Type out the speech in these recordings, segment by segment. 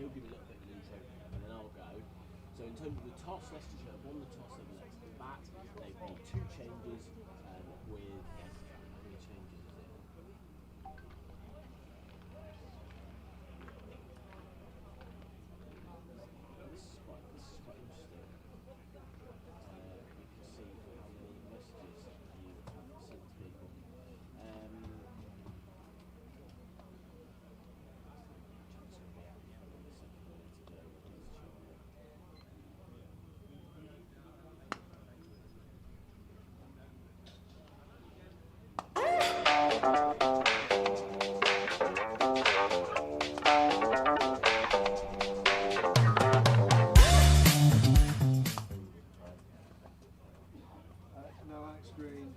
he'll give a little bit of an intro, and then I'll go. So in terms of the toss, Leicestershire have won the toss, they've elected to bat. They've made 2 changes with how many changes is it? This is quite interesting. You can see how many messages you have sent to people. Green.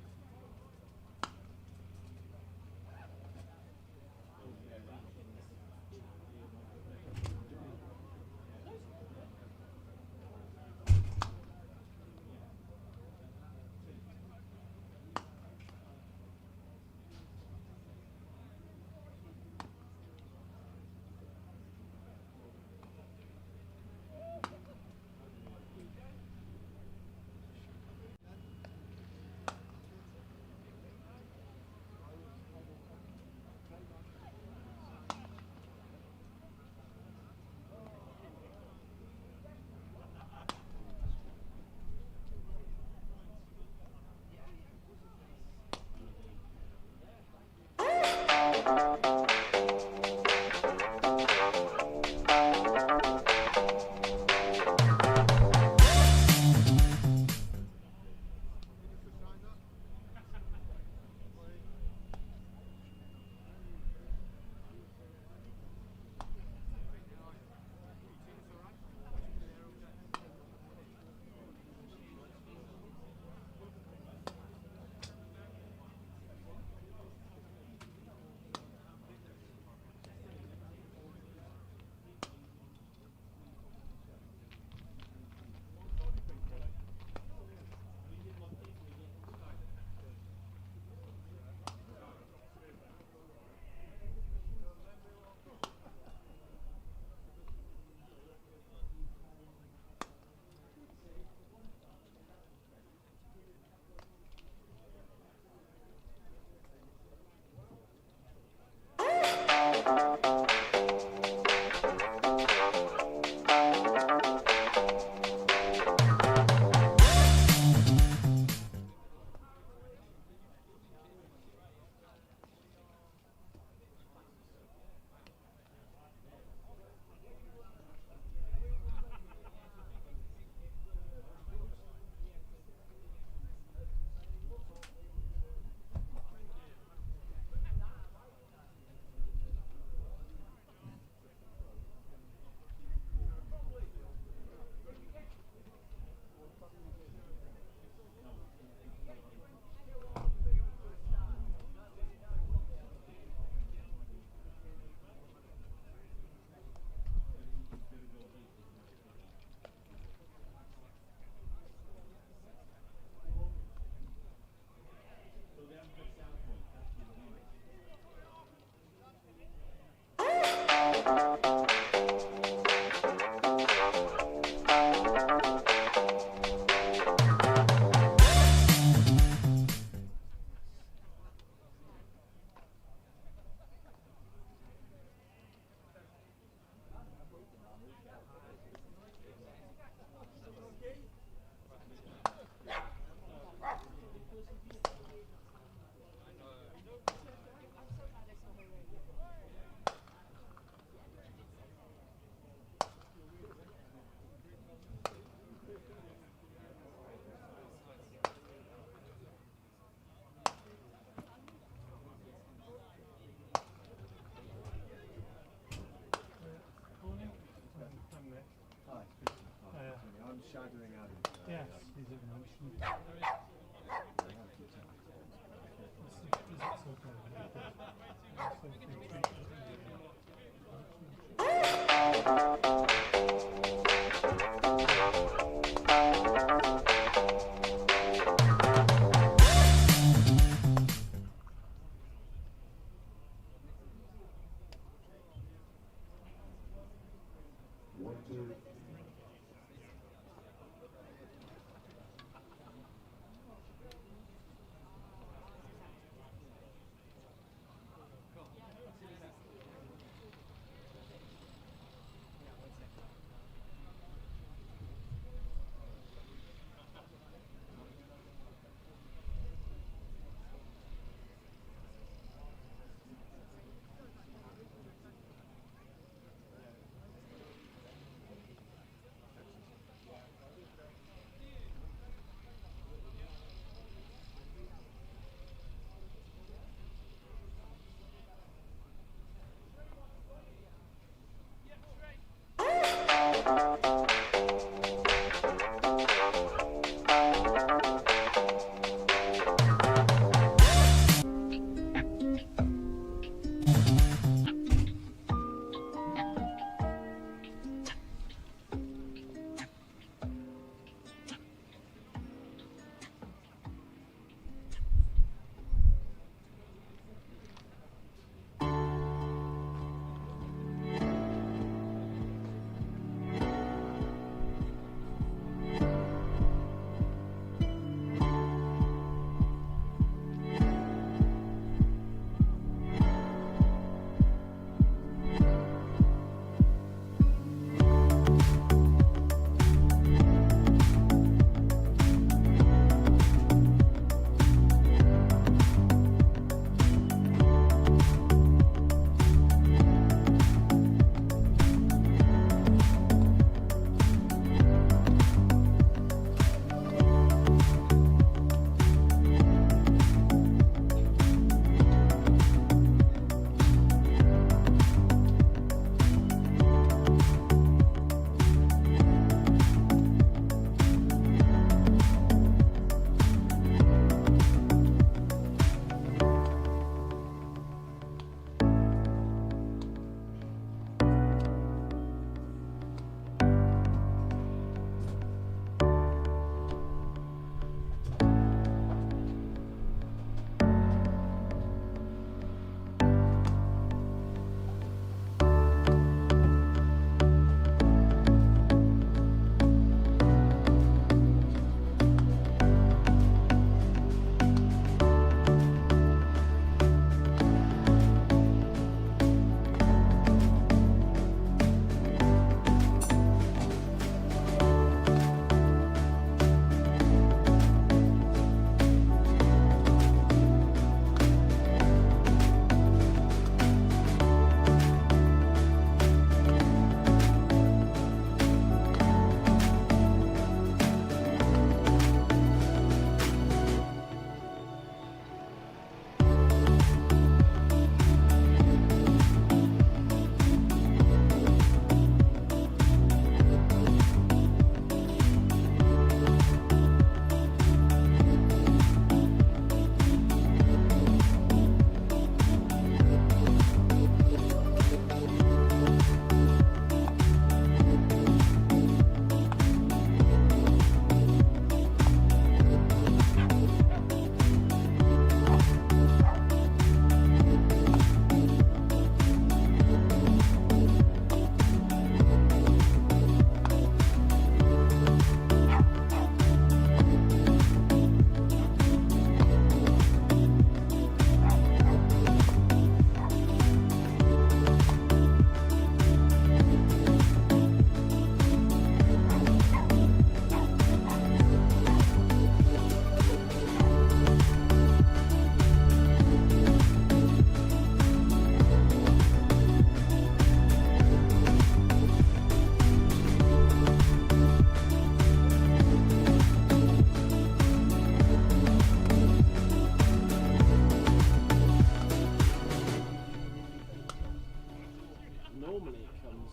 shadowing out. Yes, he's at mentioned.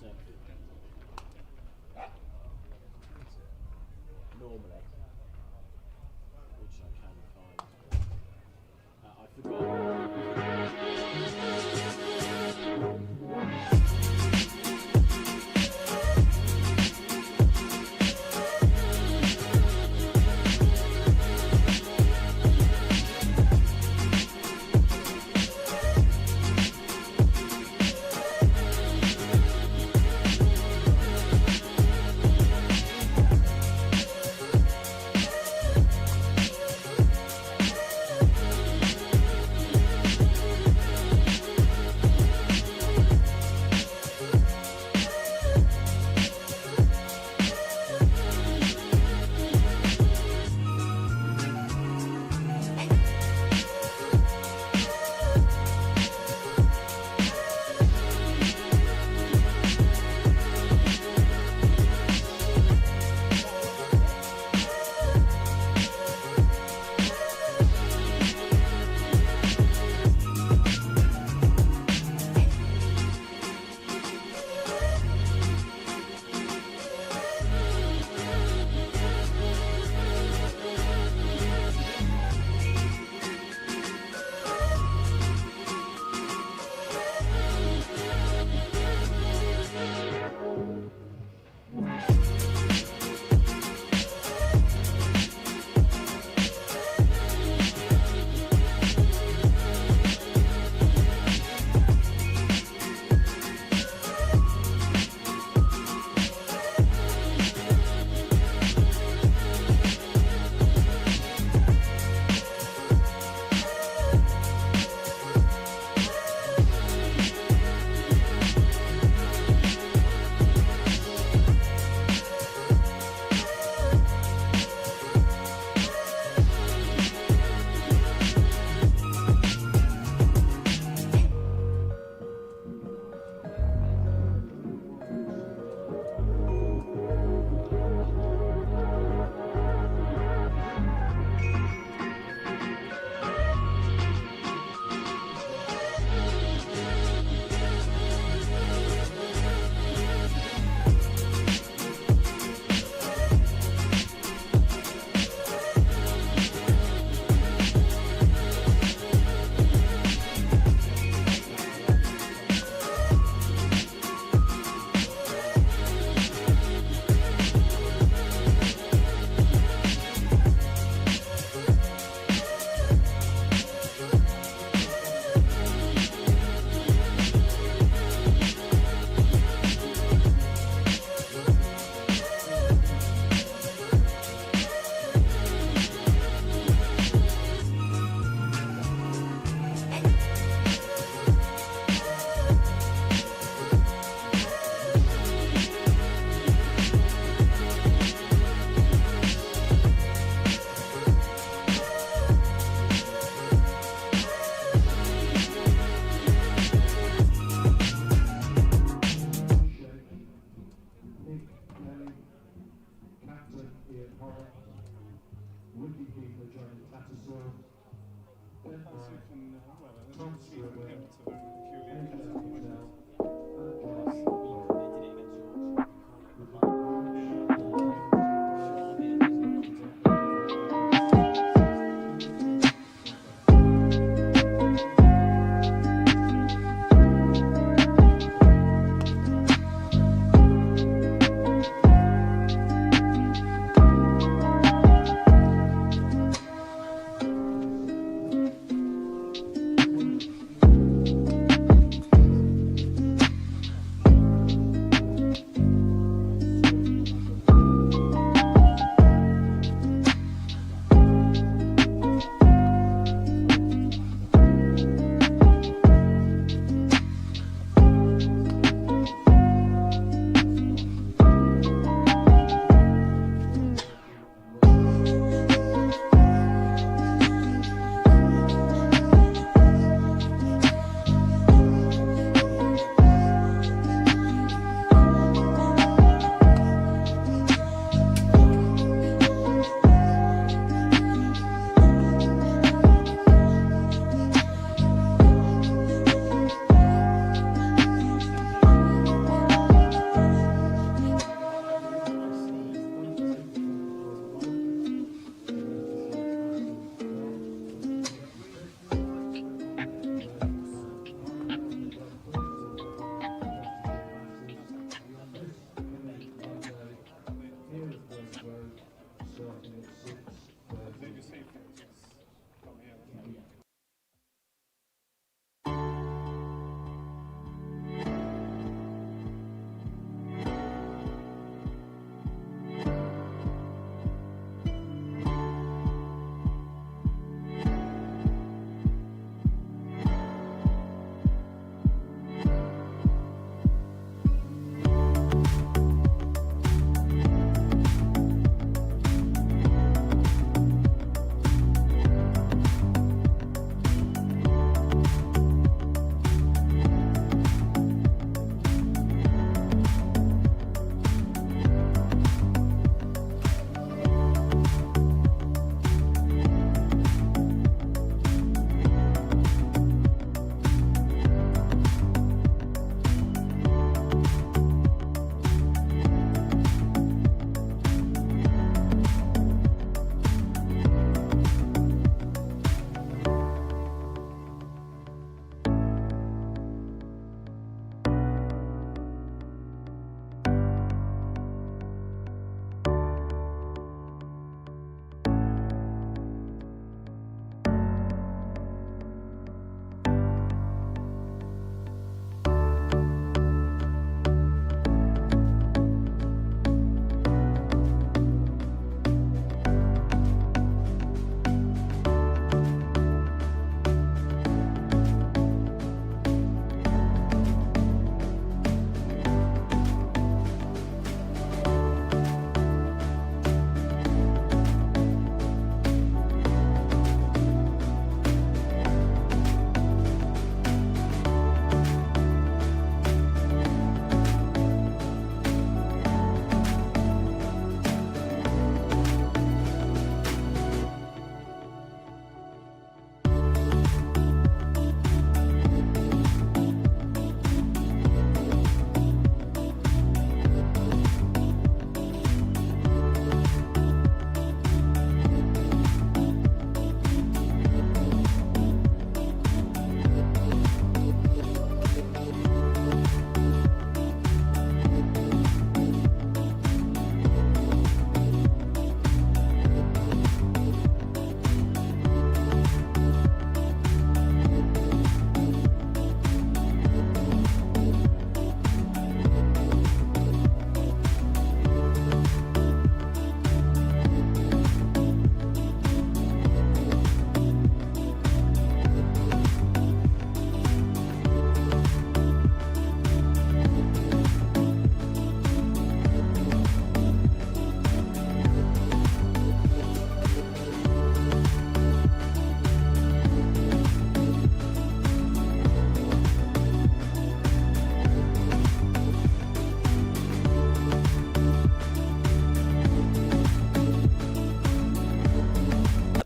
So normally, which I can find, I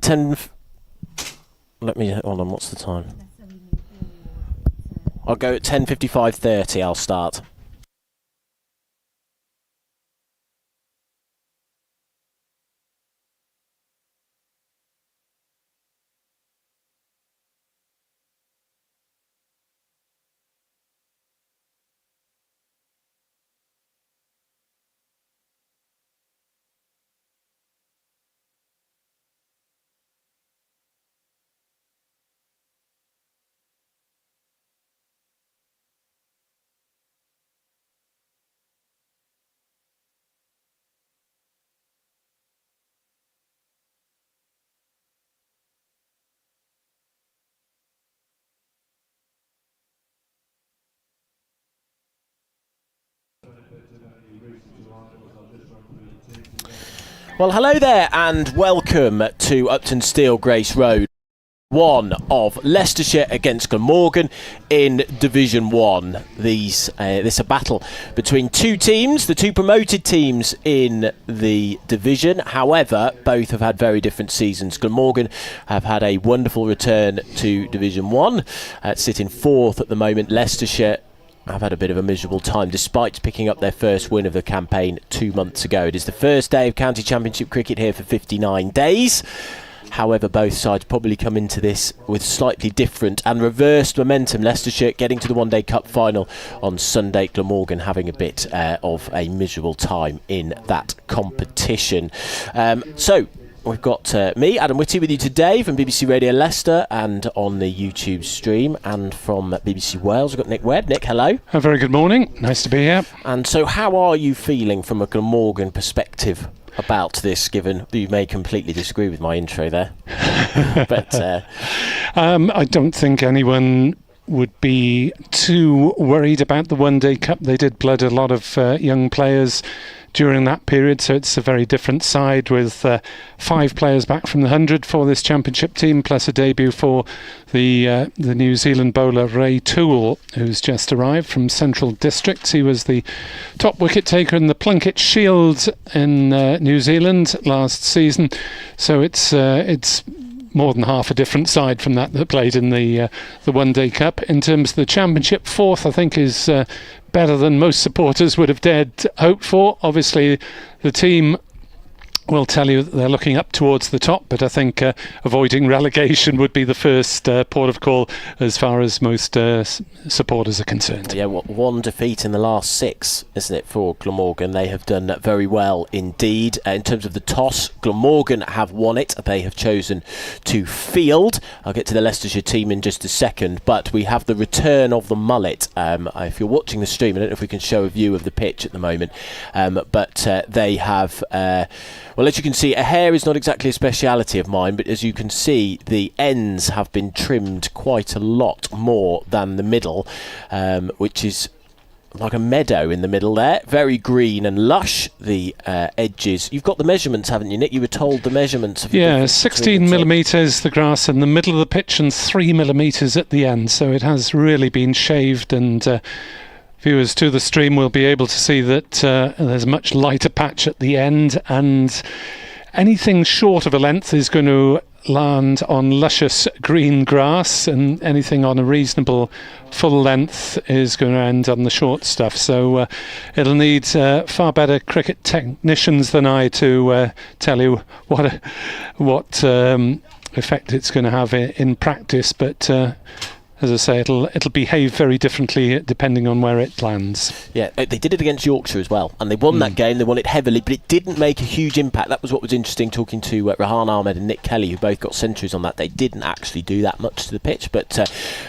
10... Let me... Hold on, what's the time? I'll go at 10:55:30, I'll start. Well, hello there and welcome to Uptonsteel Grace Road. One of Leicestershire against Glamorgan in Division 1. This is a battle between two teams, the two promoted teams in the division. However, both have had very different seasons. Glamorgan have had a wonderful return to Division 1, sitting 4th at the moment. Leicestershire have had a bit of a miserable time despite picking up their first win of the campaign 2 months ago. It is the first day of County Championship cricket here for 59 days. However, both sides probably come into this with slightly different and reversed momentum. Leicestershire getting to the One Day Cup final on Sunday. Glamorgan having a bit of a miserable time in that competition. So we've got me, Adam Whitty, with you today from BBC Radio Leicester and on the YouTube stream, and from BBC Wales we've got Nick Webb. Nick, hello. A very good morning. Nice to be here. And so how are you feeling from a Glamorgan perspective about this, given you may completely disagree with my intro there? But I don't think anyone would be too worried about the One Day Cup. They did blood a lot of young players during that period, so it's a very different side with 5 players back from the 100 for this championship team, plus a debut for the New Zealand bowler Ray Toole, who's just arrived from Central Districts. He was the top wicket taker in the Plunket Shield in New Zealand last season, so it's more than half a different side from that played in the One Day Cup. In terms of the championship, 4th I think is better than most supporters would have dared hope for. Obviously the team will tell you that they're looking up towards the top, but I think avoiding relegation would be the first port of call as far as most supporters are concerned. Yeah, one defeat in the last 6, isn't it, for Glamorgan? They have done very well indeed. In terms of the toss, Glamorgan have won it. They have chosen to field. I'll get to the Leicestershire team in just a second, but we have the return of the mullet. If you're watching the stream, I don't know if we can show a view of the pitch at the moment, but they have... well, as you can see, a hair is not exactly a speciality of mine, but as you can see, the ends have been trimmed quite a lot more than the middle, which is like a meadow in the middle there. Very green and lush, the edges. You've got the measurements, haven't you, Nick? You were told the measurements. Yeah, 16 millimetres the grass in the middle of the pitch and 3 millimetres at the end, so it has really been shaved, and viewers to the stream will be able to see that there's a much lighter patch at the end, and anything short of a length is going to land on luscious green grass, and anything on a reasonable full length is going to end on the short stuff. So it'll need far better cricket technicians than I to tell you what effect it's going to have in practice, but as I say, it'll behave very differently depending on where it lands. Yeah, they did it against Yorkshire as well, and they won that game. They won it heavily, but it didn't make a huge impact. That was what was interesting, talking to Rahan Ahmed and Nick Kelly, who both got centuries on that. They didn't actually do that much to the pitch, but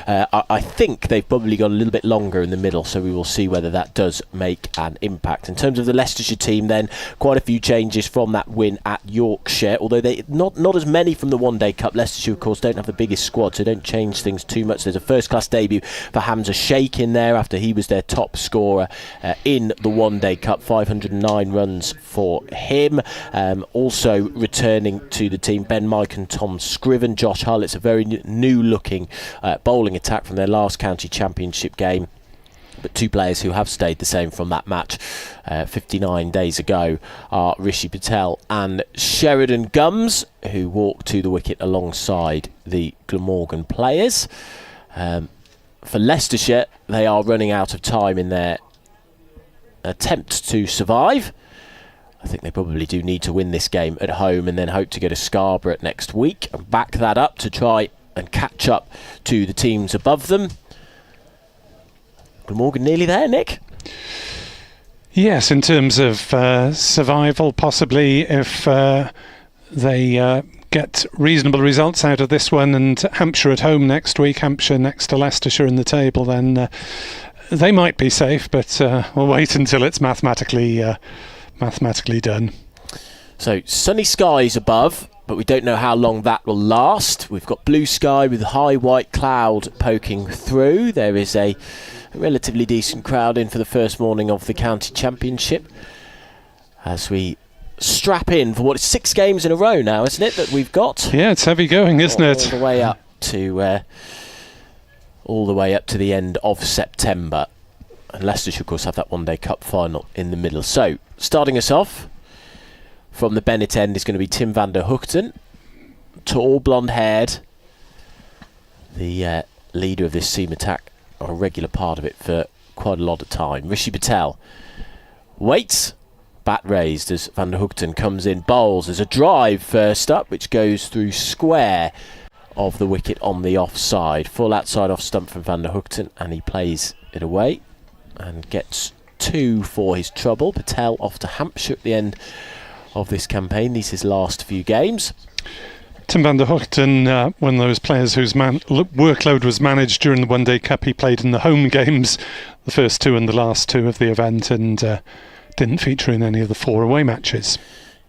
I think they've probably got a little bit longer in the middle, so we will see whether that does make an impact. In terms of the Leicestershire team then, quite a few changes from that win at Yorkshire, although they not as many from the One Day Cup. Leicestershire, of course, don't have the biggest squad, so don't change things too much. There's a first-class debut for Hamza Sheikh in there after he was their top scorer in the One Day Cup. 509 runs for him. Also returning to the team, Ben Mike and Tom Scriven. Josh Hull, it's a very new-looking bowling attack from their last county championship game. But two players who have stayed the same from that match 59 days ago are Rishi Patel and Sheridan Gums, who walk to the wicket alongside the Glamorgan players. For Leicestershire, they are running out of time in their attempt to survive. I think they probably do need to win this game at home and then hope to go to Scarborough next week and back that up to try and catch up to the teams above them. Glamorgan nearly there, Nick? Yes, in terms of survival, possibly if they get reasonable results out of this one, and Hampshire at home next week, Hampshire next to Leicestershire in the table, then they might be safe, but we'll wait until it's mathematically done. So sunny skies above, but we don't know how long that will last. We've got blue sky with a high white cloud poking through. There is a relatively decent crowd in for the first morning of the county championship as we strap in for what is 6 games in a row now, isn't it, that we've got? Yeah, it's heavy going, isn't it? All the way up to the end of September. And Leicestershire, of course, have that one-day cup final in the middle. So, starting us off from the Bennett end is going to be Tim van der Hoogten, tall, blonde-haired, the leader of this seam attack, or a regular part of it for quite a lot of time. Rishi Patel waits, bat raised as van der Hoogten comes in, bowls. There's a drive first up, which goes through square of the wicket on the offside. Full outside off stump from van der Hoogten, and he plays it away and gets 2 for his trouble. Patel off to Hampshire at the end of this campaign. These his last few games. Tim van der Hoogten, one of those players whose workload was managed during the One Day Cup. He played in the home games, the first 2 and the last 2 of the event, and didn't feature in any of the 4 away matches.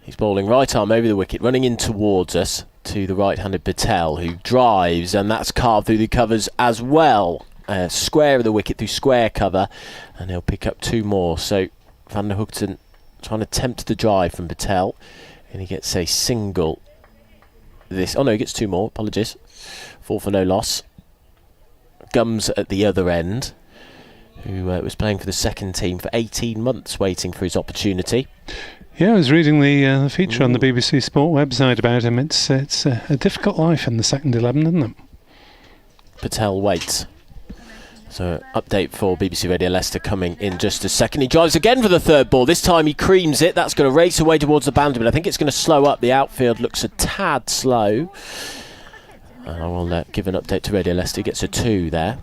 He's bowling right arm over the wicket, running in towards us to the right-handed Patel, who drives, and that's carved through the covers as well. Square of the wicket through square cover, and he'll pick up 2 more. So van der Hoogten trying to tempt the drive from Patel, and he gets a single. He gets 2 more, apologies. 4 for no loss. Gums at the other end, who was playing for the second team for 18 months, waiting for his opportunity. Yeah, I was reading the feature on the BBC Sport website about him. It's a difficult life in the second 11, isn't it? Patel waits. So, update for BBC Radio Leicester coming in just a second. He drives again for the 3rd ball. This time he creams it. That's going to race away towards the boundary, but I think it's going to slow up. The outfield looks a tad slow. And I will give an update to Radio Leicester. He gets a 2 there.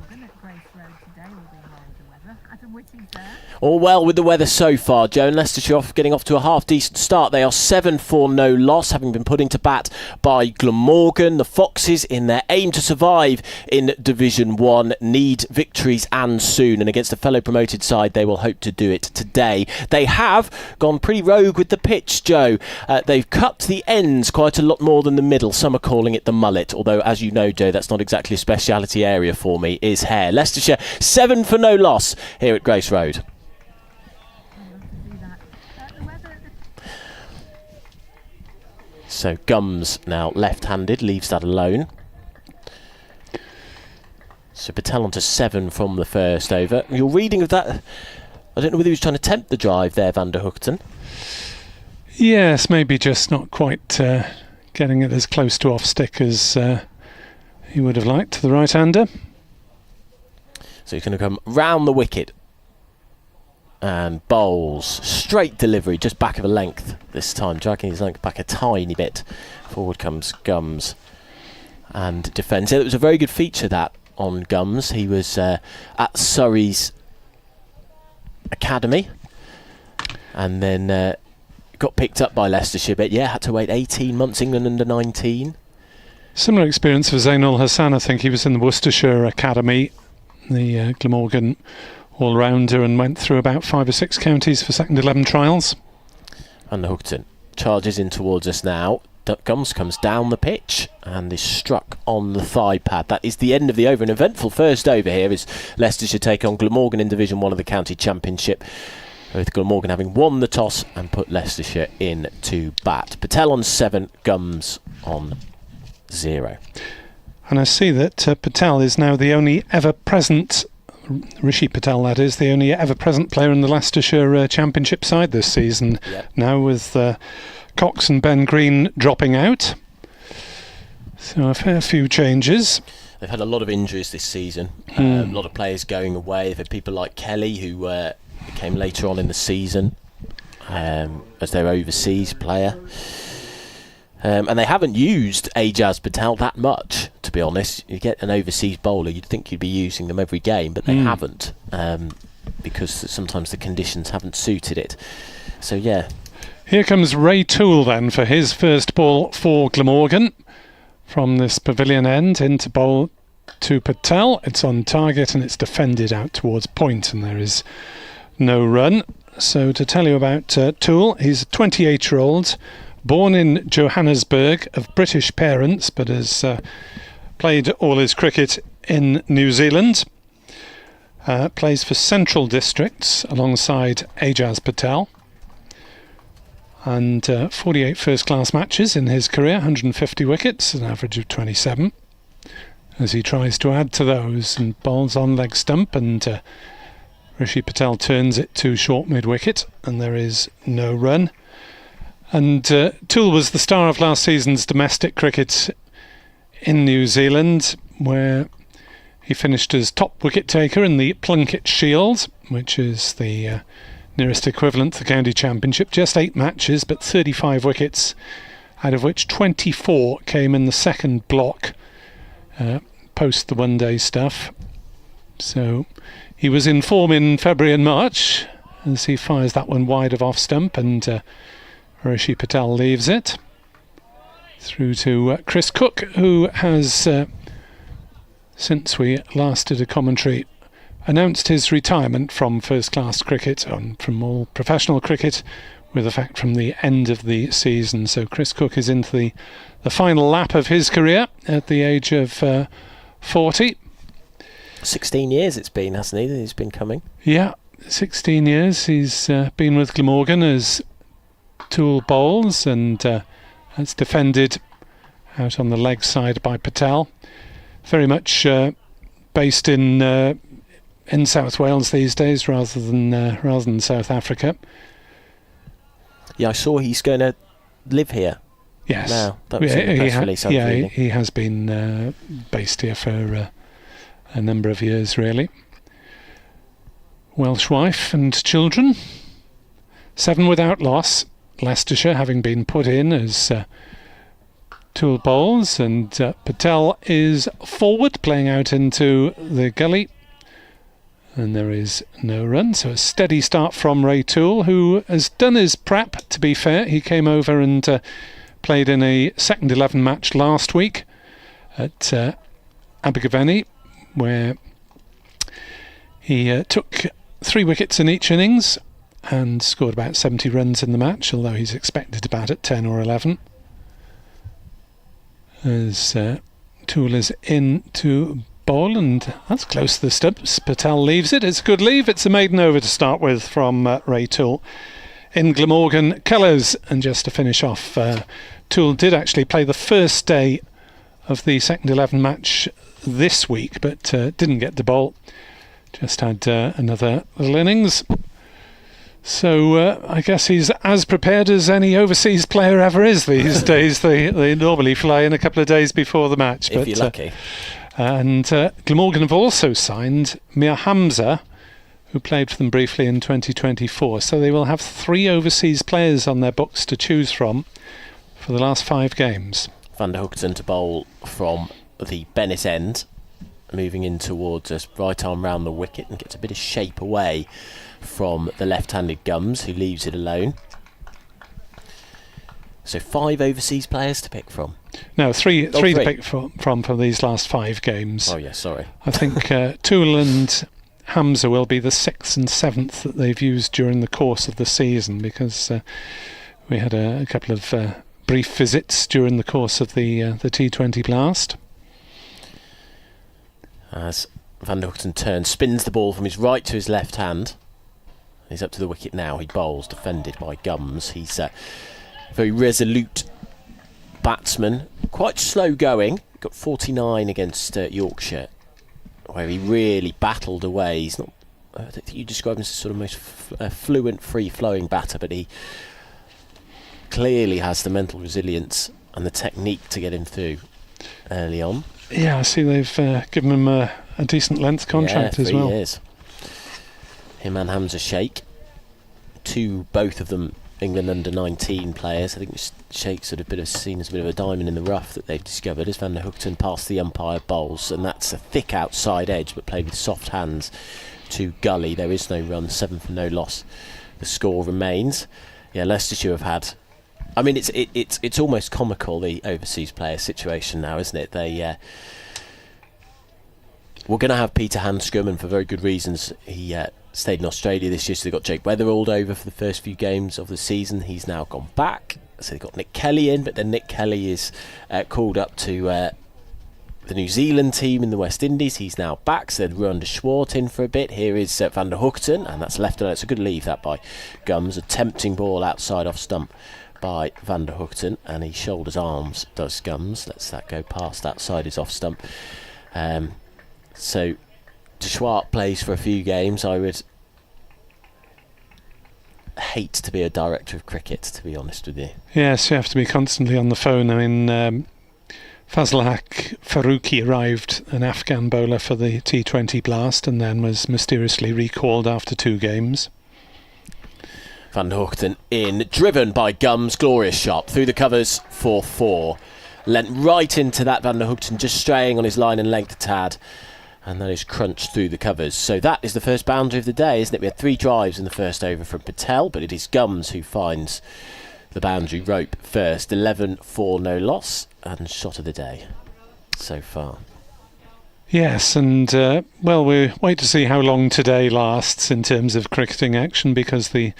All well with the weather so far, Joe. And Leicestershire getting off to a half-decent start. They are 7 for no loss, having been put into bat by Glamorgan. The Foxes, in their aim to survive in Division 1, need victories and soon. And against a fellow promoted side, they will hope to do it today. They have gone pretty rogue with the pitch, Joe. They've cut the ends quite a lot more than the middle. Some are calling it the mullet, although, as you know, Joe, that's not exactly a speciality area for me, is hair. Leicestershire, 7 for no loss here at Grace Road. So Gums now left-handed, leaves that alone. So Patel on to 7 from the first over. Your reading of that, I don't know whether he was trying to tempt the drive there, van der Hoogten. Yes, maybe just not quite getting it as close to off-stick as he would have liked to the right-hander. So he's going to come round the wicket and bowls. Straight delivery, just back of a length this time, dragging his length back a tiny bit. Forward comes Gums and defends. It was a very good feature, that, on Gums. He was at Surrey's academy and then got picked up by Leicestershire, but yeah, had to wait 18 months, England under 19. Similar experience for Zainul Hassan. I think he was in the Worcestershire academy, the Glamorgan all-rounder, and went through about 5 or 6 counties for second 11 trials. Van der Hoogten charges in towards us now. Gums comes down the pitch and is struck on the thigh pad. That is the end of the over. An eventful first over here as Leicestershire take on Glamorgan in Division 1 of the County Championship, with Glamorgan having won the toss and put Leicestershire in to bat. Patel on 7, Gums on 0. And I see that Patel is now the only ever present Rishi Patel, that is, the only ever-present player in the Leicestershire Championship side this season. Yep. Now with Cox and Ben Green dropping out. So a fair few changes. They've had a lot of injuries this season. A lot of players going away. They've had people like Kelly, who came later on in the season as their overseas player. And they haven't used Ajaz Patel that much, to be honest. You get an overseas bowler, you'd think you'd be using them every game, but they haven't, because sometimes the conditions haven't suited it. So, yeah. Here comes Ray Toole then for his first ball for Glamorgan. From this pavilion end into bowl to Patel. It's on target and it's defended out towards point, and there is no run. So to tell you about Toole, he's a 28-year-old, born in Johannesburg, of British parents, but has played all his cricket in New Zealand. Plays for Central Districts alongside Ajaz Patel. And 48 first-class matches in his career, 150 wickets, an average of 27. As he tries to add to those and bowls on leg stump, and Rishi Patel turns it to short mid-wicket, and there is no run. And Toole was the star of last season's domestic cricket in New Zealand, where he finished as top wicket taker in the Plunket Shield, which is the nearest equivalent to the county championship. Just 8 matches, but 35 wickets, out of which 24 came in the second block, post the one-day stuff. So he was in form in February and March, as he fires that one wide of off stump, and Rishi Patel leaves it. Through to Chris Cook, who has, since we last did a commentary, announced his retirement from first-class cricket and from all professional cricket, with effect from the end of the season. So Chris Cook is into the final lap of his career at the age of 40. 16 years it's been, hasn't he? He's been coming. Yeah, 16 years. He's been with Glamorgan as Toole bowls, and that's defended out on the leg side by Patel. Very much based in South Wales these days, rather than South Africa. Yeah, I saw he's going to live here. Yes, now that was in the press release. He has been based here for a number of years, really. Welsh wife and children. 7 without loss. Leicestershire having been put in as Toole bowls, and Patel is forward, playing out into the gully. And there is no run, so a steady start from Ray Toole, who has done his prep, to be fair. He came over and played in a second 11 match last week at Abergavenny, where he took 3 wickets in each innings and scored about 70 runs in the match, although he's expected to bat at 10 or 11. As Toole is in to bowl, and that's close to the stumps. Patel leaves it. It's a good leave. It's a maiden over to start with from Ray Toole in Glamorgan colours. And just to finish off, Toole did actually play the first day of the second 11 match this week, but didn't get to bowl. Just had another little innings. So I guess he's as prepared as any overseas player ever is these days. They normally fly in a couple of days before the match. If you're lucky. And Glamorgan have also signed Mir Hamza, who played for them briefly in 2024. So they will have 3 overseas players on their books to choose from for the last 5 games. Van der Hoogten to bowl from the Bennett end, moving in towards us, right arm round the wicket, and gets a bit of shape away from the left-handed Gums, who leaves it alone. So 5 overseas players to pick from. No, three to pick from for these last 5 games. Oh, yeah, sorry. I think Toole and Hamza will be the 6th and 7th that they've used during the course of the season, because we had a couple of brief visits during the course of the T20 blast. As Van der Hoogten turns, spins the ball from his right to his left hand. He's up to the wicket now. He bowls, defended by Gums. He's a very resolute batsman, quite slow going. Got 49 against Yorkshire where he really battled away. He's not. I don't think you describe him as sort of most fluent, free-flowing batter, but he clearly has the mental resilience and the technique to get him through early on. Yeah, I see they've given him a decent length contract as well. 3 years. Him and Hamza Sheikh, both of them England under-19 players. I think Sheikh's sort of seen as a bit of a diamond in the rough that they've discovered as Van der Hoogten past the umpire bowls, and that's a thick outside edge but played with soft hands to gully. There is no run, 7 for no loss. The score remains. Yeah, Leicestershire have had. I mean, it's almost comical, the overseas player situation now, isn't it? We're going to have Peter Handscomb, and for very good reasons. He stayed in Australia this year, so they got Jake Weatherald over for the first few games of the season. He's now gone back, so they got Nick Kelly in, but then Nick Kelly is called up to the New Zealand team in the West Indies. He's now back, so they'd run de Schwartz in for a bit. Here is Van der Hoogten, and that's left. It's a good leave that by Gums. A tempting ball outside off stump by Van der Hoogten, and he shoulders arms, does Gums. Lets that go past outside his off stump. So de Schwartz plays for a few games. I would hate to be a director of cricket, to be honest with you. Yes, you have to be constantly on the phone. I mean, Fazl Haq Faruqi arrived, an Afghan bowler for the T20 Blast, and then was mysteriously recalled after 2 games. Van der Hoogten in, driven by Gums, glorious shot through the covers for 4. Lent right into that. Van der Hoogten just straying on his line and length a tad, and that is crunched through the covers. So that is the first boundary of the day, isn't it? We had 3 drives in the first over from Patel, but it is Gums who finds the boundary rope first. 11 for no loss, and shot of the day so far. Yes, and well, we'll wait to see how long today lasts in terms of cricketing action, because the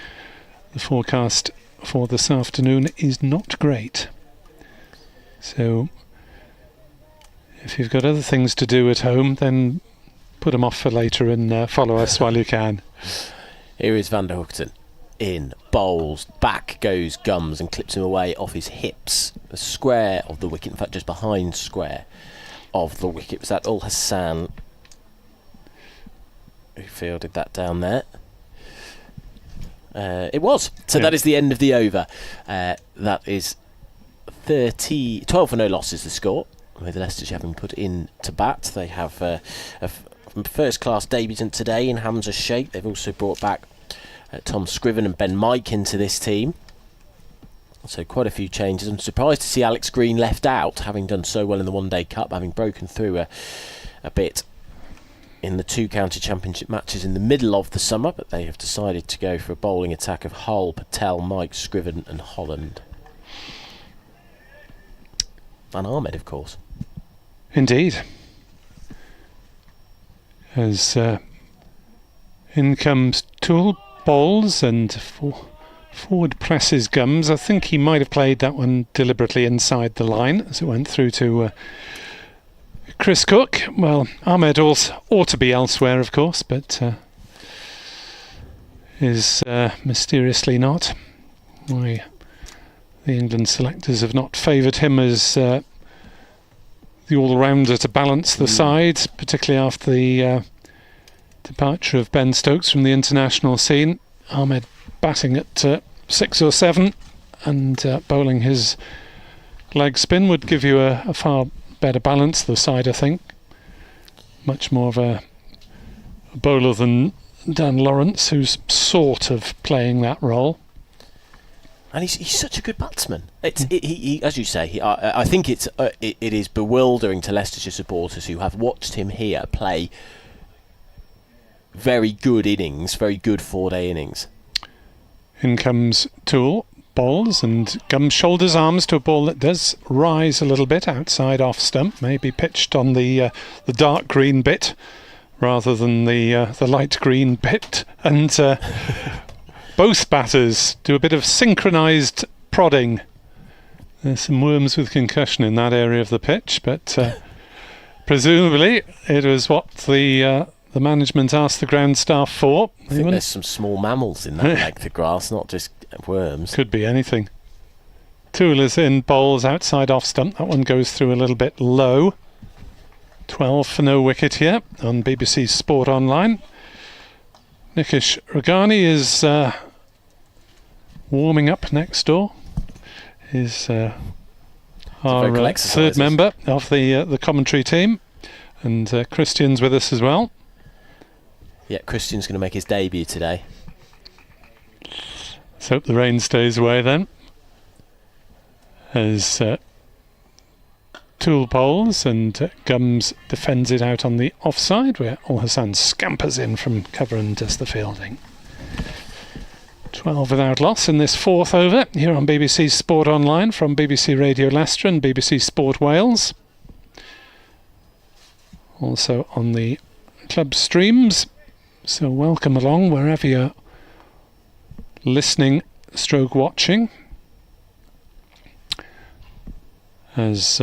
forecast for this afternoon is not great. So if you've got other things to do at home, then put them off for later and follow us while you can. Here is Van der Hoogten in, bowls, back goes Gums and clips him away off his hips. The square of the wicket, in fact just behind square of the wicket. Was that Ul Hassan who fielded that down there? It was. So yeah. That is the end of the over. That is 12 for no loss is the score, with Leicestershire having put in to bat. They have a first-class debutant today in Hamza Sheikh. They've also brought back Tom Scriven and Ben Mike into this team. So quite a few changes. I'm surprised to see Alex Green left out, having done so well in the One Day Cup, having broken through a bit in the 2 county championship matches in the middle of the summer, but they have decided to go for a bowling attack of Hull, Patel, Mike, Scriven and Holland. And Ahmed, of course. Indeed. As in comes Toole, bowls, and forward presses Gums. I think he might have played that one deliberately inside the line as it went through to Chris Cook. Well, Ahmed ought to be elsewhere, of course, but is mysteriously not. Why, the England selectors have not favoured him as the all-rounder to balance the side, particularly after the departure of Ben Stokes from the international scene. Ahmed batting at 6 or 7 and bowling his leg spin would give you a far better balance to the side, I think. Much more of a bowler than Dan Lawrence, who's sort of playing that role. And he's such a good batsman. He as you say, I think it is bewildering to Leicestershire supporters who have watched him here play very good innings, very good 4-day innings. In comes Toole, bowls, and Gums shoulders arms to a ball that does rise a little bit outside off stump, maybe pitched on the dark green bit rather than the light green bit, and both batters do a bit of synchronised prodding. There's some worms with concussion in that area of the pitch, but presumably it was what the management asked the ground staff for. I think there's some small mammals in that length of grass, not just worms. Could be anything. Toole is in, bowls outside off stump. That one goes through a little bit low 12 for no wicket here on BBC Sport Online. Nikesh Ragani is warming up next door. He's our third member of the commentary team, and Christian's with us as well. Yeah, Christian's going to make his debut today. Let's hope the rain stays away then. As Toole bowls and Gums defends it out on the offside, where Al Hassan scampers in from cover and does the fielding. 12 without loss in this fourth over here on BBC Sport Online from BBC Radio Leicester and BBC Sport Wales. Also on the club streams, so welcome along wherever you're listening stroke watching. As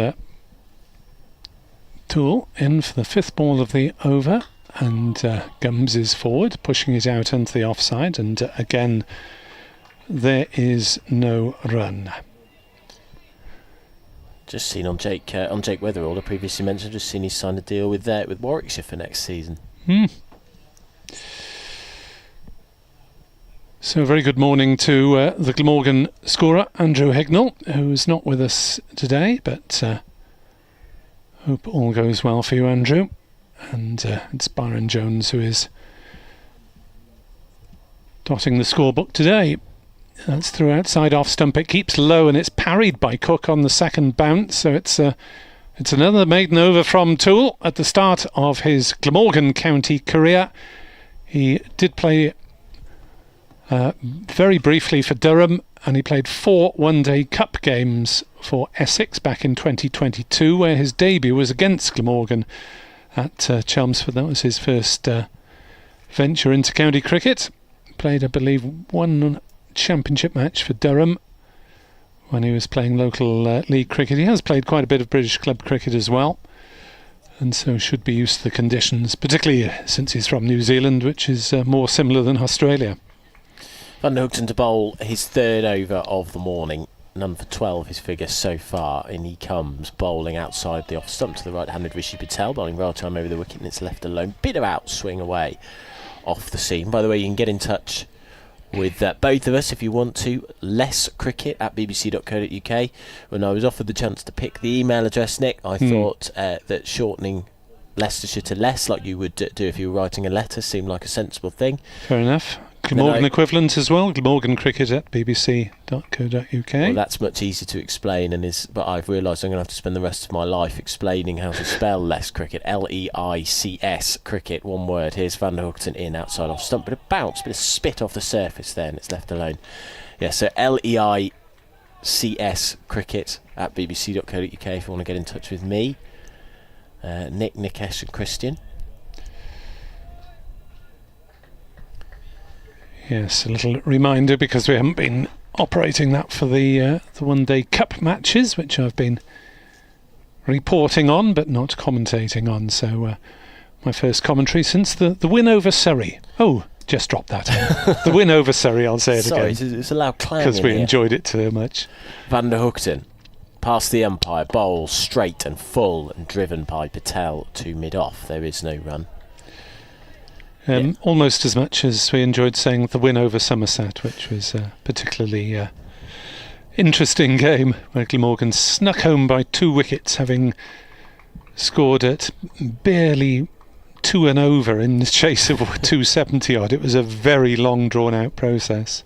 Toole in for the fifth ball of the over, and Gums is forward, pushing it out into the offside, and again there is no run. Just seen on Jake Weatherall, I previously mentioned, just seen he's signed a deal with Warwickshire for next season. So very good morning to the Glamorgan scorer Andrew Hignell, who's not with us today, but hope all goes well for you, Andrew. And it's Byron Jones who is dotting the scorebook today. That's through outside off stump. It keeps low and it's parried by Cook on the second bounce. So it's another maiden over from Toole at the start of his Glamorgan County career. He did play very briefly for Durham, and he played 4 one-day cup games for Essex back in 2022, where his debut was against Glamorgan at Chelmsford. That was his first venture into county cricket. Played, I believe, one championship match for Durham when he was playing local league cricket. He has played quite a bit of British club cricket as well, and so should be used to the conditions, particularly since he's from New Zealand, which is more similar than Australia. Van der Hoogten to bowl his third over of the morning. None for 12 his figure so far, and he comes bowling outside the off stump to the right-handed Rishi Patel, bowling right time over the wicket, and it's left alone. Bit of outswing away off the seam. By the way, you can get in touch with both of us if you want to. lesscricket at bbc.co.uk. When I was offered the chance to pick the email address, Nick, I thought that shortening Leicestershire to less, like you would do if you were writing a letter, seemed like a sensible thing. Fair enough. Glamorgan equivalent as well, Glamorgan cricket at bbc.co.uk. Well, that's much easier to explain, but I've realised I'm going to have to spend the rest of my life explaining how to spell less cricket. Leics cricket, one word. Here's Van der Hoogten in outside off stump, but a bounce, bit of spit off the surface there, and it's left alone. Yeah, so Leics cricket at bbc.co.uk if you want to get in touch with me, Nick, Nikesh and Christian. Yes, a little reminder, because we haven't been operating that for the one-day cup matches, which I've been reporting on but not commentating on. So my first commentary since the win over Surrey. Oh, just drop that in. The win over Surrey, I'll say it again. Sorry, it's a loud clang because we here. Enjoyed it too much. Van der Hoogten, past the umpire, bowls straight and full and driven by Patel to mid-off. There is no run. Almost as much as we enjoyed saying the win over Somerset, which was a particularly interesting game where Glamorgan snuck home by 2 wickets, having scored at barely 2 and over in the chase of 270 odd. It was a very long drawn out process.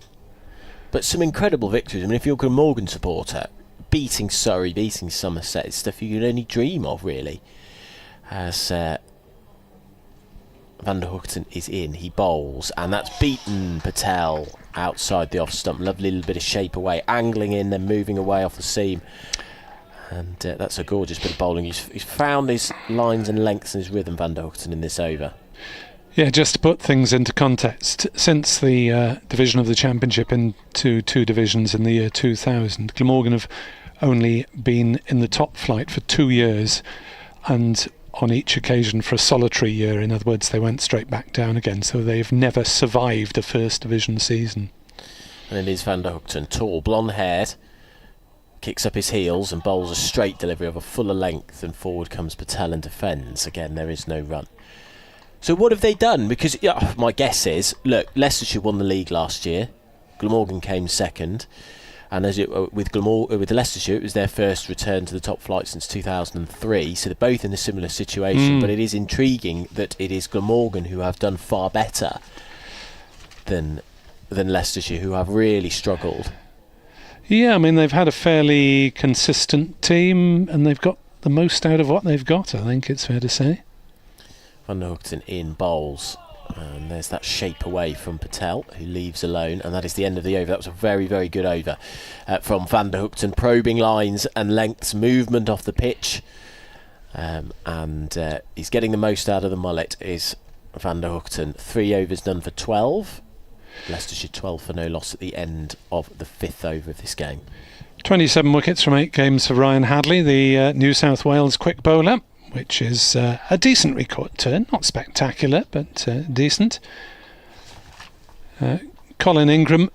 But some incredible victories. I mean, if you're a Glamorgan supporter, beating Surrey, beating Somerset, it's stuff you could only dream of, really. As Van der Hoogten is in, he bowls, and that's beaten Patel outside the off stump. Lovely little bit of shape away, angling in, then moving away off the seam, and that's a gorgeous bit of bowling. He's found his lines and lengths and his rhythm, Van der Hoogten, in this over. Yeah, just to put things into context, since the division of the Championship into 2 divisions in the year 2000, Glamorgan have only been in the top flight for 2 years, and on each occasion for a solitary year. In other words, they went straight back down again, so they've never survived a first division season. And it is Van der Hoogten, tall, blonde haired, kicks up his heels and bowls a straight delivery of a fuller length, and forward comes Patel and defends. Again, there is no run. So what have they done? Because my guess is, look, Leicestershire won the league last year. Glamorgan came second. And with Leicestershire, it was their first return to the top flight since 2003. So they're both in a similar situation. But it is intriguing that it is Glamorgan who have done far better than Leicestershire, who have really struggled. Yeah, I mean, they've had a fairly consistent team, and they've got the most out of what they've got, I think it's fair to say. Van der Hoogten in bowls. And there's that shape away from Patel, who leaves alone, and that is the end of the over. That was a very, very good over from Van der Hoogten, probing lines and lengths, movement off the pitch, and he's getting the most out of the mullet. Is Van der Hoogten. 3 overs done for 12. Leicestershire 12 for no loss at the end of the 5th over of this game. 27 wickets from 8 games for Ryan Hadley, the New South Wales quick bowler, which is a decent record turn. Not spectacular, but decent. Colin Ingram,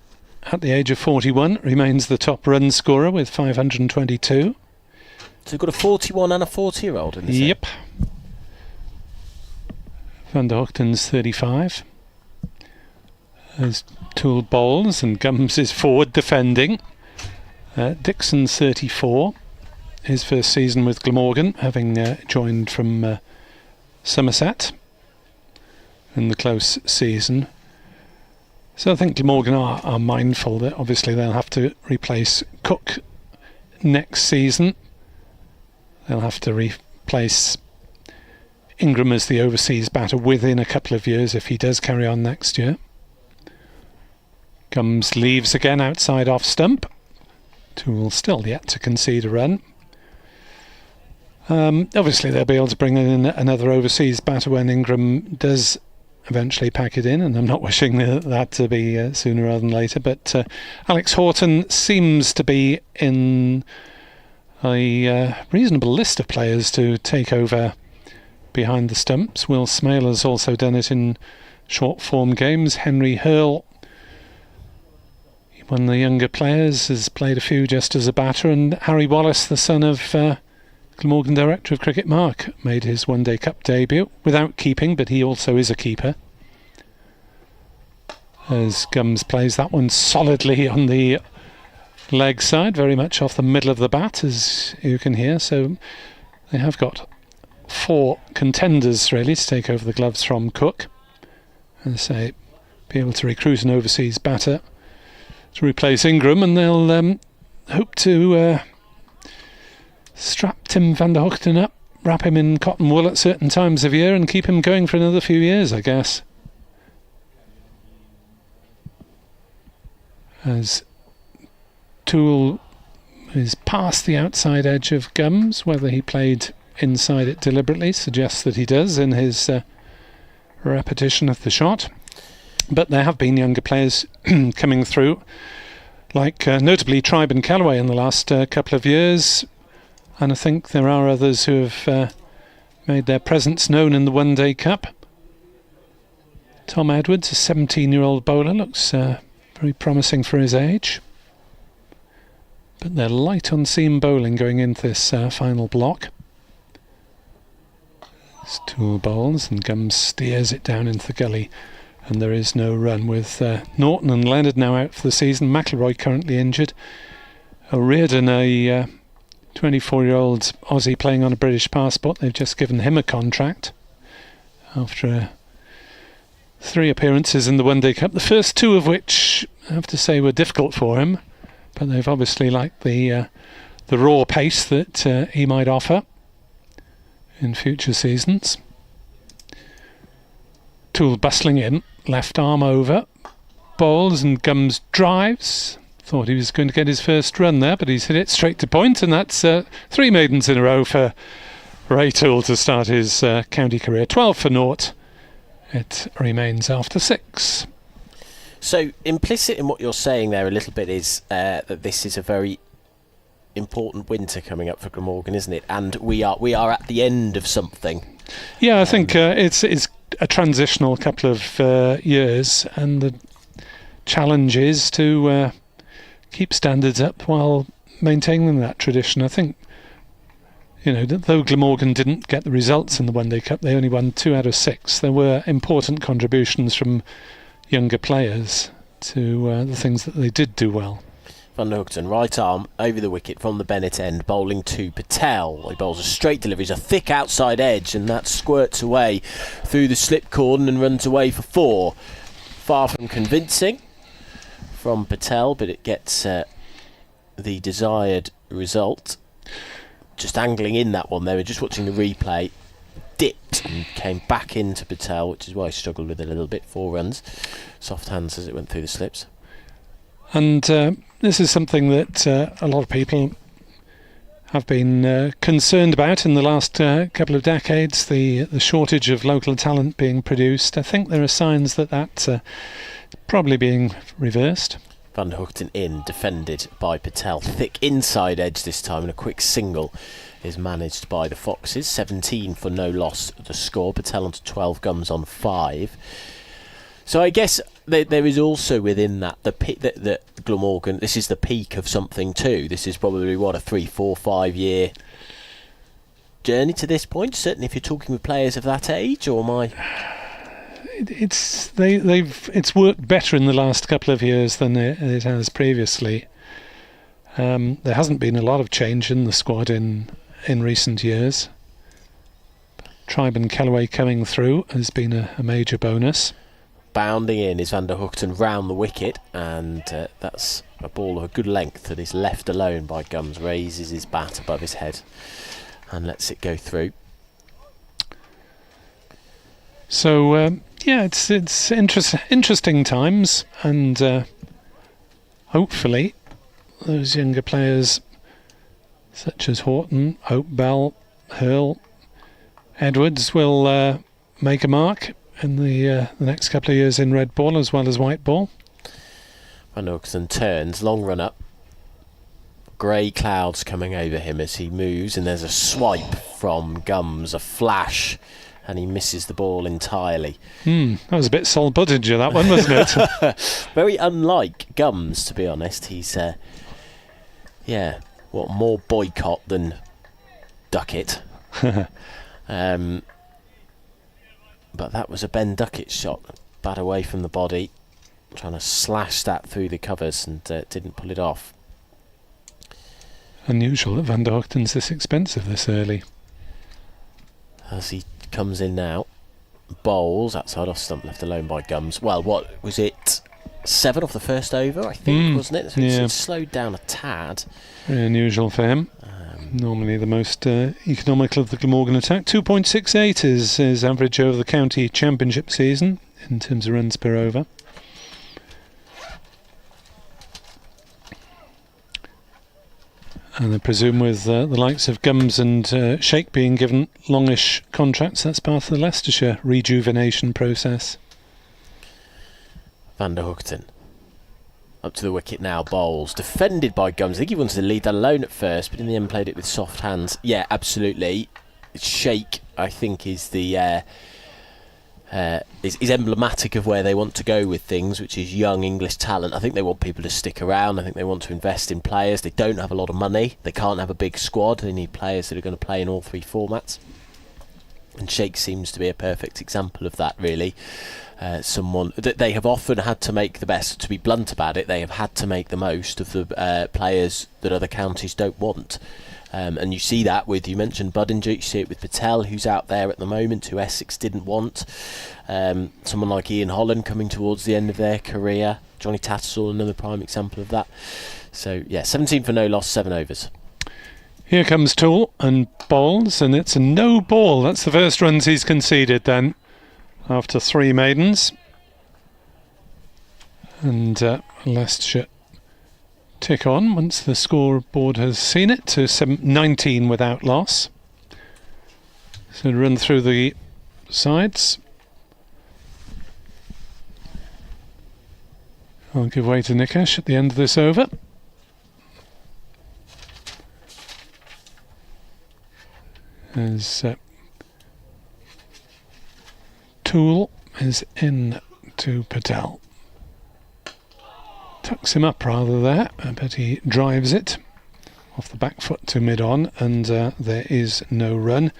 at the age of 41, remains the top run scorer with 522. So we've got a 41 and a 40-year-old in this. Yep. Van der Hoogten's 35. As Toole bowls and Gums is forward defending. Dixon's 34. His first season with Glamorgan, having joined from Somerset in the close season. So I think Glamorgan are mindful that obviously they'll have to replace Cook next season. They'll have to replace Ingram as the overseas batter within a couple of years if he does carry on next year. Gums leaves again outside off stump. Toole still yet to concede a run. Obviously they'll be able to bring in another overseas batter when Ingram does eventually pack it in, and I'm not wishing that to be sooner rather than later, but Alex Horton seems to be in a reasonable list of players to take over behind the stumps. Will Smaler's also done it in short form games. Henry Hurl, one of the younger players, has played a few just as a batter, and Harry Wallace, the son of Glamorgan Director of Cricket Mark, made his One Day Cup debut without keeping, but he also is a keeper. As Gums plays that one solidly on the leg side, very much off the middle of the bat, as you can hear. So they have got 4 contenders really to take over the gloves from Cook, and say be able to recruit an overseas batter to replace Ingram, and they'll hope to strap Tim van der Hoogten up, wrap him in cotton wool at certain times of year and keep him going for another few years, I guess. As Toole is past the outside edge of Gums, whether he played inside it deliberately suggests that he does in his repetition of the shot. But there have been younger players coming through, like notably Tribe and Callaway in the last couple of years. And I think there are others who have made their presence known in the One Day Cup. Tom Edwards, a 17-year-old bowler, looks very promising for his age. But they're light on seam bowling going into this final block. It's Toole bowls and Gums steers it down into the gully, and there is no run, with Norton and Leonard now out for the season. McIlroy currently injured. O'Riordan, a 24-year-old Aussie playing on a British passport. They've just given him a contract after 3 appearances in the One Day Cup, the first 2 of which I have to say were difficult for him, but they've obviously liked the raw pace that he might offer in future seasons. Toole bustling in, left arm over, bowls and Gums drives. Thought he was going to get his first run there, but he's hit it straight to point, and that's 3 maidens in a row for Ray Toole to start his county career. 12 for naught. It remains after 6. So implicit in what you're saying there a little bit is that this is a very important winter coming up for Glamorgan, isn't it? And we are at the end of something. Yeah, I think it's a transitional couple of years, and the challenge is to keep standards up while maintaining that tradition. I think, though Glamorgan didn't get the results in the One Day Cup, they only won 2 out of 6. There were important contributions from younger players to the things that they did do well. Van der Hoogten, right arm over the wicket from the Bennett end, bowling to Patel. He bowls a straight delivery, a thick outside edge, and that squirts away through the slip cordon and runs away for 4. Far from convincing from Patel, but it gets the desired result. Just angling in that one. They were just watching the replay. Dipped and came back into Patel, which is why he struggled with it a little bit. 4 runs. Soft hands as it went through the slips. And this is something that a lot of people have been concerned about in the last couple of decades, the shortage of local talent being produced. I think there are signs that that's probably being reversed. Van der Hoogten in, defended by Patel. Thick inside edge this time, and a quick single is managed by the Foxes. 17 for no loss the score. Patel onto 12, Gums on 5. So I guess there is also within that the Glamorgan, this is the peak of something too. This is probably a 3, 4, 5 year journey to this point. Certainly, if you're talking with players of that age, or am I? It's worked better in the last couple of years than it has previously. There hasn't been a lot of change in the squad in recent years. Tribe and Kellaway coming through has been a major bonus. Bounding in is Van der Hoogten round the wicket, and that's a ball of a good length that is left alone by Gums. Raises his bat above his head and lets it go through. So it's interesting times, and hopefully those younger players such as Horton, Hope Bell, Hurl, Edwards will make a mark in the next couple of years in red ball as well as white ball. Van der Hoogten turns, long run up. Grey clouds coming over him as he moves, and there's a swipe from Gums, a flash, and he misses the ball entirely. That was a bit Sol Buddinger, that one, wasn't it? Very unlike Gums, to be honest. He's more boycott than Duckett. But that was a Ben Duckett shot, bat away from the body, trying to slash that through the covers, and didn't pull it off. Unusual that Van der Hoogten's this expensive this early. As he comes in now, bowls outside off stump, left alone by Gums. Well, what was it? 7 off the first over, I think, wasn't it? So it's slowed down a tad. Very unusual for him. Normally the most economical of the Glamorgan attack. 2.68 is his average over the county championship season in terms of runs per over. And I presume with the likes of Gums and Sheikh being given longish contracts, that's part of the Leicestershire rejuvenation process. Van der Hoogten up to the wicket now, bowls, defended by Gums. I think he wanted to lead that alone at first, but in the end played it with soft hands. Yeah, absolutely. Sheikh, I think, is the is emblematic of where they want to go with things, which is young English talent. I think they want people to stick around. I think they want to invest in players. They don't have a lot of money. They can't have a big squad. They need players that are going to play in all 3 formats. And Sheikh seems to be a perfect example of that, really. Someone that they have often had to make the best, to be blunt about it, they have had to make the most of the players that other counties don't want. And you see that with, you mentioned Buddinger, you see it with Patel, who's out there at the moment, who Essex didn't want. Someone like Ian Holland coming towards the end of their career. Johnny Tattersall, another prime example of that. So, yeah, 17 for no loss, 7 overs. Here comes Toole and bowls, and it's a no ball. That's the first runs he's conceded then, after 3 maidens. And Leicestershire tick on once the scoreboard has seen it to 19 without loss. So run through the sides. I'll give way to Nikesh at the end of this over. As Toole is in to Patel. Tucks him up rather there, but he drives it. off the back foot to mid-on, and there is no run.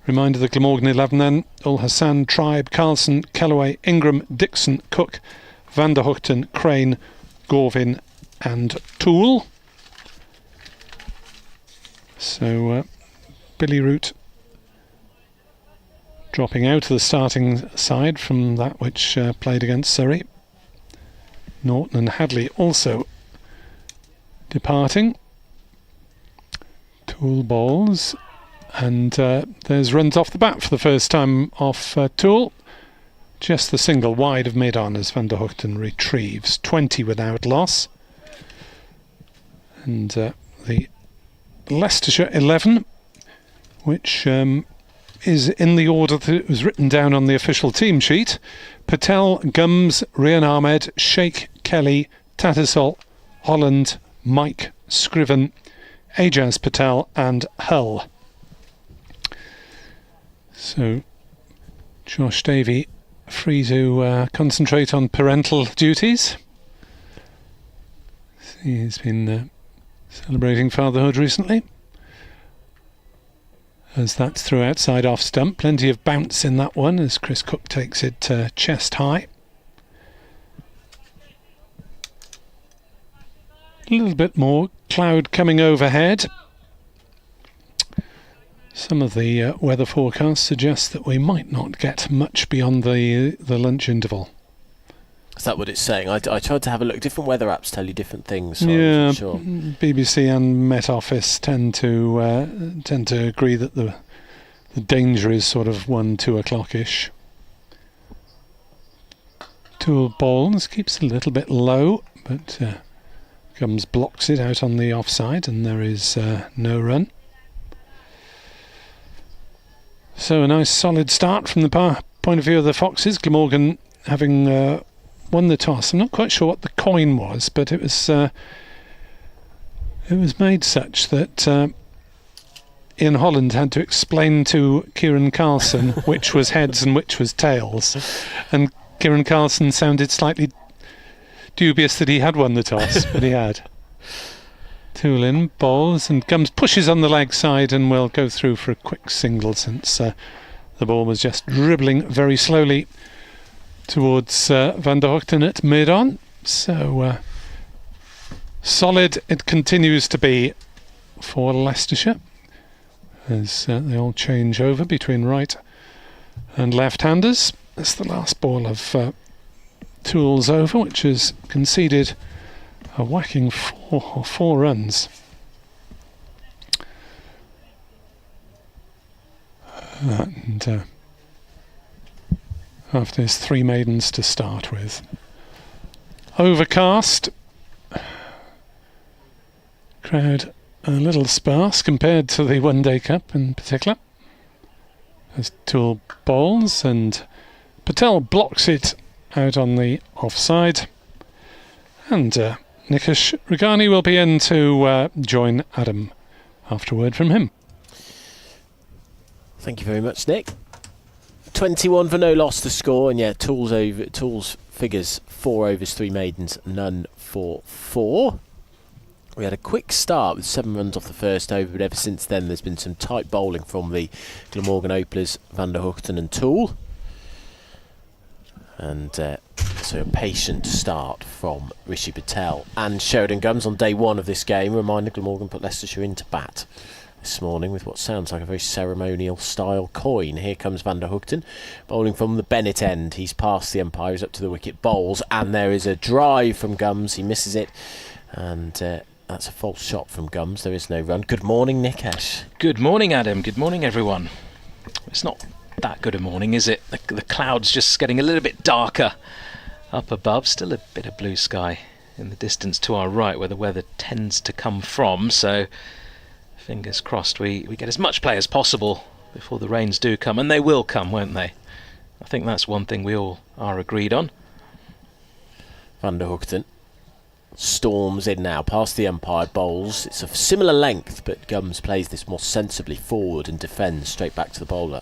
Reminder the Glamorgan 11 then: Ul-Hassan, Tribe, Carlson, Kellaway, Ingram, Dixon, Cook, Van der Hoogten, Crane, Gorvin and Toole. So Billy Root dropping out of the starting side from that which played against Surrey. Norton and Hadley also departing. Toole bowls, and there's runs off the bat for the first time off Toole. Just the single wide of mid-on as Van der Hoogten retrieves. 20 without loss. And the Leicestershire 11, which is in the order that it was written down on the official team sheet: Patel, Gums, Rian Ahmed, Sheikh, Kelly, Tattersall, Holland, Mike, Scriven, Ajaz Patel and Hull. So Josh Davey free to concentrate on parental duties. He's been celebrating fatherhood recently, as that's through outside off stump. Plenty of bounce in that one as Chris Cook takes it chest high. A little bit more cloud coming overhead. Some of the weather forecasts suggest that we might not get much beyond the lunch interval. Is that what it's saying? I tried to have a look. Different weather apps tell you different things. So yeah, I wasn't sure. BBC and Met Office tend to agree that the danger is sort of 1-2 o'clock-ish. Toole bowls, keeps a little bit low, but Gums blocks it out on the offside, and there is no run. So a nice solid start from the point of view of the Foxes. Glamorgan having won the toss. I'm not quite sure what the coin was, but it was made such that Ian Holland had to explain to Kieran Carlson which was heads and which was tails, and Kieran Carlson sounded slightly dubious that he had won the toss, but he had. Toole in, bowls, and Gums pushes on the leg side and will go through for a quick single, since the ball was just dribbling very slowly towards Van der Hoogten at mid-on. So solid it continues to be for Leicestershire, as they all change over between right and left-handers. That's the last ball of Toole's over, which has conceded a whacking four runs. And after his 3 maidens to start with. Overcast. Crowd a little sparse compared to the One Day Cup in particular. As Toole bowls, and Patel blocks it out on the offside. And Nikesh Regani will be in to join Adam after a word from him. Thank you very much, Nick. 21 for no loss to score, and yeah, Toole's figures: 4 overs, 3 maidens, none for 4. We had a quick start with 7 runs off the first over, but ever since then there's been some tight bowling from the Glamorgan openers, Van der Hoogten and Toole. And so a patient start from Rishi Patel and Sheridan Gums on day 1 of this game. Reminder, Glamorgan put Leicestershire into bat this morning with what sounds like a very ceremonial style coin. Here comes Van der Hoogten, bowling from the Bennett end. He's past the umpire, he's up to the wicket, bowls, and there is a drive from Gums. He misses it, and that's a false shot from Gums. There is no run. Good morning, Nikesh. Good morning, Adam. Good morning, everyone. It's not that good a morning, is it? The clouds just getting a little bit darker up above. Still a bit of blue sky in the distance to our right, where the weather tends to come from. So fingers crossed we get as much play as possible before the rains do come, and they will come, won't they? I think that's one thing we all are agreed on. Van der Hoogten storms in now, past the umpire, bowls. It's of similar length, but Gums plays this more sensibly forward and defends straight back to the bowler.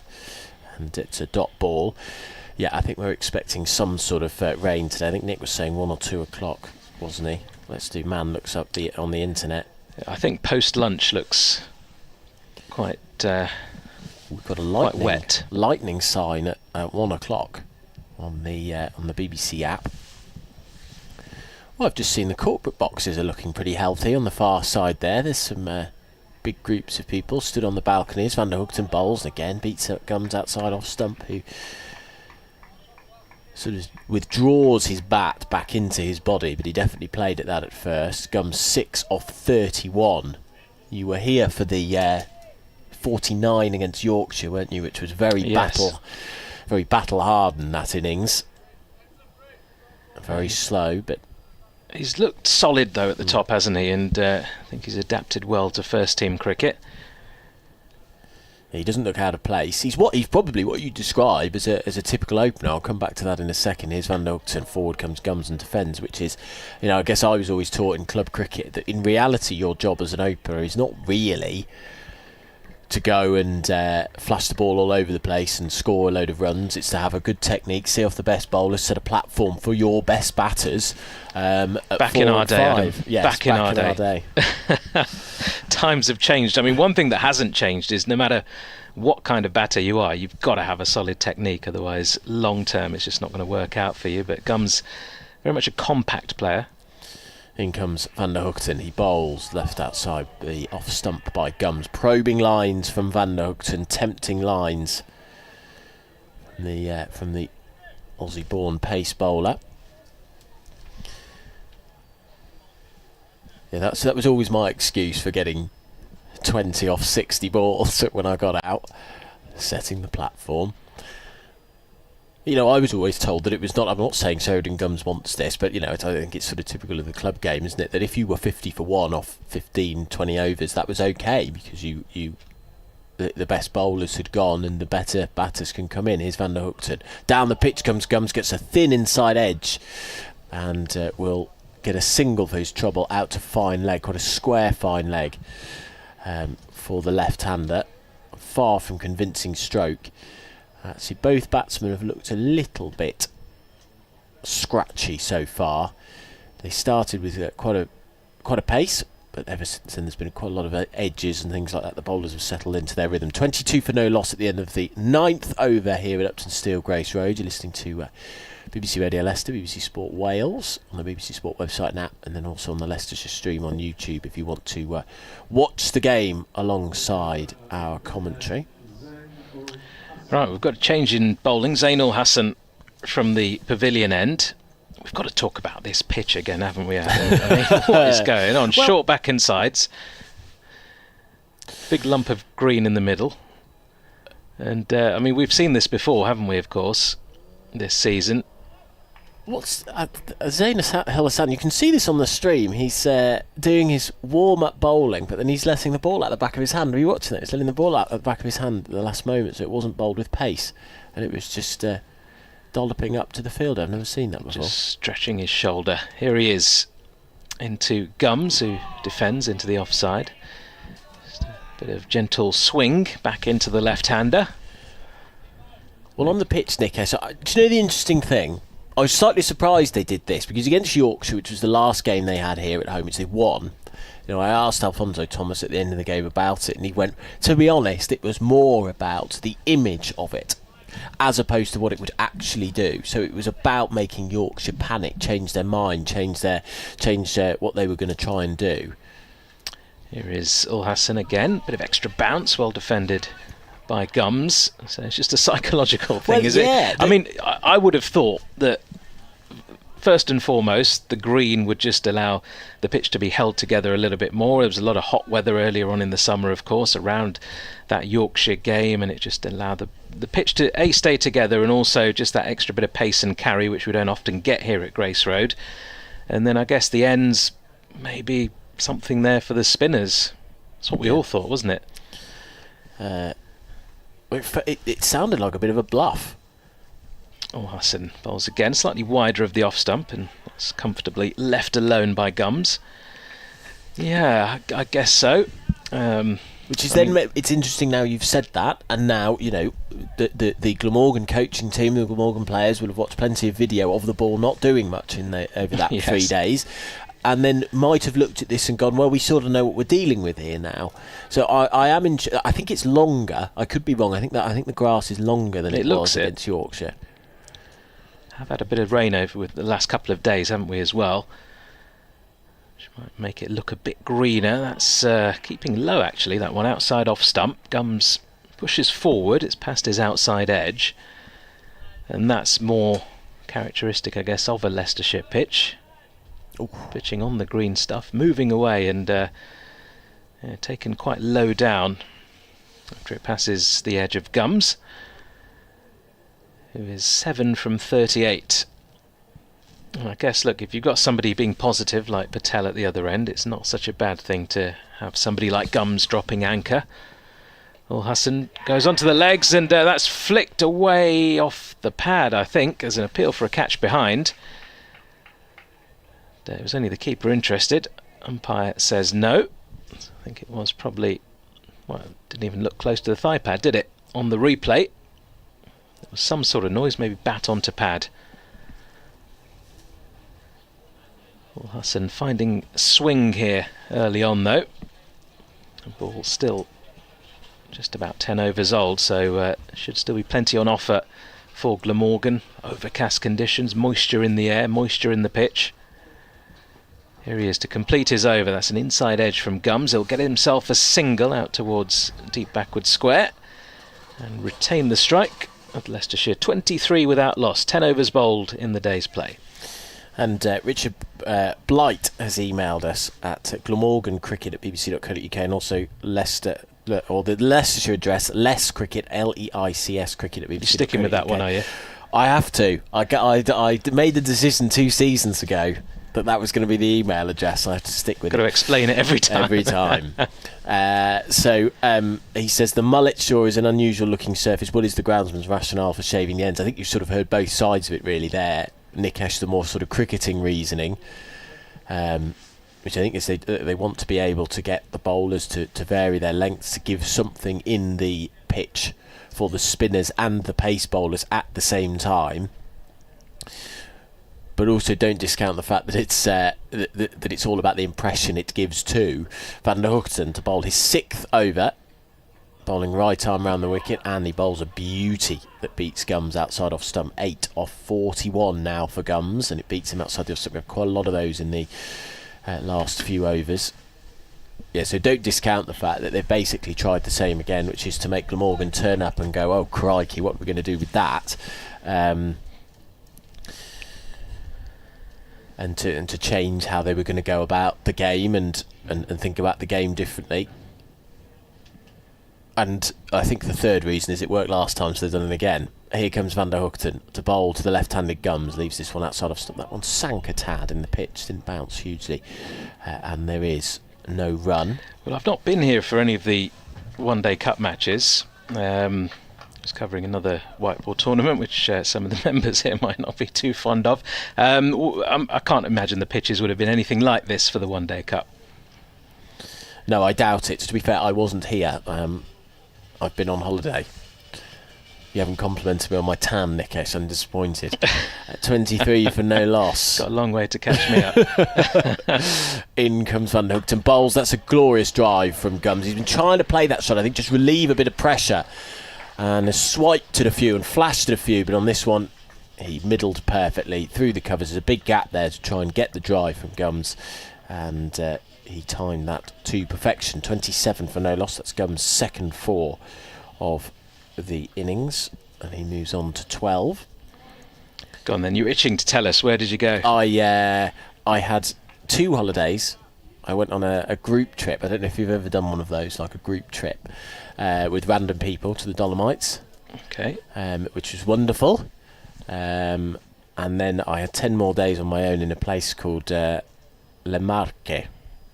And it's a dot ball. Yeah, I think we're expecting some sort of rain today. I think Nick was saying 1 or 2 o'clock, wasn't he? Let's do. Man looks up on the internet. I think post-lunch looks quite We've got a quite wet. lightning sign at 1 o'clock on the BBC app. Well, I've just seen the corporate boxes are looking pretty healthy on the far side there. There's some big groups of people stood on the balconies. Van der Hoogten bowls and again beats up Gums outside off stump, who sort of withdraws his bat back into his body, but he definitely played at that at first. Gums 6 off 31. You were here for the 49 against Yorkshire, weren't you? Which was very battle hardened, that innings. Very slow, but he's looked solid though at the top, hasn't he? And I think he's adapted well to first team cricket. He doesn't look out of place. He's probably what you describe as a typical opener. I'll come back to that in a second. Here's Van der Hoogten, forward comes Gums and defends, which is, I guess I was always taught in club cricket that in reality your job as an opener is not really to go and flash the ball all over the place and score a load of runs. It's to have a good technique, see off the best bowlers, set a platform for your best batters. Back in our day, Adam. Yes, back in our day. Times have changed. I mean, one thing that hasn't changed is no matter what kind of batter you are, you've got to have a solid technique. Otherwise, long term, it's just not going to work out for you. But Gums, very much a compact player. In comes Van der Hoogten. He bowls left outside the off stump by Gums. Probing lines from Van der Hoogten, tempting lines from the Aussie-born pace bowler. Yeah, that was always my excuse for getting 20 off 60 balls when I got out, setting the platform. I was always told that it was not. I'm not saying Sheridan Gums wants this, but I think it's sort of typical of the club game, isn't it? That if you were 50 for 1 off 15, 20 overs, that was okay because the best bowlers had gone and the better batters can come in. Here's Van der Hoogten. Down the pitch comes Gums, gets a thin inside edge, and will get a single for his trouble out to fine leg, quite a square fine leg for the left-hander. Far from convincing stroke. See, both batsmen have looked a little bit scratchy so far. They started with quite a pace, but ever since then there's been quite a lot of edges and things like that. The bowlers have settled into their rhythm. 22 for no loss at the end of the 9th over here at Uptonsteel, Grace Road. You're listening to BBC Radio Leicester, BBC Sport Wales on the BBC Sport website and app, and then also on the Leicestershire stream on YouTube if you want to watch the game alongside our commentary. Right, we've got a change in bowling. Zainul Hassan from the pavilion end. We've got to talk about this pitch again, haven't we? What is going on? Well, short back and sides. Big lump of green in the middle. And, we've seen this before, haven't we, of course, this season. What's Zainul Hassan? You can see this on the stream. He's doing his warm-up bowling, but then he's letting the ball out the back of his hand. Are you watching it? He's letting the ball out at the back of his hand at the last moment, so it wasn't bowled with pace, and it was just dolloping up to the fielder. I've never seen that before. Just stretching his shoulder. Here he is into Gums, who defends into the offside. Just a bit of gentle swing back into the left-hander. Well, on the pitch, Nick, so do you know the interesting thing? I was slightly surprised they did this because against Yorkshire, which was the last game they had here at home, which they won, I asked Alfonso Thomas at the end of the game about it, and he went, to be honest, it was more about the image of it as opposed to what it would actually do. So it was about making Yorkshire panic, change their mind, change what they were going to try and do. Here is Ul Hassan again, bit of extra bounce, well defended by Gums. So it's just a psychological thing, is it? I would have thought that first and foremost the green would just allow the pitch to be held together a little bit more. There was a lot of hot weather earlier on in the summer, of course, around that Yorkshire game, and it just allowed the pitch to stay together, and also just that extra bit of pace and carry which we don't often get here at Grace Road. And then I guess the ends, maybe something there for the spinners. That's what we all thought, wasn't it? It sounded like a bit of a bluff. Oh, Hassan bowls again, slightly wider of the off stump, and that's comfortably left alone by Gums. Yeah, I guess so. Which is it's interesting now you've said that, and now the Glamorgan coaching team, the Glamorgan players will have watched plenty of video of the ball not doing much over that 3 days. and then might have looked at this and gone, well, we sort of know what we're dealing with here now. So I am I think it's longer. I could be wrong. I think the grass is longer than it was against Yorkshire. Have had a bit of rain over with the last couple of days, haven't we, as well? Which might make it look a bit greener. That's keeping low, actually, that one outside off stump. Gums pushes forward. It's past his outside edge. And that's more characteristic, I guess, of a Leicestershire pitch. Ooh. Pitching on the green stuff, moving away and taken quite low down after it passes the edge of Gums, who is 7 from 38. And I guess, look, if you've got somebody being positive like Patel at the other end, it's not such a bad thing to have somebody like Gums dropping anchor. Well, Hassan goes onto the legs, and that's flicked away off the pad, I think, as an appeal for a catch behind. It was only the keeper interested. Umpire says no. I think it was probably... well, it didn't even look close to the thigh pad, did it? On the replay, there was some sort of noise, maybe bat onto pad. Well, Hassan finding swing here early on, though. The ball still just about 10 overs old, so should still be plenty on offer for Glamorgan. Overcast conditions, moisture in the air, moisture in the pitch. Here he is to complete his over. That's an inside edge from Gums. He'll get himself a single out towards deep backward square and retain the strike at Leicestershire. 23 without loss, 10 overs bowled in the day's play. And Richard Blight has emailed us at glamorgancricket@bbc.co.uk, and also Leicester, or the Leicestershire address, less cricket, LEICS cricket at bbc.co.uk. You're sticking with that one, are you? I have to. I made the decision 2 seasons ago that was going to be the email address. I have to stick with it. Got to explain it every time. Every time. So he says the mullet straw is an unusual looking surface. What is the groundsman's rationale for shaving the ends? I think you've sort of heard both sides of it really there. Nikesh, the more sort of cricketing reasoning, which I think is they want to be able to get the bowlers to vary their lengths, to give something in the pitch for the spinners and the pace bowlers at the same time. But also don't discount the fact that it's that it's all about the impression it gives to Van der Hoogten to bowl his 6th over, bowling right arm round the wicket, and he bowls a beauty that beats Gums outside off stump. 8 off 41 now for Gums, and it beats him outside the off stump. We have quite a lot of those in the last few overs. Yeah, so don't discount the fact that they've basically tried the same again, which is to make Glamorgan turn up and go, oh crikey, what are we going to do with that? And to change how they were going to go about the game and think about the game differently. And I think the third reason is it worked last time, so they've done it again. Here comes Van der Hoogten to bowl to the left-handed Gums, leaves this one outside of stump. That one sank a tad in the pitch, didn't bounce hugely, and there is no run. Well, I've not been here for any of the one-day cup matches. I was covering another white ball tournament, which some of the members here might not be too fond of. I can't imagine the pitches would have been anything like this for the one-day cup. No, I doubt it. To be fair, I wasn't here. I've been on holiday. You haven't complimented me on my tan, Nikesh. I'm disappointed. 23 for no loss. Got a long way to catch me up. In comes Van der Hoogten. Bowls. That's a glorious drive from Gums. He's been trying to play that shot, I think, just relieve a bit of pressure. And a swipe to the few and flash to the few, but on this one he middled perfectly through the covers. There's a big gap there to try and get the drive from Gums, and he timed that to perfection. 27 for no loss. That's Gums' second 4 of the innings, and he moves on to 12. Go on then, you're itching to tell us. Where did you go? I had 2 holidays. I went on a group trip. I don't know if you've ever done one of those, like a group trip with random people to the Dolomites. Okay. Which was wonderful. And then I had 10 more days on my own in a place called Le Marque.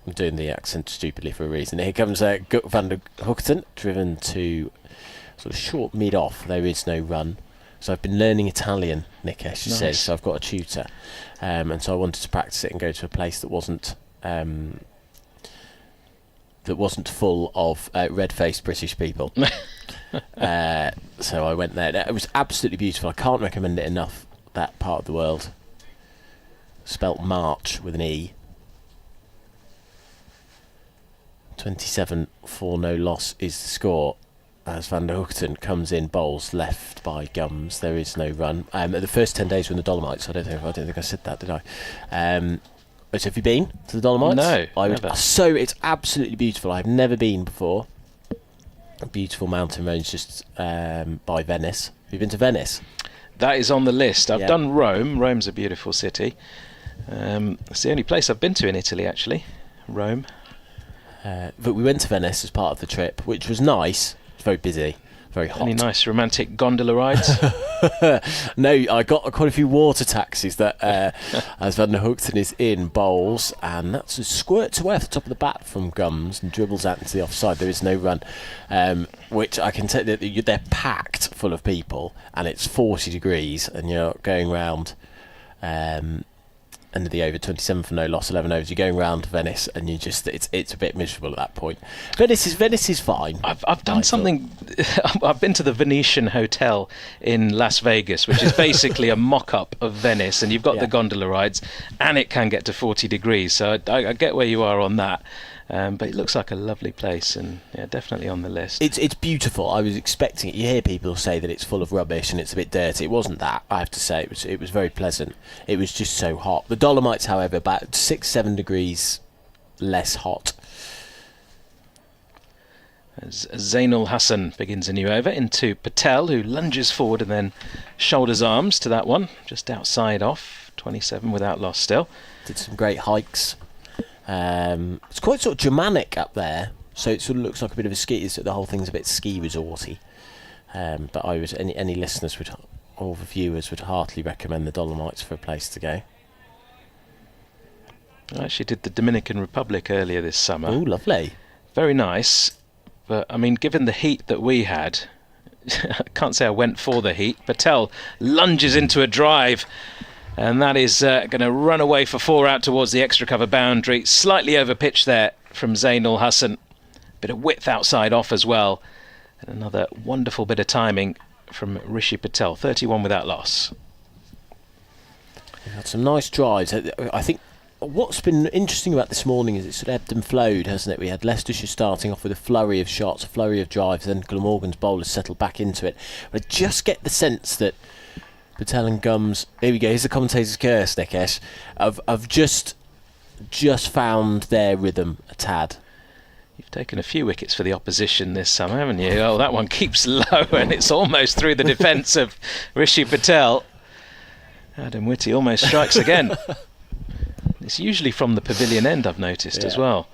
I'm doing the accent stupidly for a reason. Here comes Van der Hoogten, driven to sort of short mid-off. There is no run. So I've been learning Italian, Nikesh says, so I've got a tutor. And so I wanted to practice it and go to a place that wasn't full of red-faced British people. So I went there. It was absolutely beautiful. I can't recommend it enough, that part of the world. Spelt March with an E. 27 for no loss is the score. As Van der Hoogten comes in, bowls left by Gums. There is no run. The first 10 days were in the Dolomites. I don't think I said that, did I? So have you been to the Dolomites? No, never. So it's absolutely beautiful. I've never been before. A beautiful mountain range just by Venice. Have you been to Venice? That is on the list. I've done Rome. Rome's a beautiful city. It's the only place I've been to in Italy, actually. Rome. But we went to Venice as part of the trip, which was nice. It's very busy, very hot. Any nice romantic gondola rides? No, I got quite a few water taxis that, as Van der Hoogten is in, bowls, and that's a squirts away off the top of the bat from Gums and dribbles out into the offside. There is no run, which I can tell you they're packed full of people, and it's 40 degrees, and you're going round. End of the over, 27 for no loss, 11 overs. You're going round Venice, and you just it's a bit miserable at that point. Venice is fine. I've done something. I've been to the Venetian Hotel in Las Vegas, which is basically a mock-up of Venice, and you've got the gondola rides, and it can get to 40 degrees. So I get where you are on that. But it looks like a lovely place, and definitely on the list. It's beautiful. I was expecting it. You hear people say that it's full of rubbish and it's a bit dirty. It wasn't that, I have to say. It was very pleasant. It was just so hot. The Dolomites, however, about 6-7 degrees less hot. As Zainul Hassan begins a new over into Patel, who lunges forward and then shoulders arms to that one, just outside off, 27 without loss still. Did some great hikes. It's quite sort of Germanic up there, so it sort of looks like a bit of a ski. The whole thing's a bit ski resorty. But any listeners or viewers would heartily recommend the Dolomites for a place to go. I actually did the Dominican Republic earlier this summer. Oh, lovely! Very nice, but I mean, given the heat that we had, I can't say I went for the heat. Patel lunges into a drive. And that is going to run away for 4 out towards the extra cover boundary. Slightly over pitch there from Zainul Hassan. Bit of width outside off as well. And another wonderful bit of timing from Rishi Patel. 31 without loss. We've had some nice drives. I think what's been interesting about this morning is it's sort of ebbed and flowed, hasn't it? We had Leicestershire starting off with a flurry of shots, a flurry of drives, then Glamorgan's bowlers settled back into it. But I just get the sense that Patel and Gums, here we go, here's the commentator's curse, Nikesh, I've just found their rhythm a tad. You've taken a few wickets for the opposition this summer, haven't you? Oh, that one keeps low, and it's almost through the defence of Rishi Patel. Adam Whitty almost strikes again. It's usually from the pavilion end, I've noticed as well.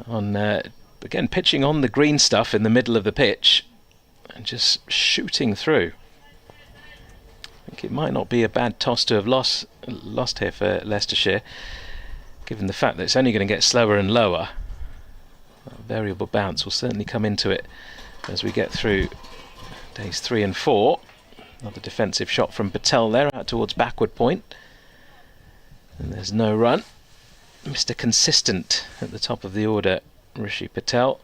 Again, pitching on the green stuff in the middle of the pitch, and just shooting through. I think it might not be a bad toss to have lost here for Leicestershire, given the fact that it's only going to get slower and lower. That variable bounce will certainly come into it as we get through days 3 and 4. Another defensive shot from Patel there, out towards backward point. And there's no run. Mr. Consistent at the top of the order, Rishi Patel.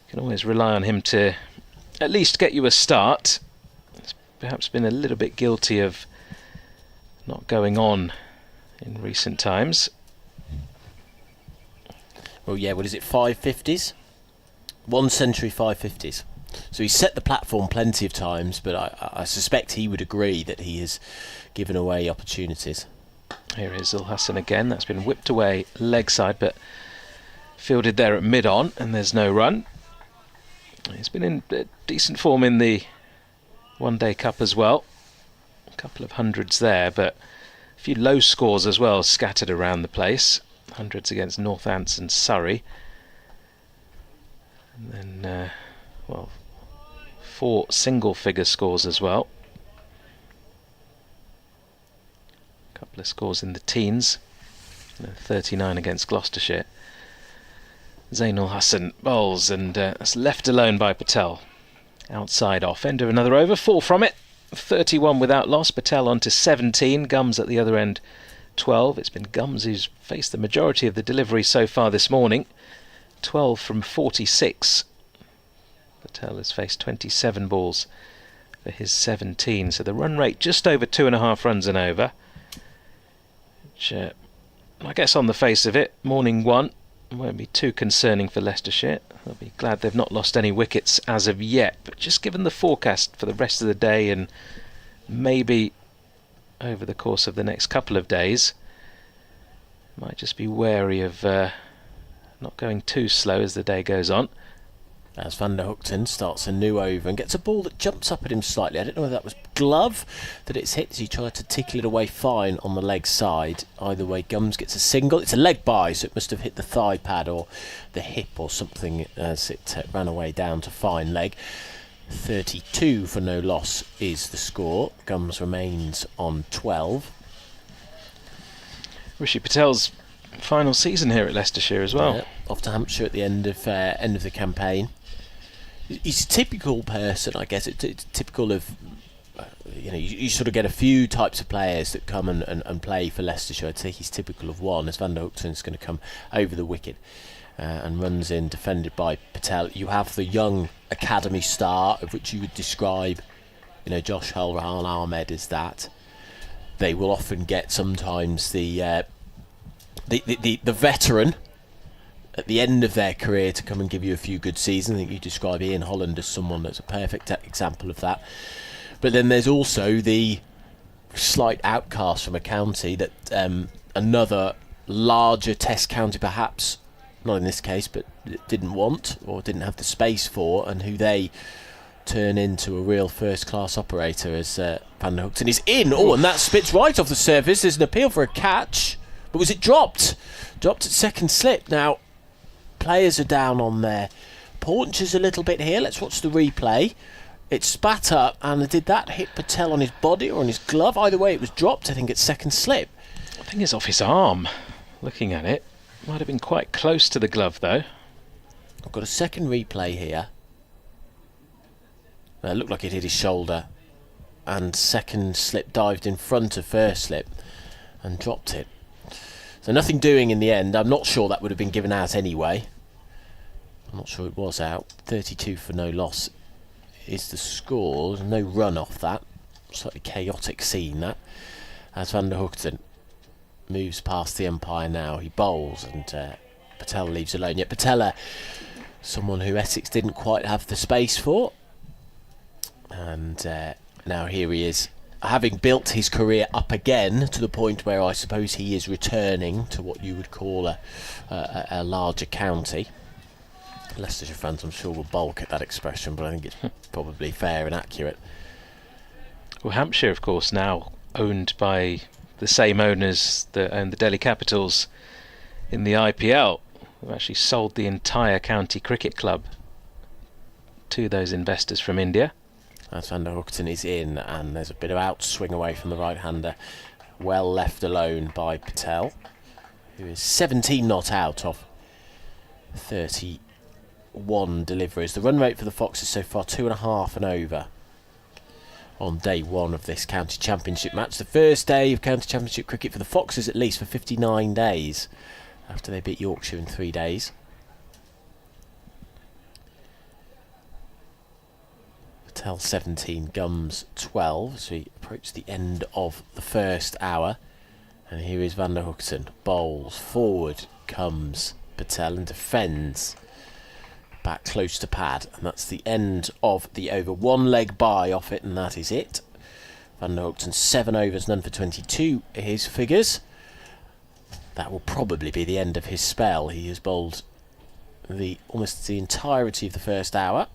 You can always rely on him to at least get you a start. Perhaps been a little bit guilty of not going on in recent times. Well, yeah, what is it, 550s? 1 century 550s. So he's set the platform plenty of times, but I suspect he would agree that he has given away opportunities. Here is Zainul Hassan again. That's been whipped away leg side, but fielded there at mid-on, and there's no run. He's been in decent form in the One-Day Cup as well. A couple of hundreds there, but a few low scores as well scattered around the place. Hundreds against Northants and Surrey. And then, 4 single-figure scores as well. A couple of scores in the teens. 39 against Gloucestershire. Zainul Hassan bowls, and that's left alone by Patel. Outside off, end of another over, 4 from it. 31 without loss. Patel on to 17. Gums at the other end, 12. It's been Gums who's faced the majority of the delivery so far this morning. 12 from 46. Patel has faced 27 balls for his 17. So the run rate just over 2.5 runs and over. Which, I guess on the face of it, morning 1, Won't be too concerning for Leicestershire. They'll be glad they've not lost any wickets as of yet. But just given the forecast for the rest of the day and maybe over the course of the next couple of days, might just be wary of not going too slow as the day goes on. As Van der Hoogten starts a new over and gets a ball that jumps up at him slightly. I don't know whether that was glove that it's hit as he tried to tickle it away fine on the leg side. Either way, Gums gets a single. It's a leg by, so it must have hit the thigh pad or the hip or something as it ran away down to fine leg. 32 for no loss is the score. Gums remains on 12. Rishi Patel's final season here at Leicestershire as well. Yeah, off to Hampshire at the end of the campaign. He's a typical person, I guess. It's typical of, you sort of get a few types of players that come and play for Leicestershire. I'd say he's typical of one, as Van der Hoogten's going to come over the wicket and runs in, defended by Patel. You have the young academy star, of which you would describe, Josh Rahan Ahmed as that. They will often get sometimes the veteran at the end of their career to come and give you a few good seasons. I think you describe Ian Holland as someone that's a perfect example of that. But then there's also the slight outcast from a county that another larger test county perhaps, not in this case, but didn't want or didn't have the space for, and who they turn into a real first-class operator as Van der Hoogten is in. Oh, and that spits right off the surface. There's an appeal for a catch. But was it dropped? Dropped at second slip. Now, players are down on their paunches a little bit here. Let's watch the replay. It spat up, and did that hit Patel on his body or on his glove? Either way, it was dropped, I think, at second slip. I think it's off his arm, looking at it. Might have been quite close to the glove, though. I've got a second replay here. It looked like it hit his shoulder, and second slip dived in front of first slip and dropped it. So nothing doing in the end. I'm not sure that would have been given out anyway. I'm not sure it was out. 32 for no loss is the score. There's no run off that. Slightly chaotic scene, that. As Van der Hoogten moves past the umpire now. He bowls and Patel leaves alone. Yet Patel, someone who Essex didn't quite have the space for. And now here he is, having built his career up again to the point where I suppose he is returning to what you would call a larger county. Leicestershire fans, I'm sure, will balk at that expression, but I think it's probably fair and accurate. Well, Hampshire, of course, now owned by the same owners that own the Delhi Capitals in the IPL. They've actually sold the entire county cricket club to those investors from India. As Van der Hoogten is in, and there's a bit of outswing away from the right-hander, well left alone by Patel, who is 17 not out of 31 deliveries. The run rate for the Foxes so far, 2.5 and over on day one of this county championship match. The first day of county championship cricket for the Foxes, at least for 59 days, after they beat Yorkshire in 3 days. Patel 17, Gums 12, so we approach the end of the first hour. And here is Van der Hoogten, bowls, forward comes Patel and defends back close to pad. And that's the end of the over. One leg by off it, and that is it. Van der Hoogten 7 overs, none for 22, his figures. That will probably be the end of his spell. He has bowled almost the entirety of the first hour.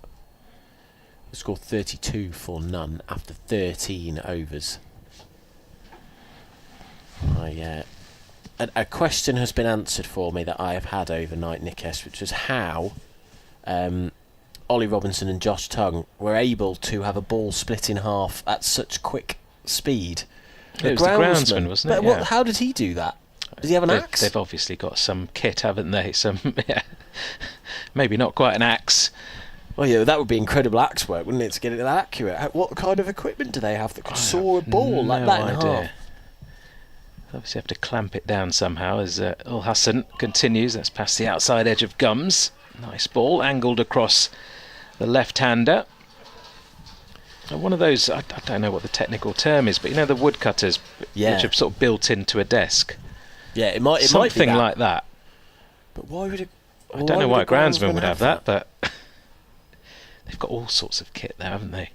Scored 32 for none after 13 overs. A question has been answered for me that I have had overnight, Nikesh, which was how Ollie Robinson and Josh Tongue were able to have a ball split in half at such quick speed. It was the groundsman, wasn't it? Yeah. How did he do that? Does he have an axe? They've obviously got some kit, haven't they? Maybe not quite an axe. Well, yeah, that would be incredible axe work, wouldn't it, to get it that accurate? What kind of equipment do they have that could saw a ball like that in half? Obviously have to clamp it down somehow as Ul Hassan continues. That's past the outside edge of Gums. Nice ball, angled across the left-hander. One of those, I don't know what the technical term is, but you know the woodcutters, which are sort of built into a desk? Yeah, it might be something that. like that. But why would it? I don't know why groundsman would have that, but they've got all sorts of kit there, haven't they?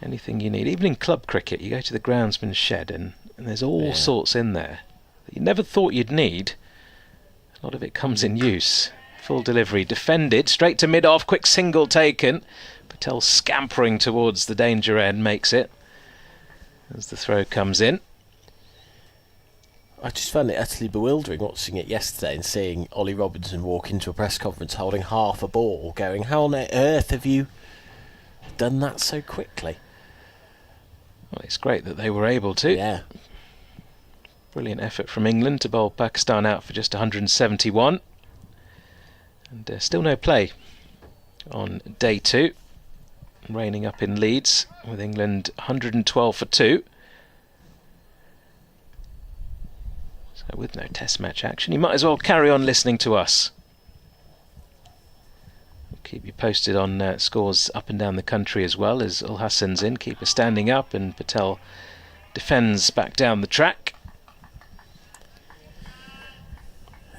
Anything you need. Even in club cricket, you go to the groundsman's shed and there's all sorts in there that you never thought you'd need. A lot of it comes in use. Full delivery, defended, straight to mid-off, quick single taken. Patel scampering towards the danger end makes it as the throw comes in. I just found it utterly bewildering watching it yesterday and seeing Ollie Robinson walk into a press conference holding half a ball, going, how on earth have you done that so quickly? Well, it's great that they were able to. Yeah. Brilliant effort from England to bowl Pakistan out for just 171. And still no play on day 2. Raining up in Leeds with England 112 for 2. So with no test match action, you might as well carry on listening to us. We'll keep you posted on scores up and down the country as well as Ul Hassan's in. Keeper standing up and Patel defends back down the track.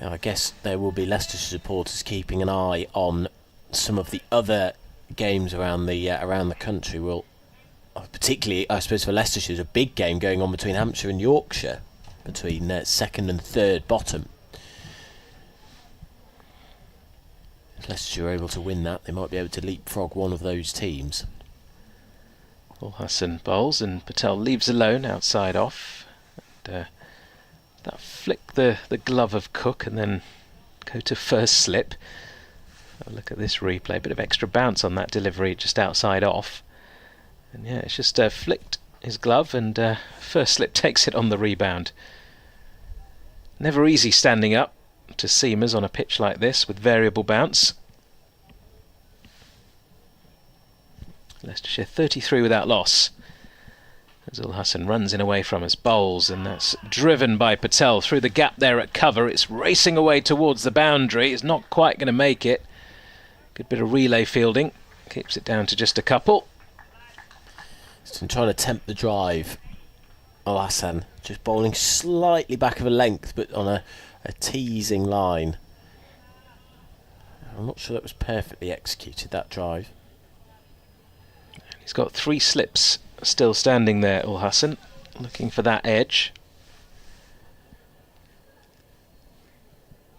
I guess there will be Leicestershire supporters keeping an eye on some of the other games around the country. Well, particularly, I suppose for Leicestershire, there's a big game going on between Hampshire and Yorkshire, between second and third bottom. If Leicestershire are able to win that, they might be able to leapfrog one of those teams. Ul Hassan bowls and Patel leaves alone outside off. And, that flick the glove of Cook and then go to first slip. Have a look at this replay, bit of extra bounce on that delivery just outside off. And yeah, it's just flicked his glove and first slip takes it on the rebound. Never easy standing up to seamers on a pitch like this with variable bounce. Leicestershire 33 without loss. As Ul Hassan runs in away from us, bowls, and that's driven by Patel through the gap there at cover. It's racing away towards the boundary. It's not quite going to make it. Good bit of relay fielding. Keeps it down to just a couple. Just trying to tempt the drive. Ul Hassan just bowling slightly back of a length, but on a teasing line. I'm not sure that was perfectly executed, that drive. He's got 3 slips still standing there, Ul Hassan, looking for that edge.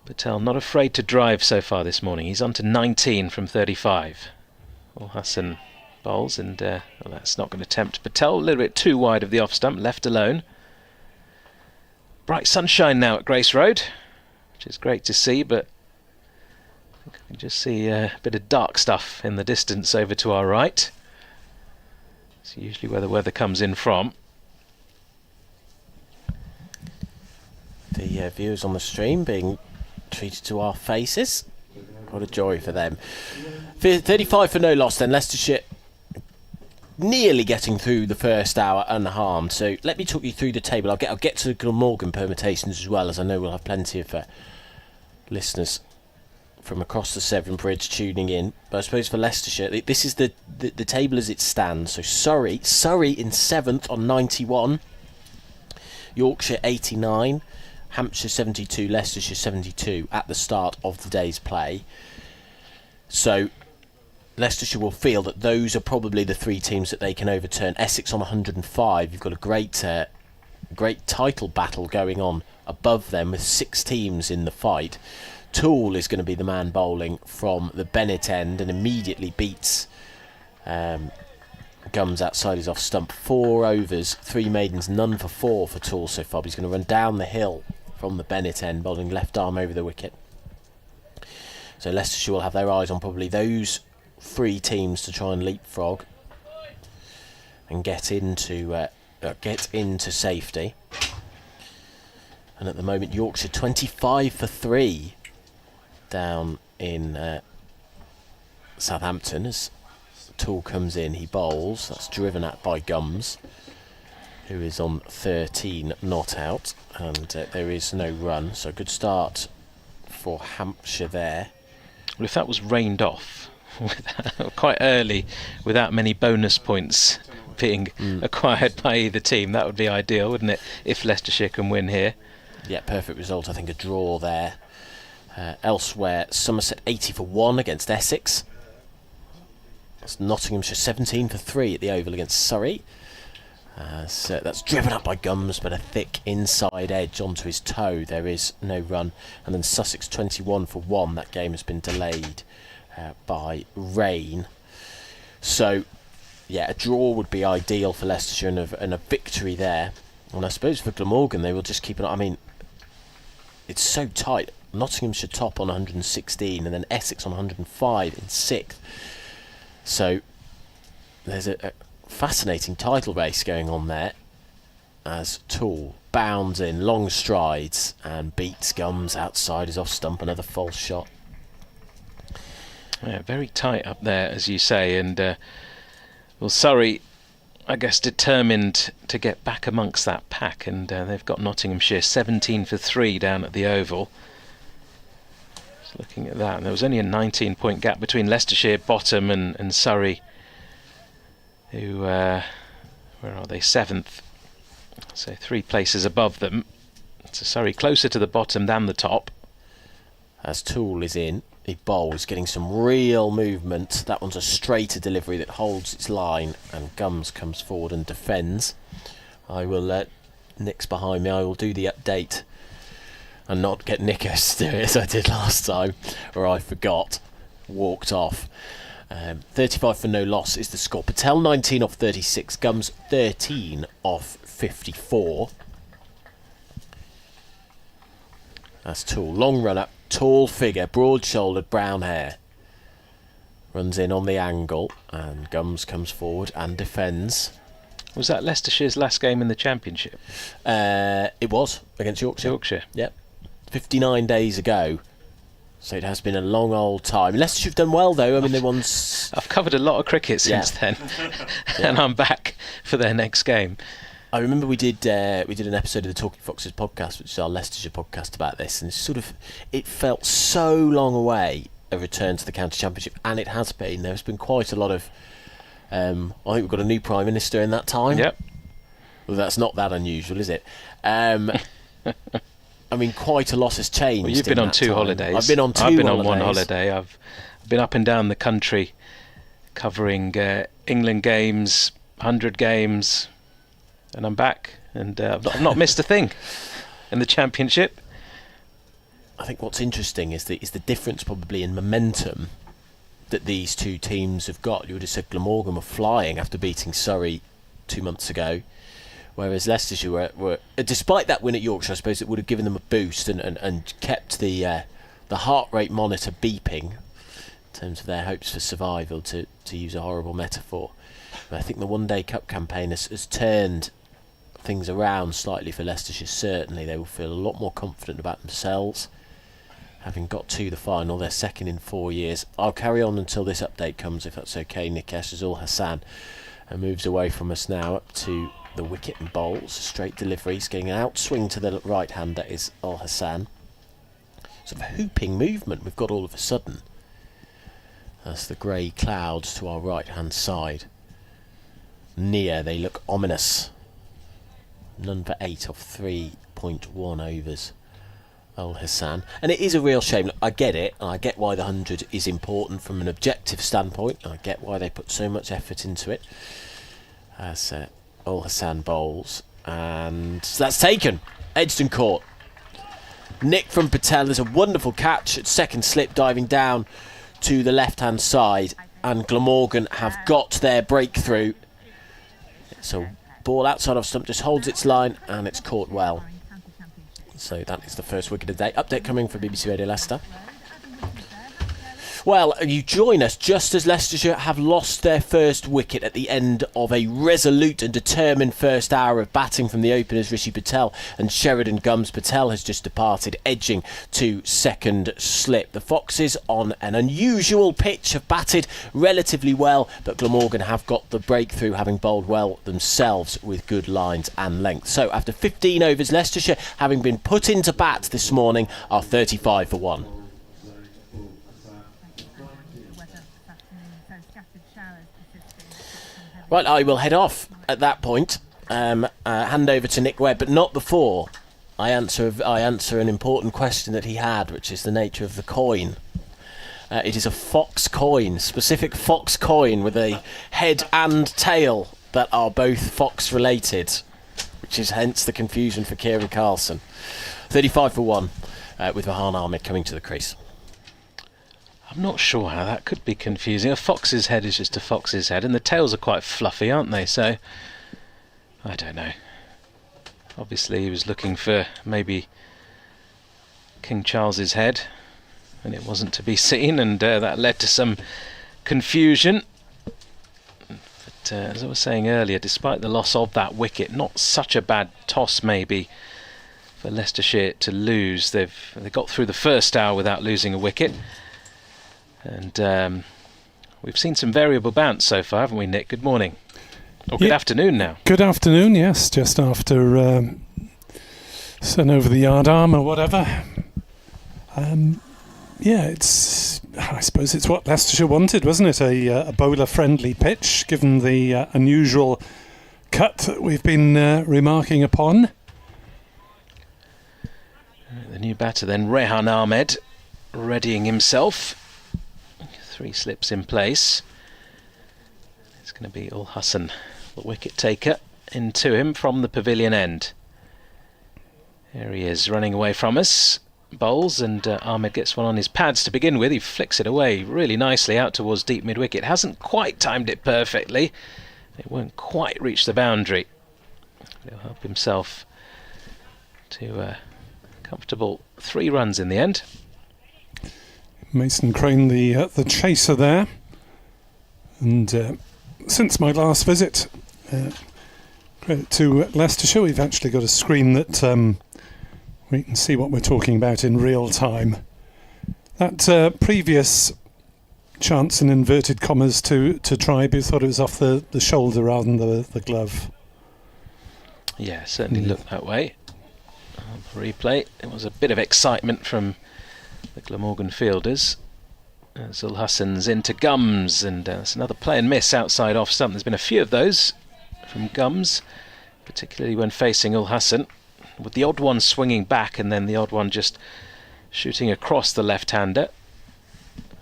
Patel not afraid to drive so far this morning. He's on to 19 from 35. Ul Hassan bowls and well, that's not going to tempt Patel. A little bit too wide of the off stump, left alone. Bright sunshine now at Grace Road, which is great to see, but I can just see a bit of dark stuff in the distance over to our right. It's usually where the weather comes in from. The viewers on the stream being treated to our faces. What a joy for them. 35 for no loss then. Leicestershire nearly getting through the first hour unharmed. So let me talk you through the table. I'll get to the Glamorgan permutations as well, as I know we'll have plenty of listeners from across the Severn Bridge tuning in. But I suppose for Leicestershire, this is the table as it stands. So Surrey in 7th on 91, Yorkshire 89, Hampshire 72, Leicestershire 72 at the start of the day's play. So Leicestershire will feel that those are probably the 3 teams that they can overturn. Essex on 105. You've got a great title battle going on above them with 6 teams in the fight. Toole is going to be the man bowling from the Bennett end and immediately beats Gums outside his off stump. 4 overs, 3 maidens, none for 4 for Toole so far. But he's going to run down the hill from the Bennett end, bowling left arm over the wicket. So Leicestershire will have their eyes on probably those 3 teams to try and leapfrog and get into safety. And at the moment, Yorkshire 25 for 3 down in Southampton as Toole comes in. He bowls. That's driven at by Gums, who is on 13 not out, and there is no run. So good start for Hampshire there. Well, if that was rained off quite early without many bonus points being acquired by either team, that would be ideal, wouldn't it, if Leicestershire can win here. Yeah, perfect result. I think a draw there. Elsewhere, Somerset 80-1 against Essex. That's Nottinghamshire 17-3 at the Oval against Surrey. So that's driven up by Gums, but a thick inside edge onto his toe. There is no run. And then Sussex 21-1. That game has been delayed by rain. So, yeah, a draw would be ideal for Leicestershire and a victory there. And I suppose for Glamorgan, they will just keep it. I mean, it's so tight. Nottinghamshire top on 116 and then Essex on 105 in 6th. So there's a fascinating title race going on there as Toole bounds in long strides and beats Gums outside his off stump. Another false shot. Yeah, very tight up there, as you say, and well, Surrey, I guess, determined to get back amongst that pack, and they've got Nottinghamshire 17-3 down at the Oval. Just looking at that, and there was only a 19-point gap between Leicestershire bottom and Surrey, who where are they? 7th, so 3 places above them. So Surrey closer to the bottom than the top. As Toole is in, he bowls, getting some real movement. That one's a straighter delivery that holds its line, and Gums comes forward and defends. I will Nick's behind me. I will do the update and not get Nickers to do it as I did last time, or I forgot, walked off. 35 for no loss is the score. Patel 19 off 36, Gums 13 off 54. That's Toole. Long run up. Tall figure, broad-shouldered, brown hair. Runs in on the angle, and Gums comes forward and defends. Was that Leicestershire's last game in the Championship? It was, against Yorkshire. Yorkshire. Yep. 59 days ago. So it has been a long old time. Leicestershire have done well, though. I mean, they won... I've covered a lot of cricket since then. And I'm back for their next game. I remember we did an episode of the Talking Foxes podcast, which is our Leicestershire podcast, about this, and it felt so long away, a return to the county championship, and it has been. There's been quite a lot of I think we've got a new Prime Minister in that time. Yep. Well, that's not that unusual, is it? I mean, quite a lot has changed. Well, you've been on 2 holidays. I've been on 2 I've been holidays. on 1 holiday. I've been up and down the country covering England games, 100 games, and I'm back, and I've not missed a thing in the Championship. I think what's interesting is the difference probably in momentum that these two teams have got. You would have said Glamorgan were flying after beating Surrey 2 months ago, whereas Leicestershire were despite that win at Yorkshire, I suppose it would have given them a boost and kept the heart rate monitor beeping in terms of their hopes for survival, to use a horrible metaphor. But I think the One Day Cup campaign has turned things around slightly for Leicestershire. Certainly they will feel a lot more confident about themselves, having got to the final. They're second in 4 years. I'll carry on until this update comes, if that's okay, Nikesh, as Hassan moves away from us now up to the wicket and bowls. Straight deliveries, getting an outswing to the right hand. That is Al Hassan. Sort of hooping movement we've got all of a sudden. That's the grey clouds to our right hand side. Near, they look ominous. None for 8 off 3.1 overs. Al Hassan. And it is a real shame. Look, I get it, and I get why the 100 is important from an objective standpoint, and I get why they put so much effort into it. As Al Hassan bowls, and that's taken. Edgston caught. Nick from Patel is a wonderful catch at second slip, diving down to the left hand side, and Glamorgan have got their breakthrough. So ball outside of stump, just holds its line, and it's caught well. So that is the first wicket of the day. Update coming from BBC Radio Leicester. Well, you join us just as Leicestershire have lost their first wicket at the end of a resolute and determined first hour of batting from the openers Rishi Patel and Sheridan Gums. Patel has just departed, edging to second slip. The Foxes on an unusual pitch have batted relatively well, but Glamorgan have got the breakthrough, having bowled well themselves with good lines and length. So after 15 overs, Leicestershire, having been put into bat this morning, are 35 for 1. Right, I will head off at that point, hand over to Nick Webb, but not before I answer an important question that he had, which is the nature of the coin. It is a fox coin, specific fox coin with a head and tail that are both fox related, which is hence the confusion for Kieran Carlson. 35 for 1 with Vahan Ahmed coming to the crease. I'm not sure how that could be confusing. A fox's head is just a fox's head, and the tails are quite fluffy, aren't they? So, I don't know. Obviously he was looking for maybe King Charles's head, and it wasn't to be seen, and that led to some confusion. But as I was saying earlier, despite the loss of that wicket, not such a bad toss maybe for Leicestershire to lose. They got through the first hour without losing a wicket, and we've seen some variable bounce so far, haven't we, Nick? Good morning. Or good afternoon now. Good afternoon, yes, just after sun over the yard arm or whatever. I suppose it's what Leicestershire wanted, wasn't it? A bowler-friendly pitch, given the unusual cut that we've been remarking upon. The new batter then, Rehan Ahmed, readying himself. 3 slips in place. It's going to be Ul Hassan, the wicket taker, into him from the pavilion end. Here he is, running away from us. Bowls, and Ahmed gets one on his pads to begin with. He flicks it away really nicely out towards deep mid-wicket. Hasn't quite timed it perfectly. It won't quite reach the boundary. He'll help himself to a comfortable 3 runs in the end. Mason Crane, the chaser there. And since my last visit, credit to Leicestershire, we've actually got a screen that we can see what we're talking about in real time. That previous chance in inverted commas to Tribe, you thought it was off the shoulder rather than the glove. Yeah, certainly looked that way. On the replay, there was a bit of excitement from the Glamorgan fielders. Ul Hassan's into Gums, and that's another play and miss outside off stump. There's been a few of those from Gums, particularly when facing Ul Hassan, with the odd one swinging back and then the odd one just shooting across the left-hander.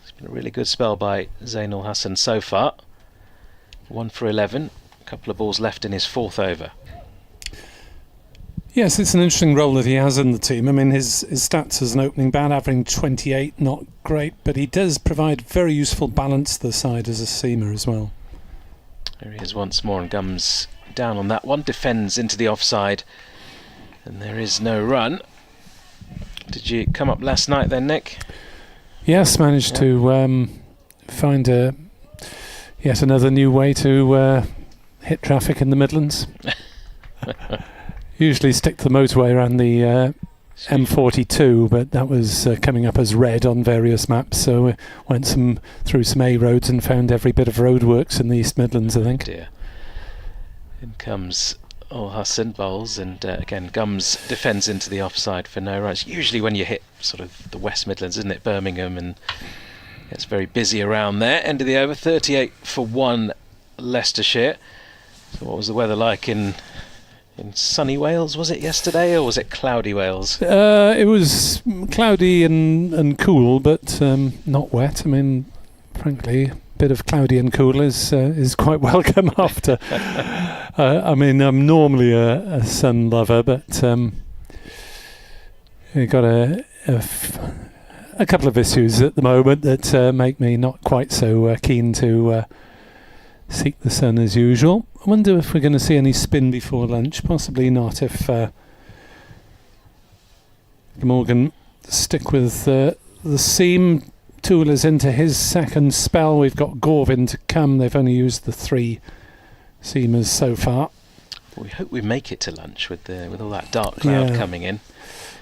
It's been a really good spell by Zain Ul Hassan so far. 1 for 11, a couple of balls left in his 4th over. Yes, it's an interesting role that he has in the team. I mean, his stats as an opening bat, averaging 28, not great, but he does provide very useful balance to the side as a seamer as well. There he is once more, and Gums down on that one, defends into the offside, and there is no run. Did you come up last night then, Nick? Yes, managed to find yet another new way to hit traffic in the Midlands. Usually stick to the motorway around the M42, but that was coming up as red on various maps, so went through some A roads and found every bit of roadworks in the East Midlands, I think. Dear. In comes Ul Hassan, bowls, and again Gums defends into the offside for no runs. Usually when you hit sort of the West Midlands, isn't it, Birmingham, and it's very busy around there. End of the over, 38 for 1 Leicestershire. So what was the weather like in sunny Wales? Was it yesterday, or was it cloudy Wales? It was cloudy and cool, but not wet. I mean, frankly, a bit of cloudy and cool is quite welcome after. I mean, I'm normally a sun lover, but you've got a couple of issues at the moment that make me not quite so keen to seek the sun as usual. I wonder if we're going to see any spin before lunch. Possibly not, if Glamorgan stick with the seam. Toole is into his 2nd spell. We've got Gorvin to come. They've only used the 3 seamers so far. We hope we make it to lunch with all that dark cloud coming in.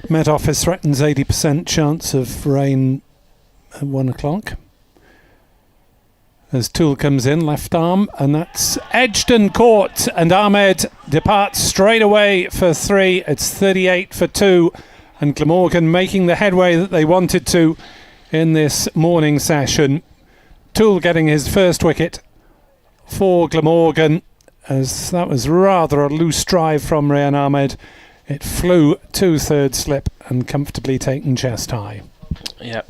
Met Office threatens 80% chance of rain at 1 o'clock. As Toole comes in, left arm, and that's edged and caught, and Ahmed departs straight away for 3. It's 38 for 2, and Glamorgan making the headway that they wanted to in this morning session. Toole getting his first wicket for Glamorgan, as that was rather a loose drive from Rehan Ahmed It flew to third slip and comfortably taken chest high. Yeah,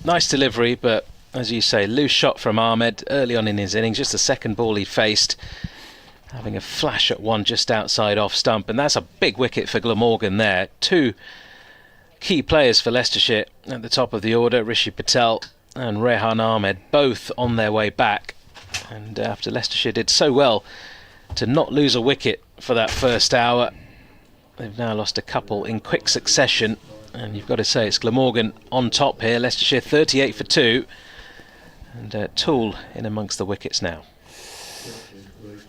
nice delivery, but as you say, loose shot from Ahmed early on in his innings, just the second ball he faced, having a flash at one just outside off stump, and that's a big wicket for Glamorgan there. Two key players for Leicestershire at the top of the order, Rishi Patel and Rehan Ahmed, both on their way back, and after Leicestershire did so well to not lose a wicket for that first hour, they've now lost a couple in quick succession, and you've got to say it's Glamorgan on top here. Leicestershire 38 for 2, and Toole in amongst the wickets now.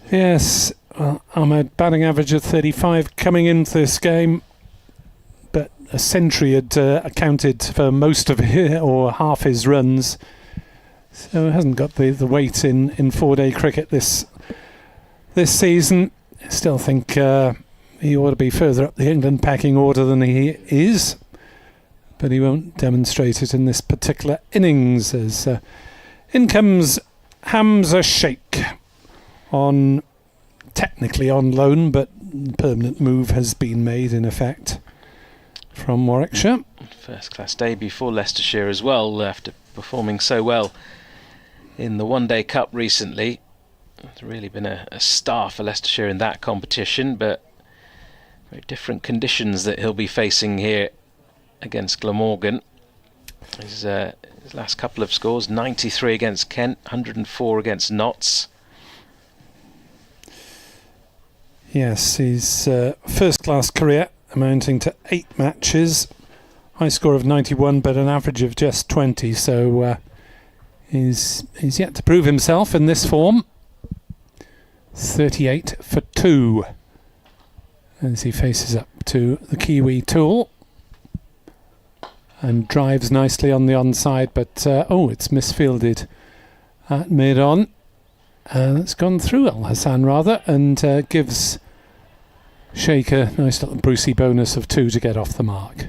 Yes, well, Ahmed batting average of 35 coming into this game, but a century had accounted for most of it, or half his runs, so hasn't got the weight in 4-day cricket this season. I still think he ought to be further up the England pecking order than he is, but he won't demonstrate it in this particular innings, as in comes Hamza Sheikh, technically on loan, but permanent move has been made in effect from Warwickshire. First class debut for Leicestershire as well, after performing so well in the One Day Cup recently. It's really been a star for Leicestershire in that competition, but very different conditions that he'll be facing here against Glamorgan. His last couple of scores, 93 against Kent, 104 against Notts. Yes, his first-class career amounting to 8 matches, high score of 91, but an average of just 20. So he's yet to prove himself in this form. 38 for 2 as he faces up to the Kiwi Toole and drives nicely on the onside, but it's misfielded at mid-on. It's gone through Al Hassan rather, and gives Sheikh a nice little Brucey bonus of 2 to get off the mark.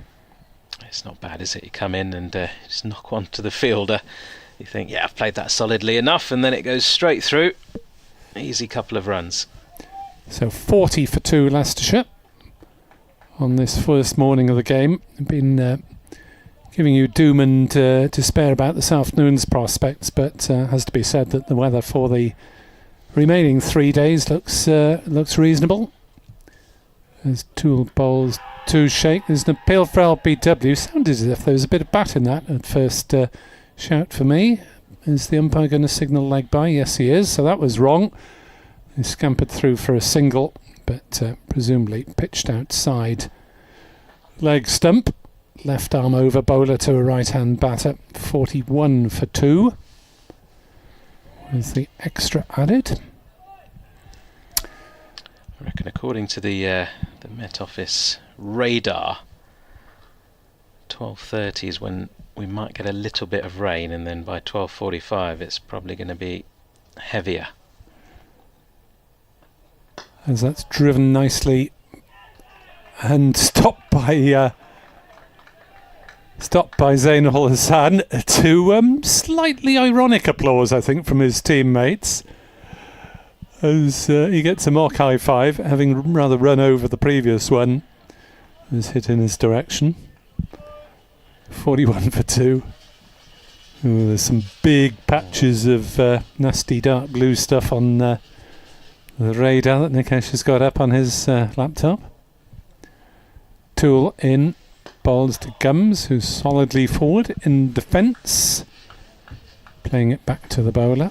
It's not bad, is it? You come in and just knock one to the fielder. You think, yeah, I've played that solidly enough, and then it goes straight through. Easy couple of runs. So 40 for 2 Leicestershire on this first morning of the game. Been giving you doom and despair about this afternoon's prospects, but has to be said that the weather for the remaining 3 days looks reasonable. As Toole bowls to Sheikh. There's an appeal for LBW. Sounded as if there was a bit of bat in that at first shout for me. Is the umpire going to signal leg by? Yes, he is. So that was wrong. He scampered through for a single, but presumably pitched outside leg stump. Left arm over bowler to a right-hand batter. 41 for 2. With the extra added. I reckon according to the Met Office radar, 12:30 is when we might get a little bit of rain, and then by 12:45 it's probably going to be heavier. As that's driven nicely and stopped by Zain Al Hassan to slightly ironic applause, I think, from his teammates, as he gets a mock high five, having rather run over the previous one. Was hit in his direction. 41 for 2. There's some big patches of nasty dark blue stuff on the radar that Nikesh has got up on his laptop. Toole in, bowls to Gums, who's solidly forward in defence. Playing it back to the bowler.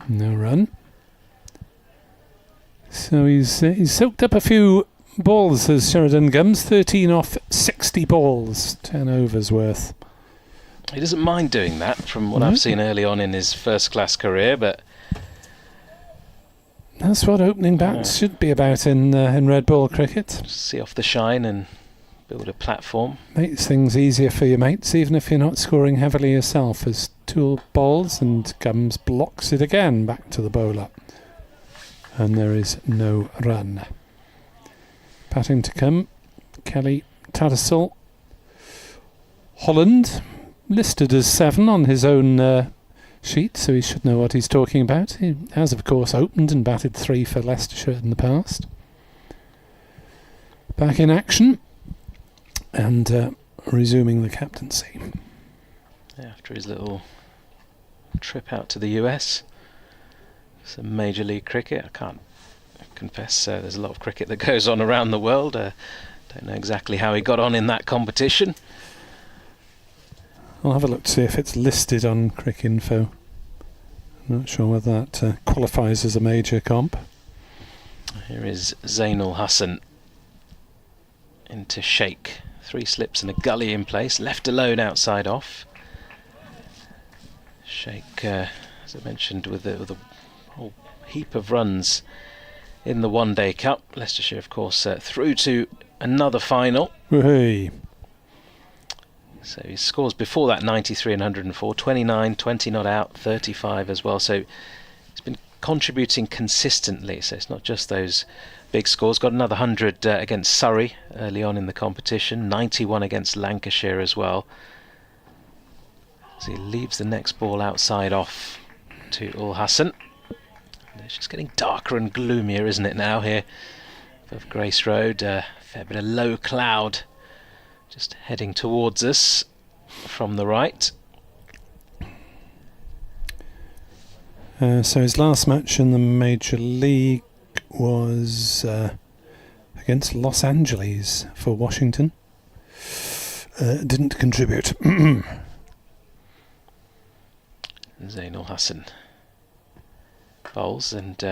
No run. So he's soaked up a few balls as Sheridan Gums, 13 off 60 balls, 10 overs worth. He doesn't mind doing that from what I've seen early on in his first class career, but that's what opening bats should be about in red ball cricket. See off the shine and build a platform. Makes things easier for your mates, even if you're not scoring heavily yourself, as Toole bowls and Gums blocks it again back to the bowler. And there is no run. Batting to come, Kelly Tattersall. Holland, listed as 7 on his own sheet, so he should know what he's talking about. He has, of course, opened and batted 3 for Leicestershire in the past. back in action and resuming the captaincy. After his little trip out to the US, some Major League cricket. I can't confess there's a lot of cricket that goes on around the world. Don't know exactly how he got on in that competition. I'll have a look to see if it's listed on Cricinfo. I'm not sure whether that qualifies as a major comp. Here is Zainul Hassan into Sheikh. 3 slips and a gully in place, left alone outside off. Sheikh, as I mentioned, with a whole heap of runs in the One Day Cup. Leicestershire, of course, through to another final. Woohoo! So his scores before that, 93 and 104, 29, 20 not out, 35 as well. So he's been contributing consistently. So it's not just those big scores. Got another 100 against Surrey early on in the competition, 91 against Lancashire as well. So he leaves the next ball outside off to Ul Hassan. It's just getting darker and gloomier, isn't it, now here above Grace Road? Fair bit of low cloud just heading towards us from the right. So his last match in the Major League was against Los Angeles for Washington. Didn't contribute. Zainul Hassan bowls, and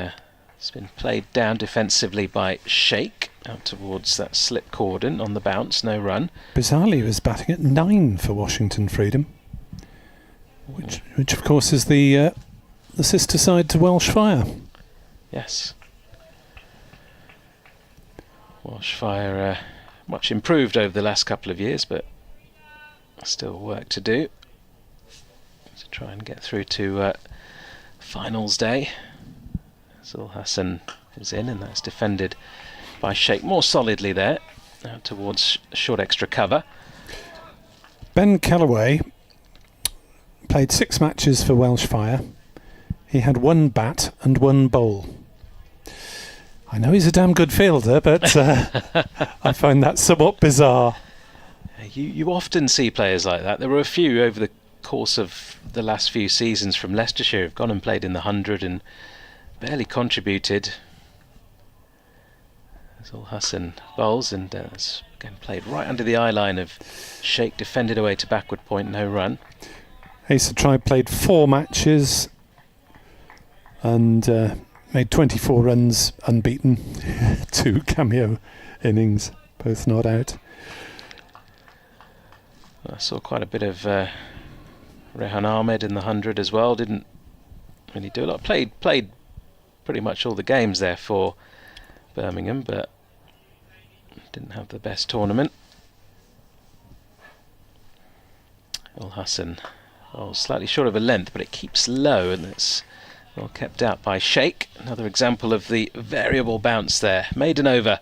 it's been played down defensively by Sheikh out towards that slip cordon on the bounce, no run. Bizarrely, he was batting at 9 for Washington Freedom, which of course is the sister side to Welsh Fire. Yes. Welsh Fire much improved over the last couple of years, but still work to do to try and get through to finals day. Ul Hassan is in, and that's defended by Sheikh more solidly there, out towards short extra cover. Ben Kellaway played 6 matches for Welsh Fire. He had 1 bat and 1 bowl. I know he's a damn good fielder, but I find that somewhat bizarre. You often see players like that. There were a few over the course of the last few seasons from Leicestershire who've gone and played in the 100 and barely contributed. Ul Hassan bowls, and it's again played right under the eye line of Sheikh, defended away to backward point, no run. Asa Tribe played 4 matches and made 24 runs unbeaten. 2 cameo innings, both not out. I saw quite a bit of Rehan Ahmed in the 100 as well. Didn't really do a lot. Played pretty much all the games there for Birmingham, but didn't have the best tournament. Ul Hassan, slightly short of a length, but it keeps low, and it's well kept out by Sheikh. Another example of the variable bounce there. Maiden over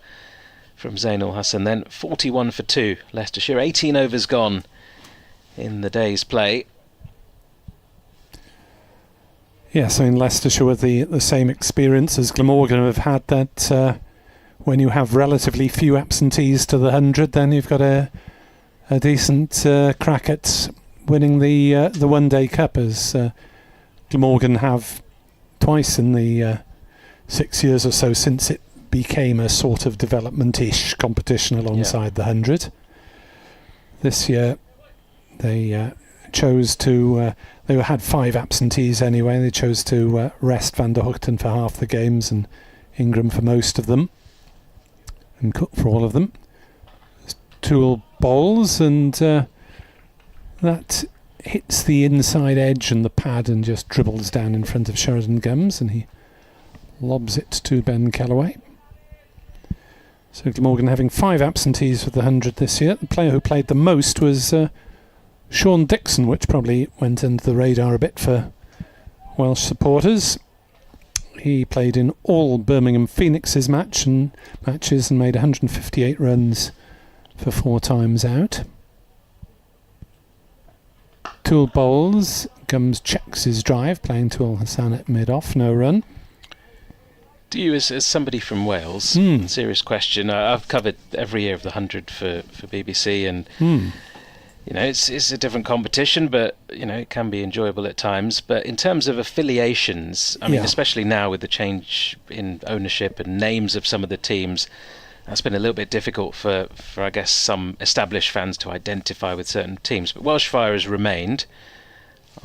from Zainul Hassan, then 41 for 2. Leicestershire, 18 overs gone in the day's play. Yes, I mean Leicestershire with the same experience as Glamorgan have had, that when you have relatively few absentees to the 100, then you've got a decent crack at winning the One Day Cup, as Glamorgan have twice in the 6 years or so since it became a sort of development-ish competition alongside the 100. This year they chose to they had 5 absentees anyway. They chose to rest Van der Hoogten for half the games and Ingram for most of them, and Cook for all of them. Toole bowls, and that hits the inside edge and the pad and just dribbles down in front of Sheridan Gums, and he lobs it to Ben Kellaway. So Glamorgan having 5 absentees for the 100 this year. The player who played the most was Sean Dixon, which probably went under the radar a bit for Welsh supporters. He played in all Birmingham Phoenix's matches and made 158 runs for 4 times out. Toole bowls. Gums checks his drive, playing to Ul Hassan at mid-off, no run. Do you, as somebody from Wales, serious question, I've covered every year of the 100 for BBC, and you know, it's a different competition, but you know, it can be enjoyable at times. But in terms of affiliations, I mean, especially now with the change in ownership and names of some of the teams, that's been a little bit difficult for I guess some established fans to identify with certain teams. But Welsh Fire has remained.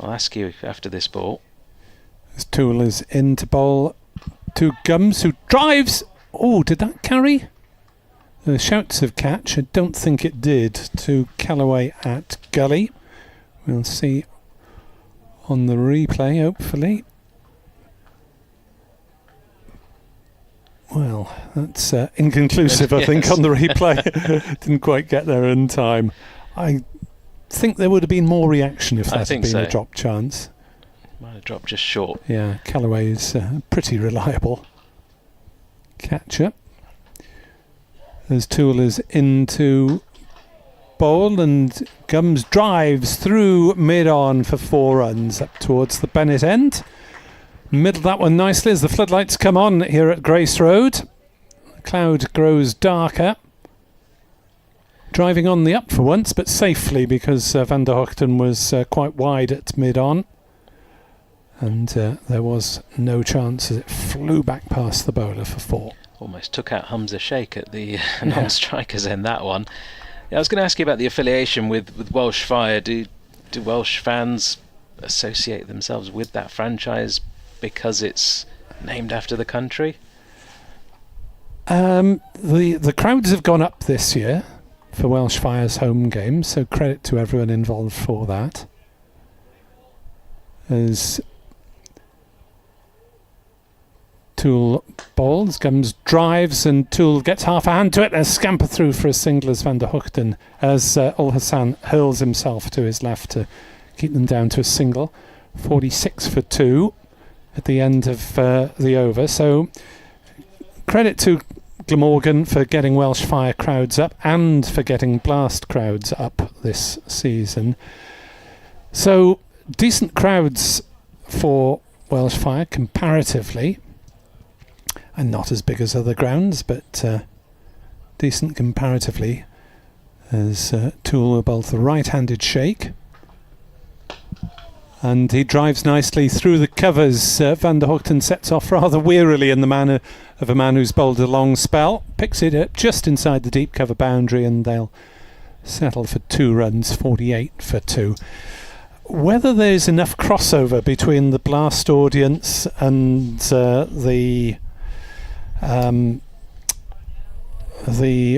I'll ask you after this ball. As Toole is in to bowl to Gums, who drives. Oh, did that carry? The shouts of catch. I don't think it did. To Callaway at Gully. We'll see on the replay, hopefully. Well, that's inconclusive, I think, on the replay. Didn't quite get there in time. I think there would have been more reaction if that had been a drop chance. Might have dropped just short. Yeah, Callaway is pretty reliable catcher. As Toole is into bowl, and Gums drives through mid-on for 4 runs up towards the Bennett end. Middle that one nicely as the floodlights come on here at Grace Road. The cloud grows darker. Driving on the up for once, but safely, because Van der Hoogten was quite wide at mid-on. And there was no chance as it flew back past the bowler for 4. Almost took out Hamza Sheikh at the non-strikers end, that one. Yeah, I was going to ask you about the affiliation with Welsh Fire. Do Welsh fans associate themselves with that franchise because it's named after the country? The crowds have gone up this year for Welsh Fire's home games, so credit to everyone involved for that. As Toole bowls, Gums drives, and Toole gets half a hand to it. There's scamper through for a single as Van der Hoogten, as Ul Hassan hurls himself to his left to keep them down to a single. 46 for 2 at the end of the over. So credit to Glamorgan for getting Welsh Fire crowds up and for getting Blast crowds up this season. So decent crowds for Welsh Fire comparatively, and not as big as other grounds, but decent comparatively, as Toole bowls the right-handed shake. And he drives nicely through the covers. Van der Hoogten sets off rather wearily in the manner of a man who's bowled a long spell. Picks it up just inside the deep cover boundary, and they'll settle for 2 runs, 48 for 2. Whether there's enough crossover between the Blast audience and the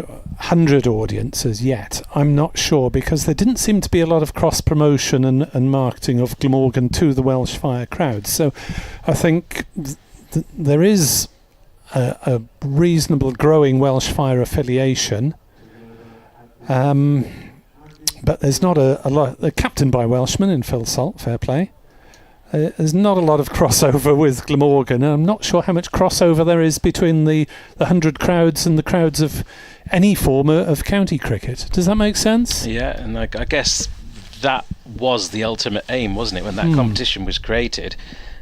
100 audience as yet, I'm not sure, because there didn't seem to be a lot of cross promotion and marketing of Glamorgan to the Welsh Fire crowd. So I think there is a reasonable growing Welsh Fire affiliation, but there's not a lot. They're captained by Welshmen in Phil Salt, fair play. There's not a lot of crossover with Glamorgan, and I'm not sure how much crossover there is between the 100 crowds and the crowds of any form of county cricket. Does that make sense? Yeah, and I guess that was the ultimate aim, wasn't it, when that competition was created,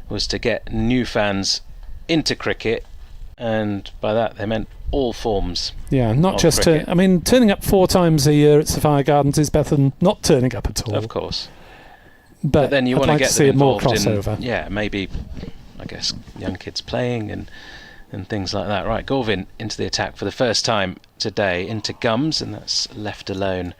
was to get new fans into cricket, and by that they meant all forms. Yeah, not just I mean, turning up 4 times a year at Sapphire Gardens is better than not turning up at all. Of course. But then you I'd want like to get to see them more involved crossover. in, maybe, I guess, young kids playing and things like that. Right, Gorvin into the attack for the first time today, into Gums, and that's left alone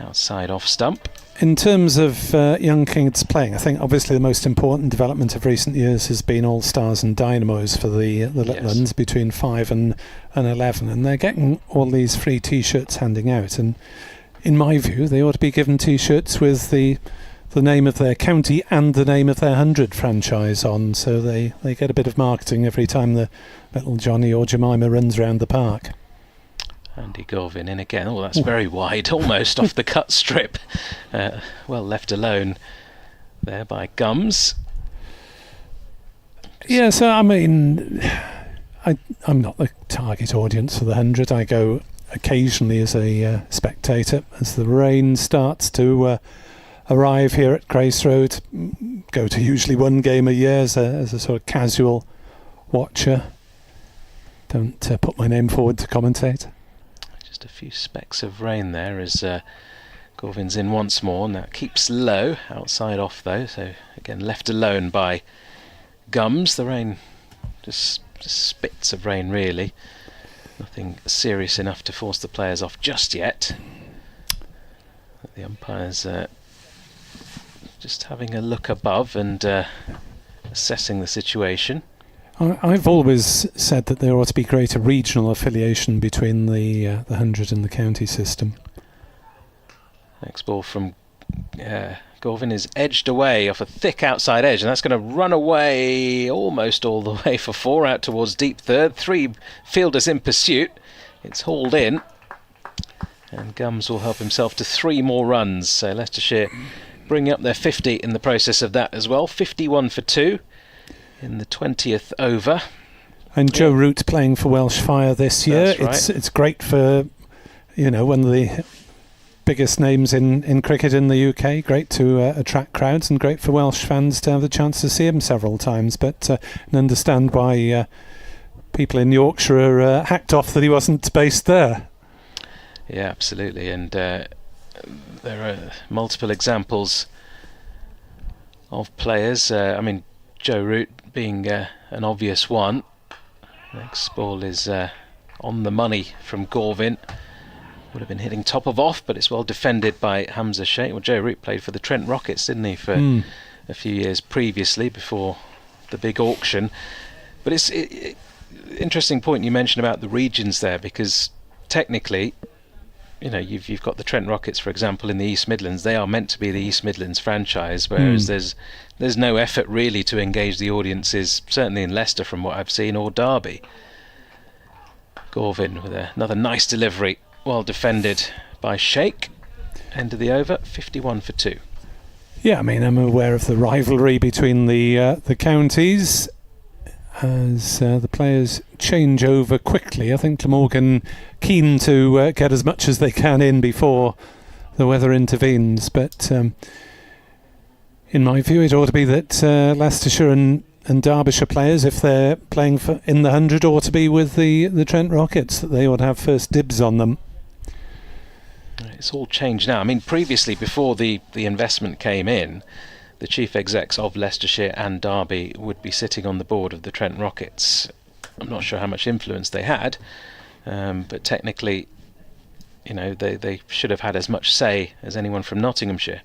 outside off stump. In terms of young kids playing, I think obviously the most important development of recent years has been All Stars and Dynamos for the little ones between 5 and 11, and they're getting all these free T-shirts handing out, and in my view they ought to be given T-shirts with the name of their county and the name of their 100 franchise on, so they get a bit of marketing every time the little Johnny or Jemima runs around the park. Andy Gorvin in again. Oh, that's very wide, almost off the cut strip. Well left alone there by Gums. Yeah, so I mean, I'm not the target audience for the 100. I go occasionally as a spectator as the rain starts to arrive here at Grace Road. Go to usually one game a year as a sort of casual watcher. don't put my name forward to commentate. Just a few specks of rain there as Gorvin's in once more, and that keeps low, outside off though, so again left alone by Gums. The rain, just spits of rain really, nothing serious enough to force the players off just yet. The umpire's just having a look above and assessing the situation. I've always said that there ought to be greater regional affiliation between the 100 and the county system. Next ball from Gorvin is edged away off a thick outside edge, and that's going to run away almost all the way for 4 out towards deep third. 3 fielders in pursuit. It's hauled in, and Gums will help himself to 3 more runs. So Leicestershire bringing up their 50 in the process of that as well. 51 for 2 in the 20th over. And Joe Root playing for Welsh Fire this year. That's right. It's great for, one of the biggest names in cricket in the UK. Great to attract crowds, and great for Welsh fans to have the chance to see him several times. But and understand why people in Yorkshire are hacked off that he wasn't based there. Yeah, absolutely. And there are multiple examples of players. Joe Root being an obvious one. Next ball is on the money from Gorvin. Would have been hitting top of off, but it's well defended by Hamza Sheikh. Well, Joe Root played for the Trent Rockets, didn't he, for a few years previously before the big auction. But it's interesting point you mentioned about the regions there, because technically, you've got the Trent Rockets, for example, in the East Midlands. They are meant to be the East Midlands franchise, whereas there's no effort really to engage the audiences, certainly in Leicester from what I've seen, or Derby. Gorvin with another nice delivery. Well defended by Sheikh. End of the over, 51 for 2. Yeah, I'm aware of the rivalry between the counties as the players change over quickly. I think Glamorgan keen to get as much as they can in before the weather intervenes, but in my view it ought to be that Leicestershire and Derbyshire players, if they're playing in the 100, ought to be with the Trent Rockets, that they ought to have first dibs on them. It's all changed now. Previously, before the investment came in, the chief execs of Leicestershire and Derby would be sitting on the board of the Trent Rockets. I'm not sure how much influence they had, but technically, they should have had as much say as anyone from Nottinghamshire.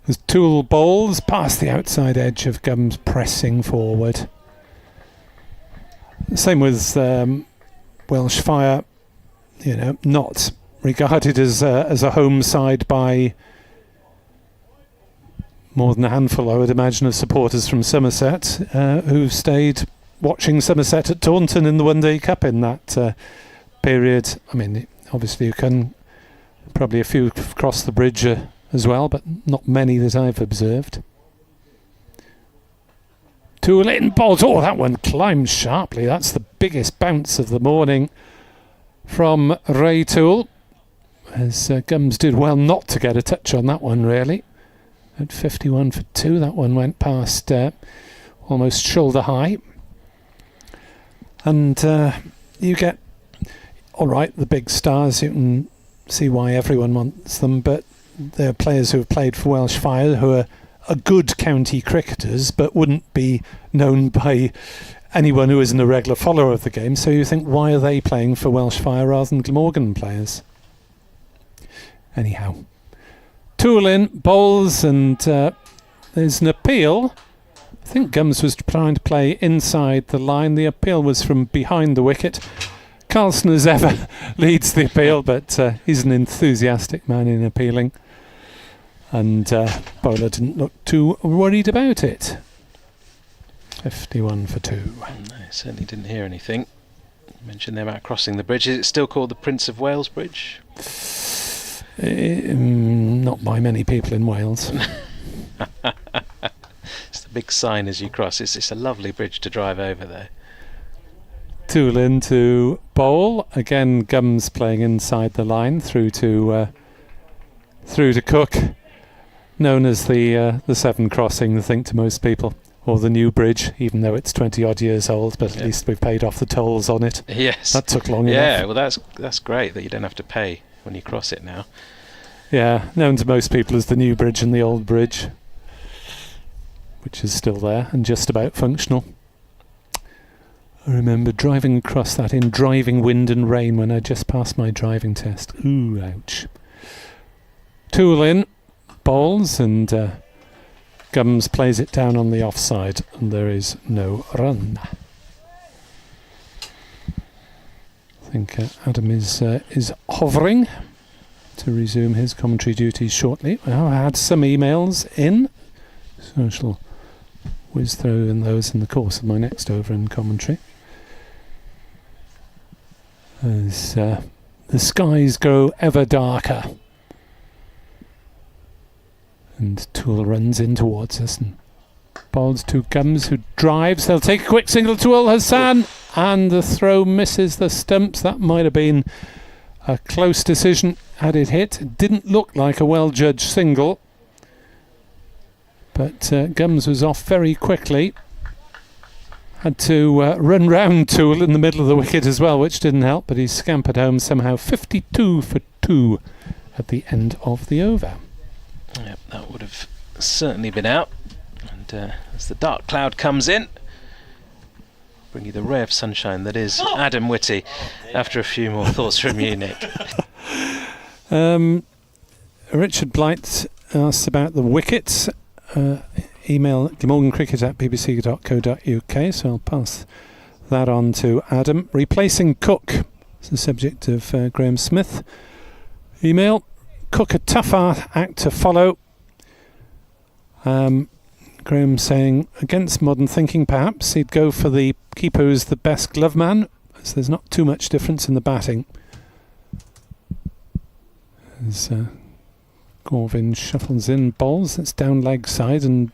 As Toole bowls past the outside edge of Gums, pressing forward. Same with Welsh Fire, not regarded as a home side by more than a handful, I would imagine, of supporters from Somerset who stayed watching Somerset at Taunton in the One Day Cup in that period. Obviously you can probably a few cross the bridge as well, but not many that I've observed. Toole in, balls. Oh, that one climbs sharply. That's the biggest bounce of the morning from Ray Toole, as Gums did well not to get a touch on that one, really. At 51 for 2, that one went past almost shoulder high. And you get, all right, the big stars, you can see why everyone wants them, but there are players who have played for Welsh Fire who are good county cricketers, but wouldn't be known by anyone who isn't a regular follower of the game. So you think, why are they playing for Welsh Fire rather than Glamorgan players? Anyhow, Toole in, bowls, and there's an appeal. I think Gums was trying to play inside the line. The appeal was from behind the wicket. Carlson, as ever, leads the appeal, but he's an enthusiastic man in appealing. And bowler didn't look too worried about it. 51 for 2. No, I certainly didn't hear anything. You mentioned there about crossing the bridge. Is it still called the Prince of Wales Bridge? Not by many people in Wales. It's the big sign as you cross. It's a lovely bridge to drive over there. Toole in to bowl. Again, Gums playing inside the line through to Cook, known as the 7 crossing, I think, to most people. or the new bridge, even though it's 20 odd years old, but at least we've paid off the tolls on it. Yes. That took long enough. Yeah, well that's great that you don't have to pay when you cross it now. Yeah, known to most people as the new bridge and the old bridge, which is still there and just about functional. I remember driving across that in driving wind and rain when I just passed my driving test. Ooh, ouch. Tool in, bowls, and Gums plays it down on the offside, and there is no run. I think Adam is hovering to resume his commentary duties shortly. Well, I had some emails in, so I shall whiz through in those in the course of my next over in commentary. As the skies grow ever darker, and Toole runs in towards us and bowls to Gums, who drives. They'll take a quick single to Ul Hassan, and the throw misses the stumps. That might have been a close decision had it hit. It didn't look like a well-judged single, but Gums was off very quickly. Had to run round Toole in the middle of the wicket as well, which didn't help, but he scampered home somehow. 52 for 2 at the end of the over. Yep, that would have certainly been out. And as the dark cloud comes in, bring you the ray of sunshine that is Adam Whitty, after a few more thoughts from you, Nick. Richard Blight asks about the wickets. Email glamorgancricket@bbc.co.uk, so I'll pass that on to Adam. Replacing Cook is the subject of Graham Smith. Email. Cook, a tough act to follow. Graham saying, against modern thinking perhaps, he'd go for the keeper who's the best glove man, as there's not too much difference in the batting. As Corvin shuffles in bowls, it's down leg side, and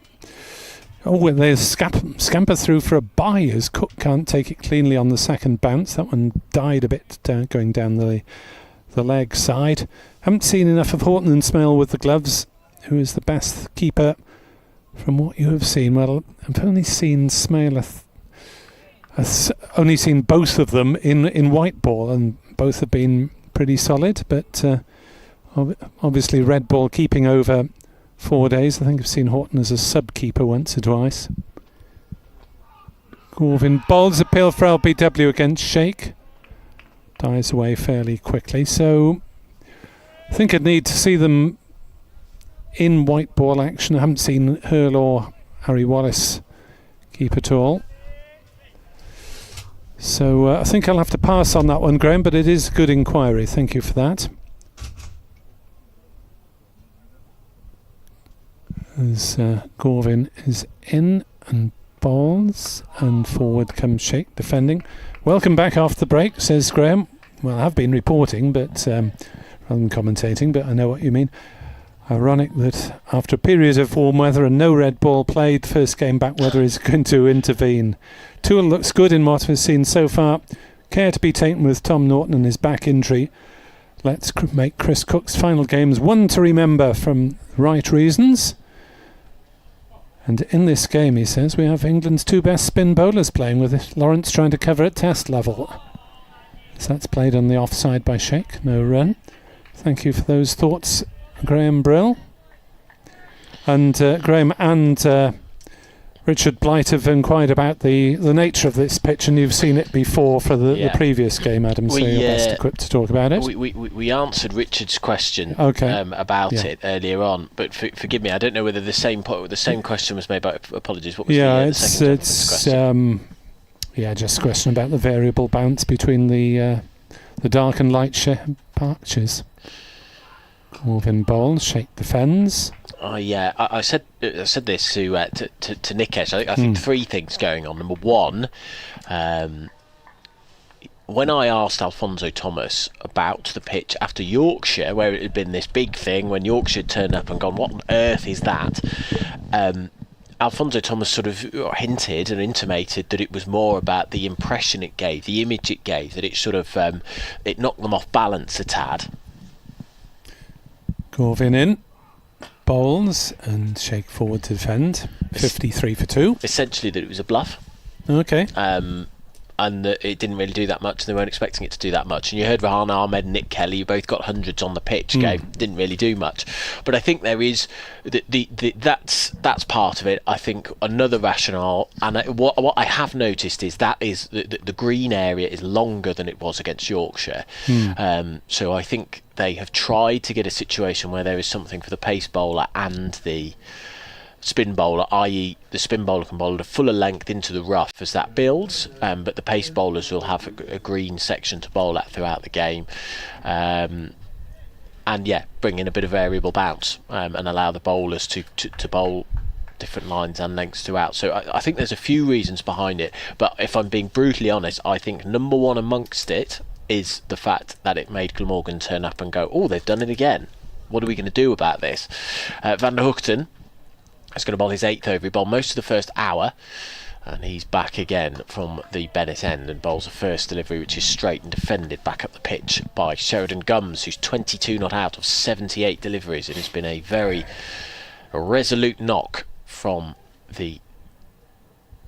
they scamper through for a bye as Cook can't take it cleanly on the second bounce. That one died a bit going down the leg side. Haven't seen enough of Horton and Smale with the gloves. Who is the best keeper from what you have seen? Well, I've only seen Smale. I've only seen both of them in white ball, and both have been pretty solid. But obviously, red ball keeping over 4 days. I think I've seen Horton as a sub keeper once or twice. Corvin bowls appeal for LBW against Sheikh. Dies away fairly quickly. So I think I'd need to see them in white ball action. I haven't seen Hurl or Harry Wallace keep at all. So I think I'll have to pass on that one, Graham, but it is a good inquiry. Thank you for that. As Corvin is in and bowls, and forward comes Sheikh defending. Welcome back after the break, says Graham. Well, I have been reporting, but rather than commentating, but I know what you mean. Ironic that after a period of warm weather and no red ball played, first game back weather is going to intervene. Toole looks good in what we've seen so far. Care to be taken with Tom Norton and his back injury. Let's make Chris Cook's final games one to remember from the right reasons. And in this game, he says, we have England's two best spin bowlers playing with it. Lawrence trying to cover at test level. So that's played on the offside by Sheikh. No run. Thank you for those thoughts, Graham Brill. And Graham and Richard Blight have inquired about the nature of this pitch, and you've seen it before for the previous game, Adam, so you're best equipped to talk about it. We answered Richard's question about it earlier on, but forgive me, I don't know whether the same question was made, but apologies. What was the second question? Just a question about the variable bounce between the dark and light patches. Corvin bowls, Sheikh defends. I said this to Nikesh. I think three things going on. Number one, when I asked Alfonso Thomas about the pitch after Yorkshire, where it had been this big thing, when Yorkshire turned up and gone, what on earth is that? Alfonso Thomas sort of hinted and intimated that it was more about the impression it gave, the image it gave, that it sort of it knocked them off balance a tad. Corvin in. bowls and Sheikh forward to defend. 53 for 2. Essentially that it was a bluff. Okay. And that it didn't really do that much, and they weren't expecting it to do that much. And you heard Rahan Ahmed and Nick Kelly, who both got hundreds on the pitch, didn't really do much. But I think there is that's part of it. I think another rationale, and what I have noticed is the green area is longer than it was against Yorkshire. So I think they have tried to get a situation where there is something for the pace bowler and the spin bowler, i.e. the spin bowler can bowl at a fuller length into the rough as that builds, but the pace bowlers will have a green section to bowl at throughout the game, and bring in a bit of variable bounce, and allow the bowlers to bowl different lines and lengths throughout. So I think there's a few reasons behind it, but if I'm being brutally honest, I think number one amongst it is the fact that it made Glamorgan turn up and go, oh, they've done it again, what are we going to do about this? Van der Hoogten is going to bowl his 8th over. He bowled most of the first hour, and he's back again from the Bennett end and bowls a first delivery which is straight and defended back up the pitch by Sheridan Gums, who's 22 not out of 78 deliveries. It has been a very resolute knock from the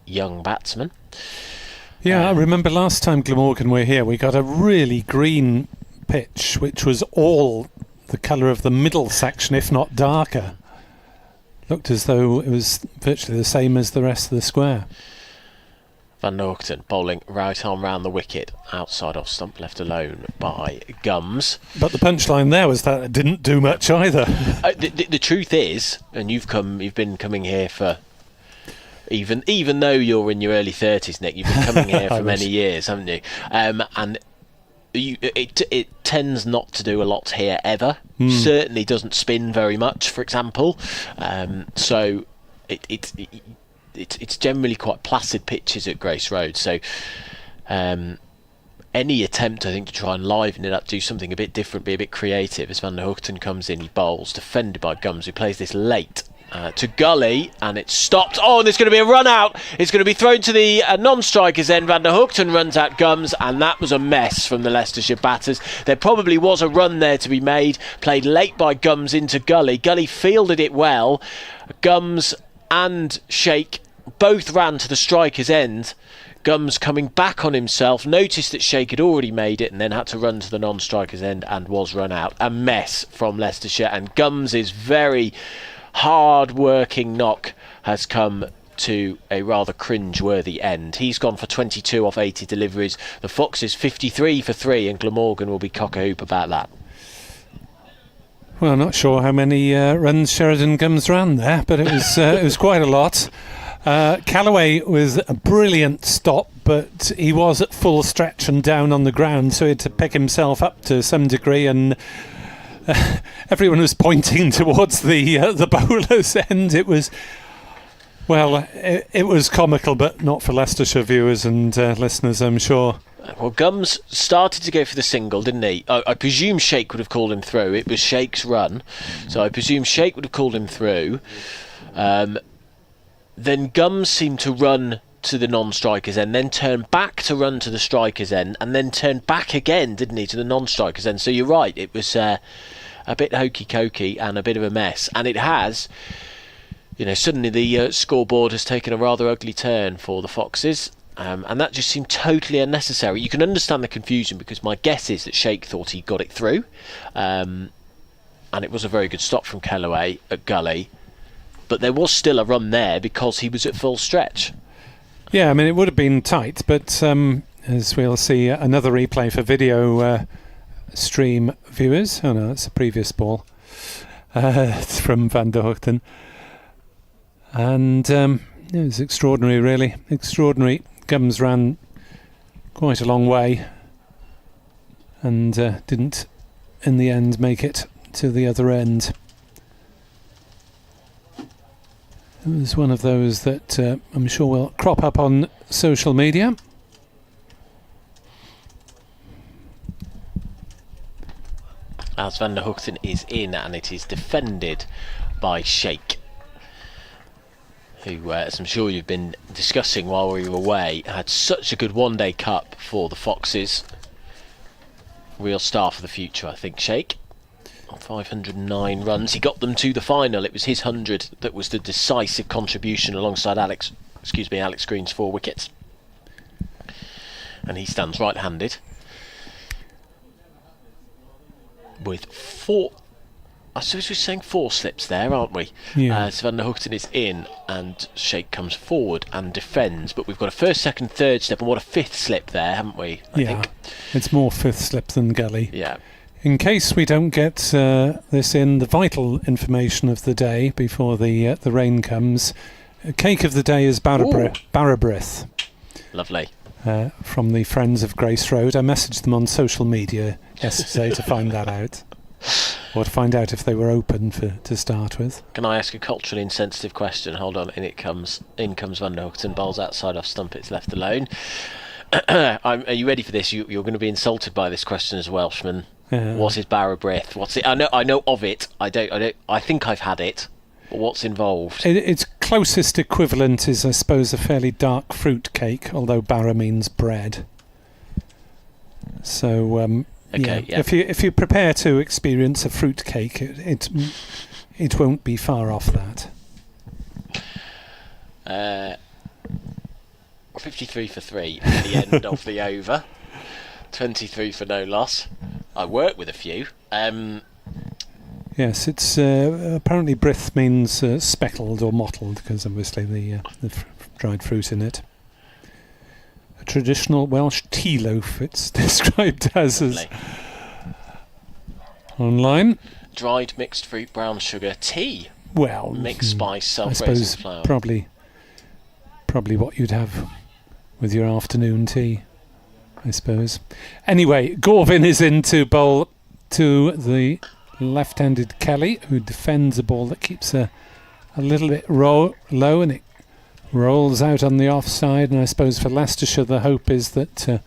young batsman. Yeah, I remember last time Glamorgan were here, we got a really green pitch which was all the colour of the middle section, if not darker. Looked as though it was virtually the same as the rest of the square. Van der Hoogten bowling right arm round the wicket, outside off stump, left alone by Gums. But the punchline there was that it didn't do much either. The truth is, and you've been coming here for even though you're in your early 30s, Nick, you've been coming here for many years, haven't you? And it tends not to do a lot here ever. Certainly doesn't spin very much, for example. So it's generally quite placid pitches at Grace Road. So any attempt, I think, to try and liven it up, do something a bit different, be a bit creative. As Van der Hoogten comes in, he bowls, defended by Gums, who plays this late. To Gully, and it's stopped. Oh, and there's going to be a run out. It's going to be thrown to the non-strikers end. Van der Hoogten runs out Gums, and that was a mess from the Leicestershire batters. There probably was a run there to be made. Played late by Gums into Gully. Gully fielded it well. Gums and Sheikh both ran to the strikers end. Gums coming back on himself, noticed that Sheikh had already made it and then had to run to the non-strikers end and was run out. A mess from Leicestershire, and Gums is very hard-working knock has come to a rather cringe-worthy end. He's gone for 22 off 80 deliveries. The Foxes 53 for 3, and Glamorgan will be cock-a-hoop about that. Well, not sure how many runs Sheridan Gums ran there, but it was quite a lot. Callaway was a brilliant stop, but he was at full stretch and down on the ground, so he had to pick himself up to some degree, and everyone was pointing towards the bowler's end. It was, well, it was comical, but not for Leicestershire viewers and listeners, I'm sure. Well, Gums started to go for the single, didn't he? I presume Sheikh would have called him through. It was Sheikh's run, so I presume Sheikh would have called him through. Then Gums seemed to run to the non-strikers end, then turn back to run to the strikers end, and then turn back again, didn't he, to the non-strikers end. So you're right, it was a bit hokey-cokey and a bit of a mess, and it has, suddenly the scoreboard has taken a rather ugly turn for the Foxes, and that just seemed totally unnecessary. You can understand the confusion, because my guess is that Sheikh thought he got it through, and it was a very good stop from Callaway at Gully, but there was still a run there because he was at full stretch. Yeah, I mean, it would have been tight, but as we'll see, another replay for video stream viewers. Oh no, that's a previous ball. It's from Van der Hoogten. And it was extraordinary, really. Extraordinary. Gums ran quite a long way and didn't, in the end, make it to the other end. It was one of those that I'm sure will crop up on social media. As Van der Hoogten is in, and it is defended by Sheikh, who, as I'm sure you've been discussing while we were away, had such a good one-day cup for the Foxes. Real star for the future, I think, Sheikh. 509 runs. He got them to the final. It was his 100 that was the decisive contribution alongside Alex Green's 4 wickets. And he stands right-handed with 4. I suppose we're saying 4 slips there, aren't we? Yeah. So Van der Hoogten is in, and Sheikh comes forward and defends. But we've got a first, second, third slip, and what a 5th slip there, haven't we? I think. It's more 5th slip than gully. Yeah. In case we don't get this in, the vital information of the day before the rain comes, cake of the day is Barabrith. Lovely. From the Friends of Grace Road. I messaged them on social media yesterday to find that out. Or to find out if they were open to start with. Can I ask a culturally insensitive question? Hold on, in comes Van der Hoogten, bowls outside off stump, it's left alone. Are you ready for this? You're going to be insulted by this question as a Welshman. What is Barabrith? What's it? I know of it. I think I've had it. But what's involved? Its closest equivalent is, I suppose, a fairly dark fruit cake, although Bara means bread. So, okay, yeah. If you prepare to experience a fruit cake, it won't be far off that. 53 for 3 at the end of the over. 23 for no loss. I work with a few. Yes, it's apparently Brith means speckled or mottled, because obviously the dried fruit in it. A traditional Welsh tea loaf, it's described as online. Dried mixed fruit, brown sugar, tea. Well, mixed spice, I self-raising suppose flour. probably what you'd have with your afternoon tea, I suppose. Anyway, Gorvin is in to bowl to the left-handed Kelly, who defends a ball that keeps a little bit low, and it rolls out on the offside. And I suppose for Leicestershire the hope is that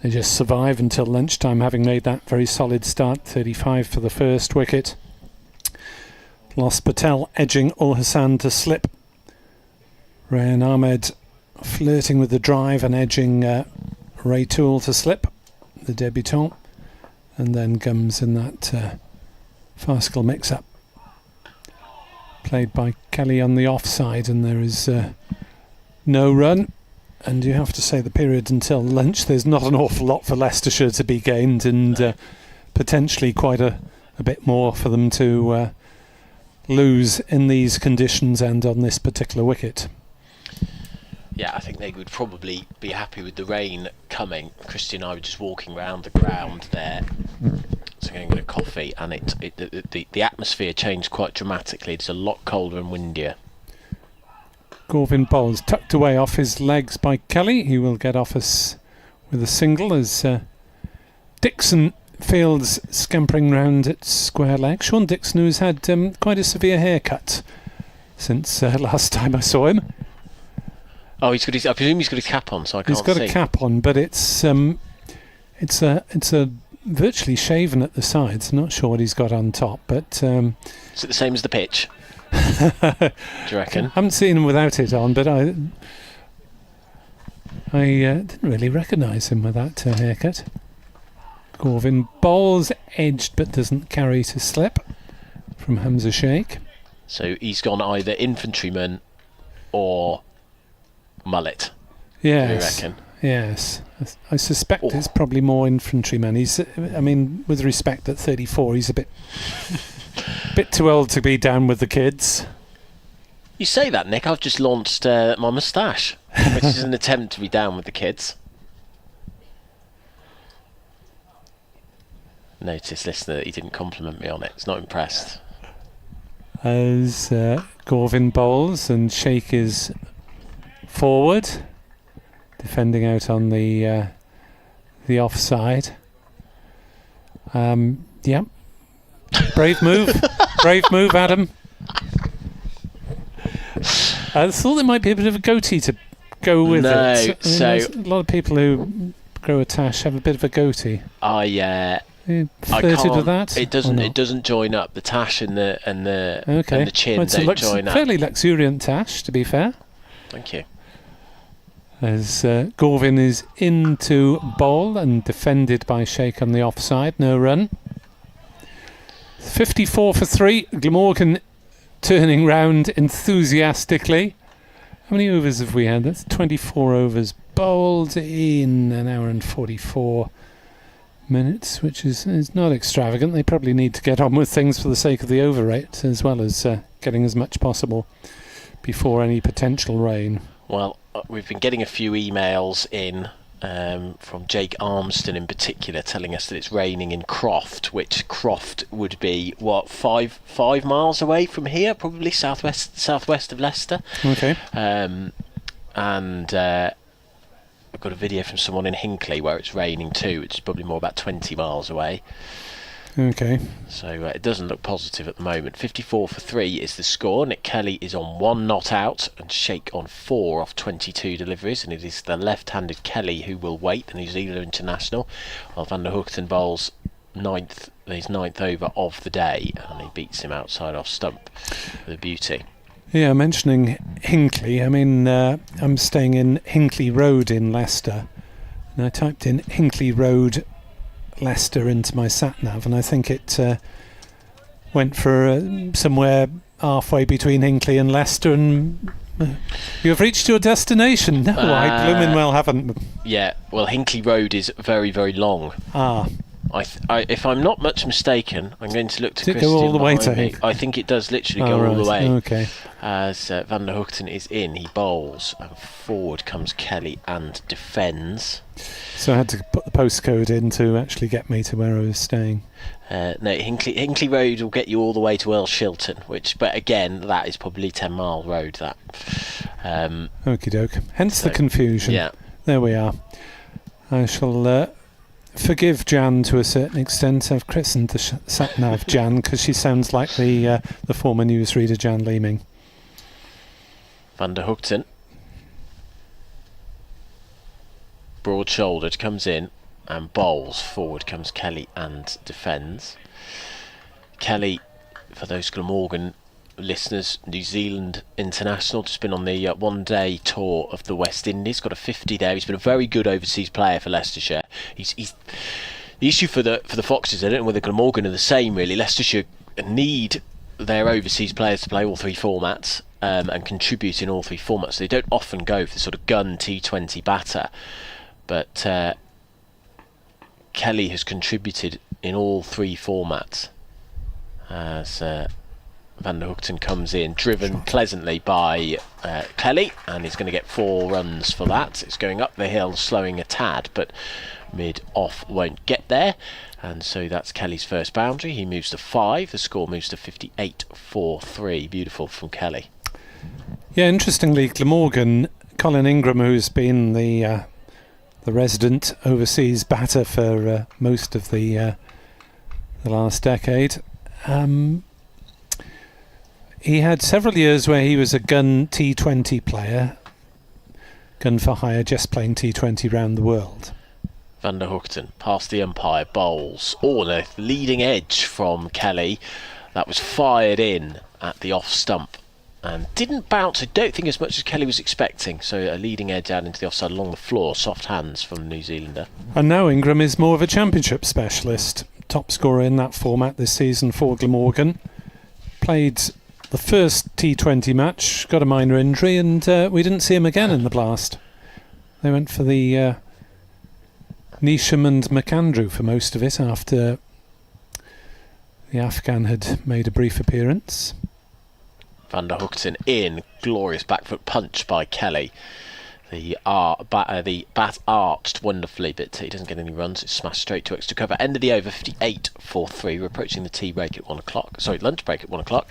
they just survive until lunchtime, having made that very solid start. 35 for the first wicket. Los Patel edging Ul Hassan to slip. Rayan Ahmed flirting with the drive and edging Ray Toole to slip, the debutant. And then Gums in that farcical mix-up. Played by Kelly on the offside, and there is no run. And you have to say the period until lunch, there's not an awful lot for Leicestershire to be gained, and potentially quite a bit more for them to lose in these conditions and on this particular wicket. Yeah, I think they would probably be happy with the rain coming. Christy and I were just walking around the ground there, so going to get a coffee, and the atmosphere changed quite dramatically. It's a lot colder and windier. Gorvin bowls tucked away off his legs by Kelly. He will get off us with a single as Dixon fields scampering round at square leg. Sean Dixon, who's had quite a severe haircut since last time I saw him. Oh, I presume he's got his cap on, so I can't see. He's got a cap on, but it's a virtually shaven at the sides. I'm not sure what he's got on top, but is it the same as the pitch? Do you reckon? I haven't seen him without it on, but I didn't really recognise him with that haircut. Gorvin bowls edged but doesn't carry to slip from Hamza Sheikh. So he's gone either infantryman or mullet. Yes. Do you reckon? Yes. I suspect it's probably more infantryman. With respect, at 34, he's a bit too old to be down with the kids. You say that, Nick. I've just launched my moustache, which is an attempt to be down with the kids. Notice, listener, that he didn't compliment me on it. He's not impressed. As Gorvin bowls and Sheikh is forward, defending out on the offside. Yeah. Brave move. Brave move, Adam. I thought there might be a bit of a goatee to go with it. There's a lot of people who grow a tash have a bit of a goatee. You flirted with that? It doesn't join up. The tash and the chin don't join up. Fairly luxuriant tash, to be fair. Thank you. As Gorvin is into bowl and defended by Sheikh on the offside, no run. 54 for 3. Glamorgan turning round enthusiastically. How many overs have we had? That's 24 overs bowled in an hour and 44 minutes, which is not extravagant. They probably need to get on with things for the sake of the over rate, as well as getting as much possible before any potential rain. Well, we've been getting a few emails in from Jake Armston in particular, telling us that it's raining in Croft, which Croft would be five miles away from here, probably southwest of Leicester. Okay. And I've got a video from someone in Hinckley where it's raining too, which is probably more about 20 miles away. Okay. So it doesn't look positive at the moment. 54 for 3 is the score. Nick Kelly is on 1 not out and Sheikh on 4 off 22 deliveries, and it is the left-handed Kelly who will wait, the New Zealand international, while Van der Hoogten bowls his ninth over of the day, and he beats him outside off stump with a beauty. Yeah, mentioning Hinckley, I mean, I'm staying in Hinckley Road in Leicester, and I typed in Hinckley Road Leicester into my sat-nav, and I think it went for somewhere halfway between Hinckley and Leicester, and you have reached your destination. No, I blooming well haven't. Yeah, well, Hinckley Road is very, very long. If I'm not much mistaken, I'm going to look to Christian go all the way to me. I think it does literally go all the way. Okay. As Van der Hoogten is in, he bowls, and forward comes Kelly and defends. So I had to put the postcode in to actually get me to where I was staying. No, Hinckley Road will get you all the way to Earl Shilton, but again, that is probably 10-mile road. That. Okie doke. Hence the confusion. Yeah. There we are. I shall forgive Jan to a certain extent. I've christened the sat-nav Jan because she sounds like the former newsreader Jan Leeming. Van der Hoogten, broad-shouldered, comes in and bowls. Forward comes Kelly and defends. Kelly, for those Glamorgan listeners, New Zealand international, just been on the one-day tour of the West Indies, got a 50 there. He's been a very good overseas player for Leicestershire. He's the issue for the Foxes. I don't know whether Glamorgan are the same really. Leicestershire need their overseas players to play all 3 formats and contribute in all 3 formats. They don't often go for the sort of gun T20 batter, but Kelly has contributed in all 3 formats as Van der Hoogten comes in, driven pleasantly by Kelly, and he's going to get 4 runs for that. It's going up the hill, slowing a tad, but mid-off won't get there, and so that's Kelly's first boundary. He moves to 5. The score moves to 58 for 3. Beautiful from Kelly. Yeah, interestingly, Glamorgan, Colin Ingram, who's been the resident overseas batter for most of the last decade, he had several years where he was a gun T20 player, gun for hire, just playing T20 round the world. Van der Hoogten past the umpire, bowls. No, leading edge from Kelly. That was fired in at the off stump and didn't bounce, I don't think, as much as Kelly was expecting. So a leading edge out into the offside along the floor. Soft hands from the New Zealander. And now Ingram is more of a championship specialist. Top scorer in that format this season for Glamorgan. Played the first T20 match, got a minor injury, and we didn't see him again in the blast. They went for the Neesham and McAndrew for most of it after the Afghan had made a brief appearance. Van der Hoogten in, glorious back foot punch by Kelly. The bat arched wonderfully, but he doesn't get any runs. It's smashed straight to extra cover. End of the over, 58 for 3. We're approaching the tea break at 1 o'clock. Sorry, lunch break at 1 o'clock.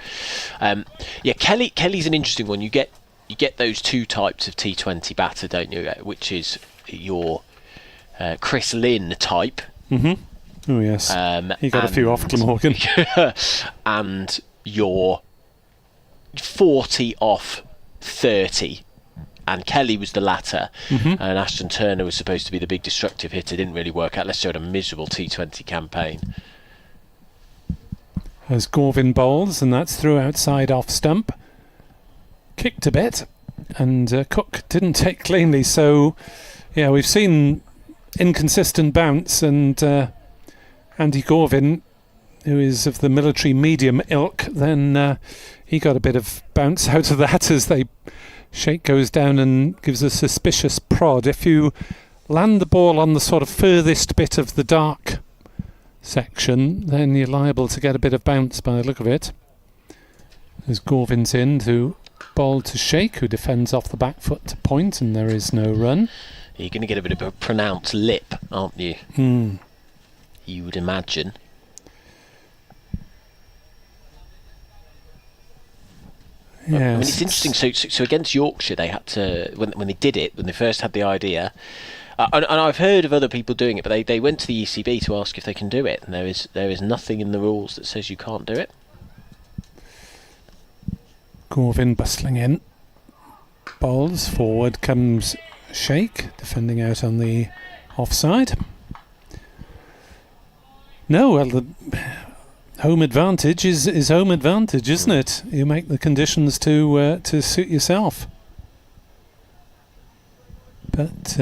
Yeah, Kelly's an interesting one. You get those 2 types of T20 batter, don't you? Which is your Chris Lynn type. Mm-hmm. Oh yes. He got a few off Glamorgan. And your 40 off 30. And Kelly was the latter, and Ashton Turner was supposed to be the big destructive hitter. Didn't really work out. Leicester had a miserable T20 campaign. As Gorvin bowls, and that's through outside off stump. Kicked a bit, and Cook didn't take cleanly. So, yeah, we've seen inconsistent bounce, and Andy Gorvin who is of the military medium ilk, then he got a bit of bounce out of that as Sheikh goes down and gives a suspicious prod. If you land the ball on the sort of furthest bit of the dark section, then you're liable to get a bit of bounce by the look of it. As Gorvin's in to bowl to Sheikh, who defends off the back foot to point, and there is no run. You're going to get a bit of a pronounced lip, aren't you? You would imagine. Yes. I mean, it's interesting. So against Yorkshire, they had to when they did it, when they first had the idea, and I've heard of other people doing it, but they went to the ECB to ask if they can do it, and there is nothing in the rules that says you can't do it. Gorvin bustling in. Bowls forward comes Sheikh, defending out on the offside. No, well, the home advantage is home advantage, isn't it? You make the conditions to suit yourself. But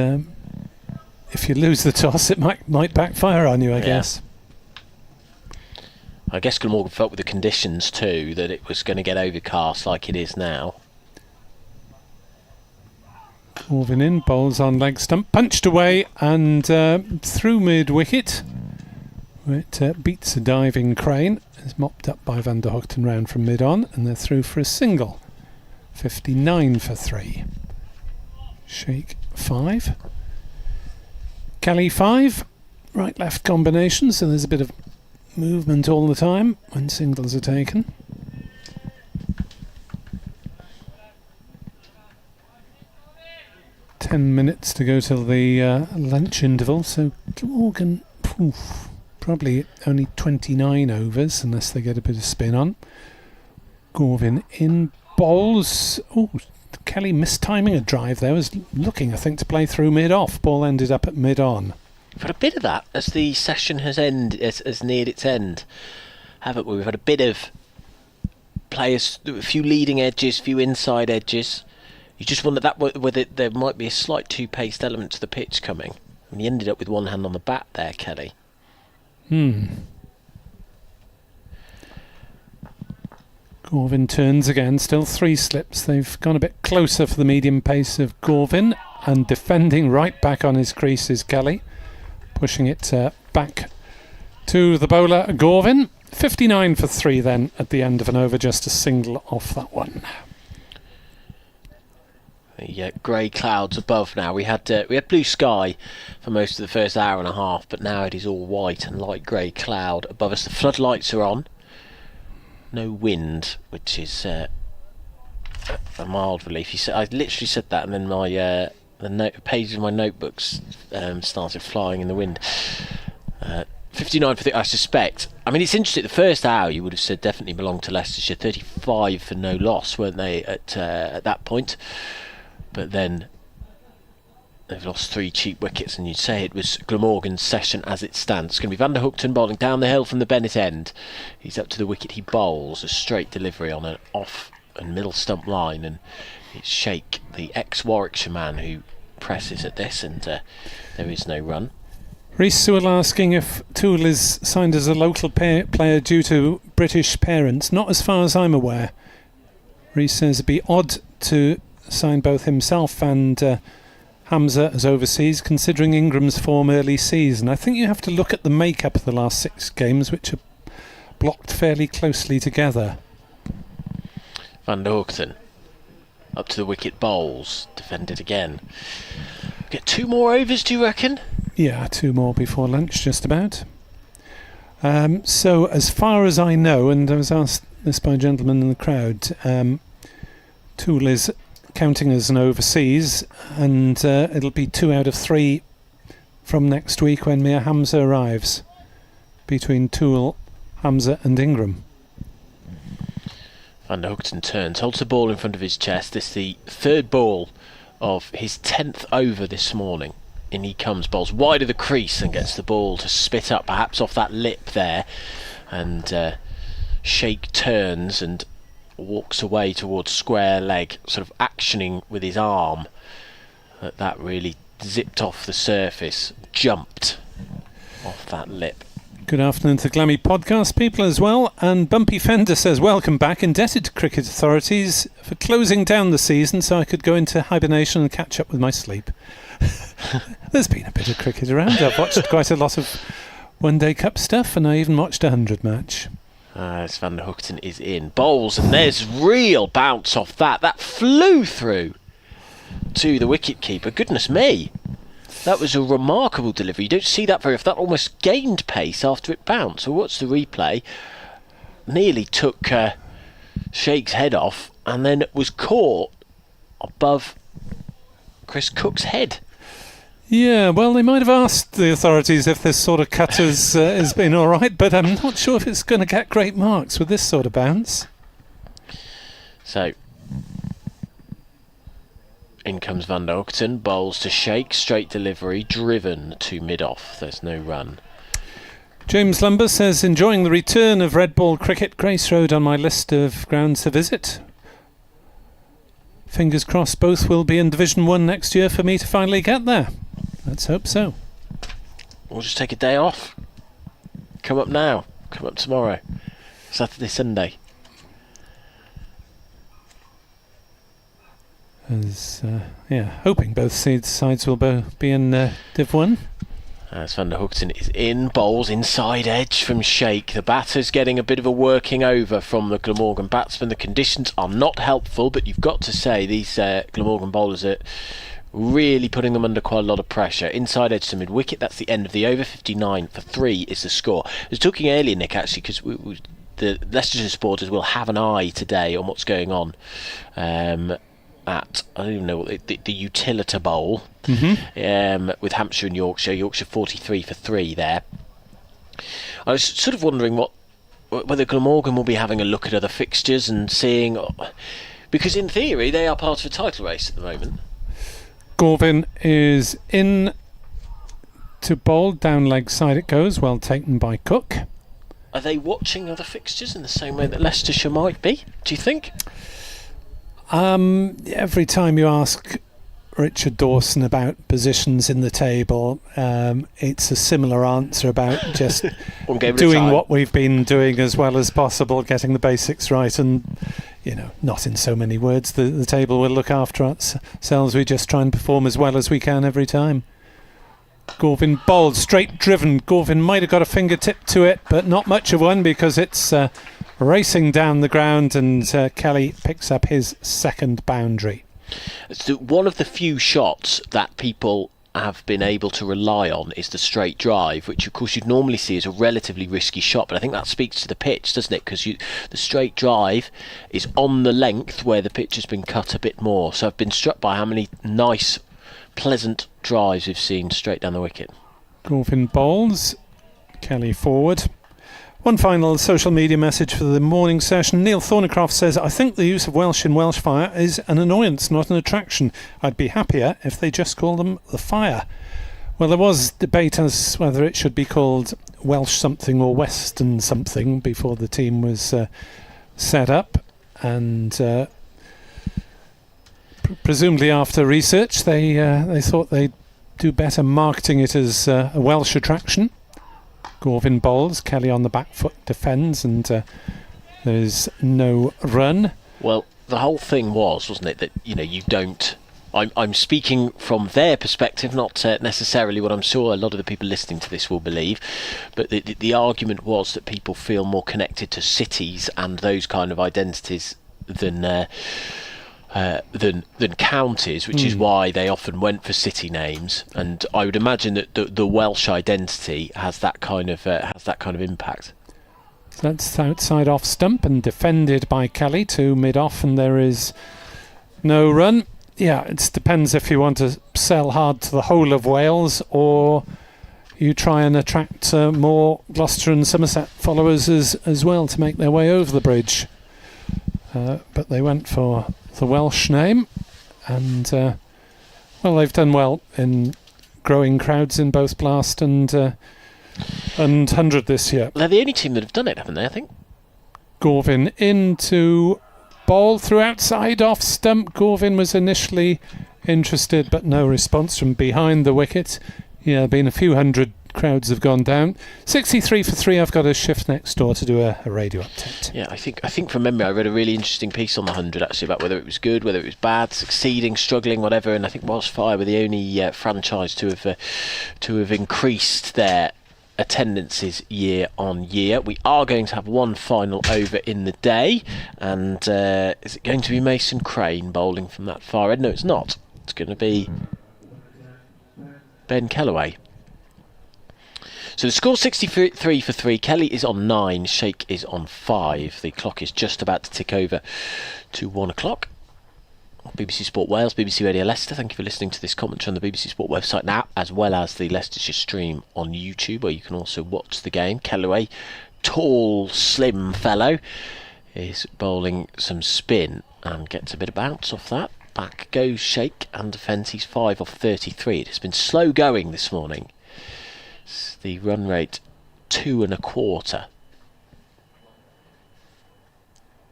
if you lose the toss, it might backfire on you, I guess. I guess Glamorgan felt with the conditions too that it was going to get overcast like it is now. Corvin in, bowls on leg stump, punched away and through mid-wicket. It beats a diving crane. It's mopped up by Van der Hoogten round from mid-on, and they're through for a single. 59 for 3. Sheikh 5. Kelly 5. Right-left combination, so there's a bit of movement all the time when singles are taken. Minutes to go till the lunch interval, so Glamorgan probably only 29 overs unless they get a bit of spin on. Gorvin in, bowls. Oh, Kelly mistiming a drive there, was looking I think to play through mid-off. Ball ended up at mid-on. We've had a bit of that as the session has neared its end, haven't we? We've had a bit of players, a few leading edges, a few inside edges. You just wonder whether there might be a slight two-paced element to the pitch coming. And he ended up with one hand on the bat there, Kelly. Gorvin turns again, still 3 slips. They've gone a bit closer for the medium pace of Gorvin, and defending right back on his crease is Kelly, pushing it back to the bowler Gorvin. 59 for 3 then at the end of an over, just a single off that one. The grey clouds above now. We had blue sky for most of the first hour and a half, but now it is all white and light grey cloud above us. The floodlights are on. No wind, which is a mild relief. I literally said that, and then my the pages of my notebooks started flying in the wind. 59 for I suspect. I mean, it's interesting. The first hour you would have said definitely belonged to Leicestershire. 35 for no loss, weren't they at that point? But then they've lost 3 cheap wickets, and you'd say it was Glamorgan's session as it stands. It's going to be Van der Hoogten bowling down the hill from the Bennett end. He's up to the wicket. He bowls a straight delivery on an off and middle stump line, and it's Sheikh, the ex-Warwickshire man, who presses at this, and there is no run. Reece Sewell asking if Toole is signed as a local player due to British parents. Not as far as I'm aware. Reece says it'd be odd to sign both himself and Hamza as overseas, considering Ingram's form early season. I think you have to look at the makeup of the last 6 games, which are blocked fairly closely together. Van der Hoogten up to the wicket, bowls, defended again. Get 2 more overs, do you reckon? Yeah, 2 more before lunch, just about. So as far as I know, and I was asked this by a gentleman in the crowd, Toole is counting as an overseas, and it'll be 2 out of 3 from next week when Mir Hamza arrives, between Toole, Hamza and Ingram. Van der Hoogten turns, holds the ball in front of his chest. This is the 3rd ball of his 10th over this morning. In he comes, bowls wide of the crease and gets the ball to spit up, perhaps off that lip there, and Sheikh turns and walks away towards square leg, sort of actioning with his arm. That really zipped off the surface, jumped off that lip. Good afternoon to the Glammy podcast people as well. And Bumpy Fender says, welcome back. Indebted to cricket authorities for closing down the season so I could go into hibernation and catch up with my sleep. There's been a bit of cricket around. I've watched quite a lot of One Day Cup stuff, and I even watched a 100 match. As Van der Hoogten is in. Bowls, and there's real bounce off that. That flew through to the wicket-keeper. Goodness me. That was a remarkable delivery. You don't see that very often. That almost gained pace after it bounced. So what's the replay? Nearly took Sheikh's head off and then was caught above Chris Cook's head. Yeah, well, they might have asked the authorities if this sort of cut has been all right, but I'm not sure if it's going to get great marks with this sort of bounce. So, in comes Van der Hoogten, bowls to Sheikh, straight delivery, driven to mid-off. There's no run. James Lumber says, enjoying the return of red ball cricket, Grace Road on my list of grounds to visit. Fingers crossed both will be in Division 1 next year for me to finally get there. Let's hope so. We'll just take a day off. Come up now. Come up tomorrow. Saturday, Sunday. As, hoping both sides will be in Div 1. As Van der Hoogten is in, bowls inside edge from Sheikh. The batter's getting a bit of a working over from the Glamorgan batsman. The conditions are not helpful, but you've got to say these Glamorgan bowlers are really putting them under quite a lot of pressure. Inside edge to mid-wicket, that's the end of the over. 59 for 3 is the score. I was talking earlier, Nick, actually, because the Leicestershire supporters will have an eye today on what's going on at, I don't even know what the Utilita Bowl with Hampshire and Yorkshire. Yorkshire 43 for 3 there. I was sort of wondering whether Glamorgan will be having a look at other fixtures and seeing, because in theory they are part of a title race at the moment. Gorvin is in to bowl, down leg side it goes, well taken by Cook. Are they watching other fixtures in the same way that Leicestershire might be, do you think? Every time you ask Richard Dawson about positions in the table, it's a similar answer about just doing what we've been doing as well as possible, getting the basics right, and not in so many words. The table will look after ourselves. We just try and perform as well as we can every time. Gorvin bowled, straight driven. Gorvin might have got a fingertip to it, but not much of one because it's racing down the ground, and Kelly picks up his second boundary. It's one of the few shots that people have been able to rely on is the straight drive, which of course you'd normally see as a relatively risky shot, but I think that speaks to the pitch, doesn't it? Because the straight drive is on the length where the pitch has been cut a bit more. So I've been struck by how many nice, pleasant drives we've seen straight down the wicket. Gorvin bowls, Kelly forward. One final social media message for the morning session. Neil Thornycroft says, I think the use of Welsh in Welsh Fire is an annoyance, not an attraction. I'd be happier if they just call them the Fire. Well, there was debate as whether it should be called Welsh something or Western something before the team was set up. And presumably after research, they thought they'd do better marketing it as a Welsh attraction. Gorvin bowls, Kelly on the back foot defends, and there's no run. Well, the whole thing wasn't it, that you don't. I'm speaking from their perspective, not necessarily what I'm sure a lot of the people listening to this will believe, but the argument was that people feel more connected to cities and those kind of identities than counties, which is why they often went for city names. And I would imagine that the Welsh identity has that kind of impact. So that's outside off stump and defended by Kelly to mid off, and there is no run. Yeah, it depends if you want to sell hard to the whole of Wales or you try and attract more Gloucester and Somerset followers as well to make their way over the bridge. But they went for the Welsh name, and they've done well in growing crowds in both Blast and 100 this year. They're the only team that have done it, haven't they, I think? Gorvin into bowl through outside off stump. Gorvin was initially interested, but no response from behind the wicket. Yeah, been a few hundred crowds have gone down. 63 for 3. I've got a shift next door to do a radio update. Yeah, I think from memory I read a really interesting piece on the 100 actually about whether it was good, whether it was bad, succeeding, struggling, whatever. And I think Wildfire were the only franchise to have increased their attendances year on year. We are going to have one final over in the day, and is it going to be Mason Crane bowling from that far end? No, it's not. It's going to be Ben Kellaway. So the score 63 for 3. Kelly is on 9, Sheikh is on 5. The clock is just about to tick over to 1 o'clock. BBC Sport Wales, BBC Radio Leicester, thank you for listening to this commentary on the BBC Sport website now, as well as the Leicestershire stream on YouTube, where you can also watch the game. Kellaway, tall, slim fellow, is bowling some spin and gets a bit of bounce off that. Back goes Sheikh and defends. He's 5 off 33. It has been slow going this morning. It's the run rate 2 1/4.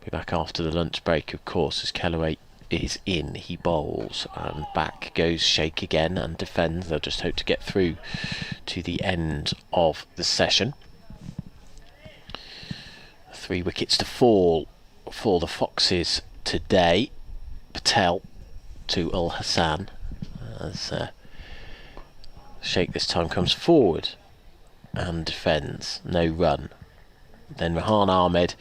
Be back after the lunch break, of course, as Kellaway is in. He bowls and back goes Sheikh again and defends. They'll just hope to get through to the end of the session. 3 wickets to fall for the Foxes today. Patel to Ul Hassan as Sheikh this time comes forward and defends. No run. Then Rehan Ahmed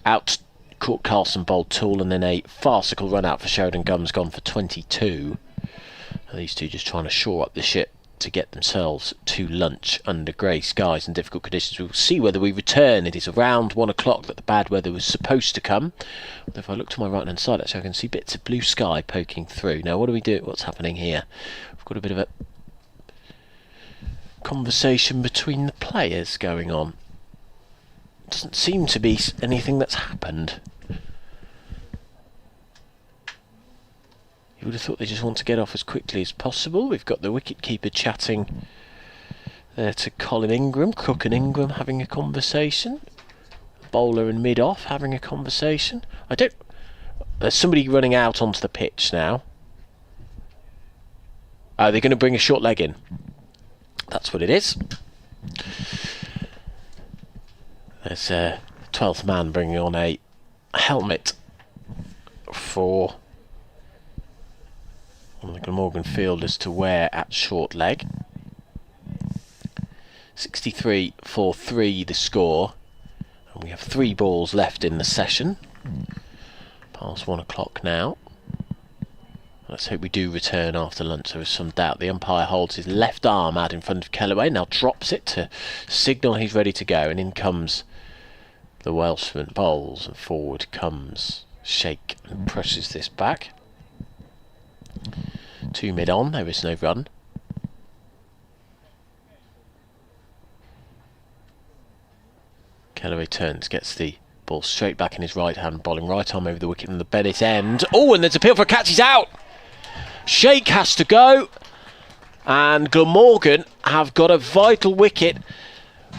out. Court Carlson bowled tall, and then a farcical run out for Sheridan Gums, gone for 22. These two just trying to shore up the ship to get themselves to lunch under grey skies and difficult conditions. We'll see whether we return. It is around 1 o'clock that the bad weather was supposed to come. If I look to my right hand side, actually I can see bits of blue sky poking through. Now what do we do? What's happening here? We've got a bit of a conversation between the players going on. Doesn't seem to be anything that's happened. You would have thought they just want to get off as quickly as possible. We've got the wicketkeeper chatting there to Colin Ingram. Cook and Ingram having a conversation. Bowler and mid-off having a conversation. There's somebody running out onto the pitch now. They're going to bring a short leg in. That's what it is. There's a 12th man bringing on a helmet for one of the Glamorgan fielders to wear at short leg. 63 for 3 the score, and we have 3 balls left in the session. Past 1 o'clock now. Let's hope we do return after lunch. There is some doubt. The umpire holds his left arm out in front of Kellaway, now drops it to signal he's ready to go, and in comes the Welshman. Bowls, and forward comes Sheikh and presses this back. 2 mid on, there is no run. Kellaway turns, gets the ball straight back in his right hand, bowling right arm over the wicket from the Bennett end. Oh, and there's a appeal for a catch, he's out! Sheikh has to go, and Glamorgan have got a vital wicket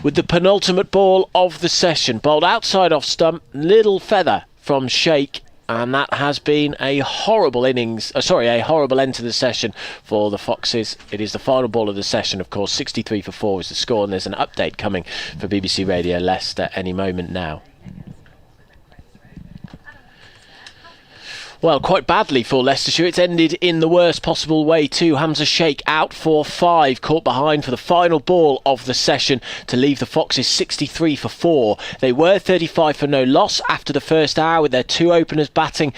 with the penultimate ball of the session. Bowled outside off stump, little feather from Sheikh, and that has been a horrible a horrible end to the session for the Foxes. It is the final ball of the session, of course. 63 for 4 is the score, and there's an update coming for BBC Radio Leicester any moment now. Well, quite badly for Leicestershire. It's ended in the worst possible way too. Hamza Sheikh out for 5, caught behind for the final ball of the session to leave the Foxes 63 for 4. They were 35 for no loss after the first hour with their 2 openers batting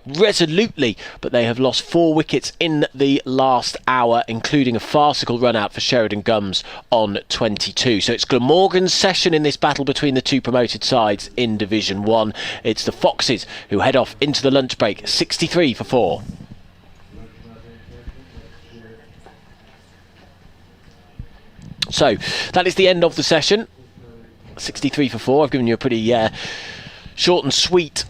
resolutely, but they have lost 4 wickets in the last hour, including a farcical run out for Sheridan Gums on 22. So it's Glamorgan's session in this battle between the 2 promoted sides in Division 1. It's the Foxes who head off into the lunch break 63 for 4. So that is the end of the session. 63 for 4. I've given you a pretty short and sweet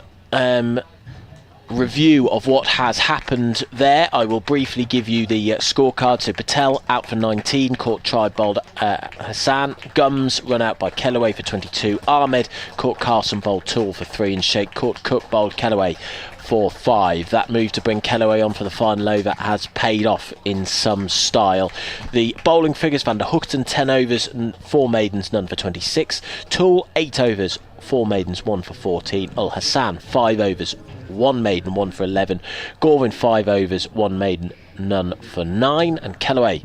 review of what has happened there. I will briefly give you the scorecard. So Patel out for 19, caught try bowled Hassan. Gums run out by Kellaway for 22. Ahmed caught Carson bowled Toole for 3, and Sheikh caught Cook bowled Kellaway for 5. That move to bring Kellaway on for the final over has paid off in some style. The bowling figures: Van der Hoogten 10 overs and 4 maidens, none for 26. Toole 8 overs, 4 maidens, 1 for 14. Ul Hassan 5 overs, 1 maiden, 1 for 11. Gorwin 5 overs, 1 maiden, none for 9. And Kellaway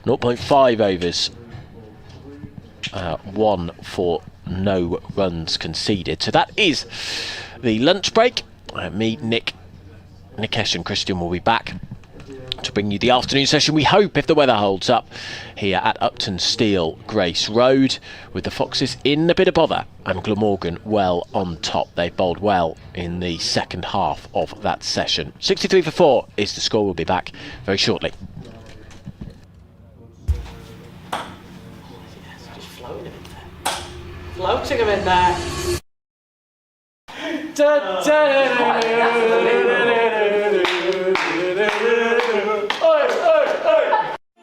0.5 overs, 1 for no runs conceded. So that is the lunch break. Me, Nick, Nikesh and Christian will be back to bring you the afternoon session, we hope, if the weather holds up, here at Uptonsteel, Grace Road, with the Foxes in a bit of bother and Glamorgan well on top. They bowled well in the second half of that session. 63 for 4 is the score. We'll be back very shortly. Just floating him in there. Floating him in there.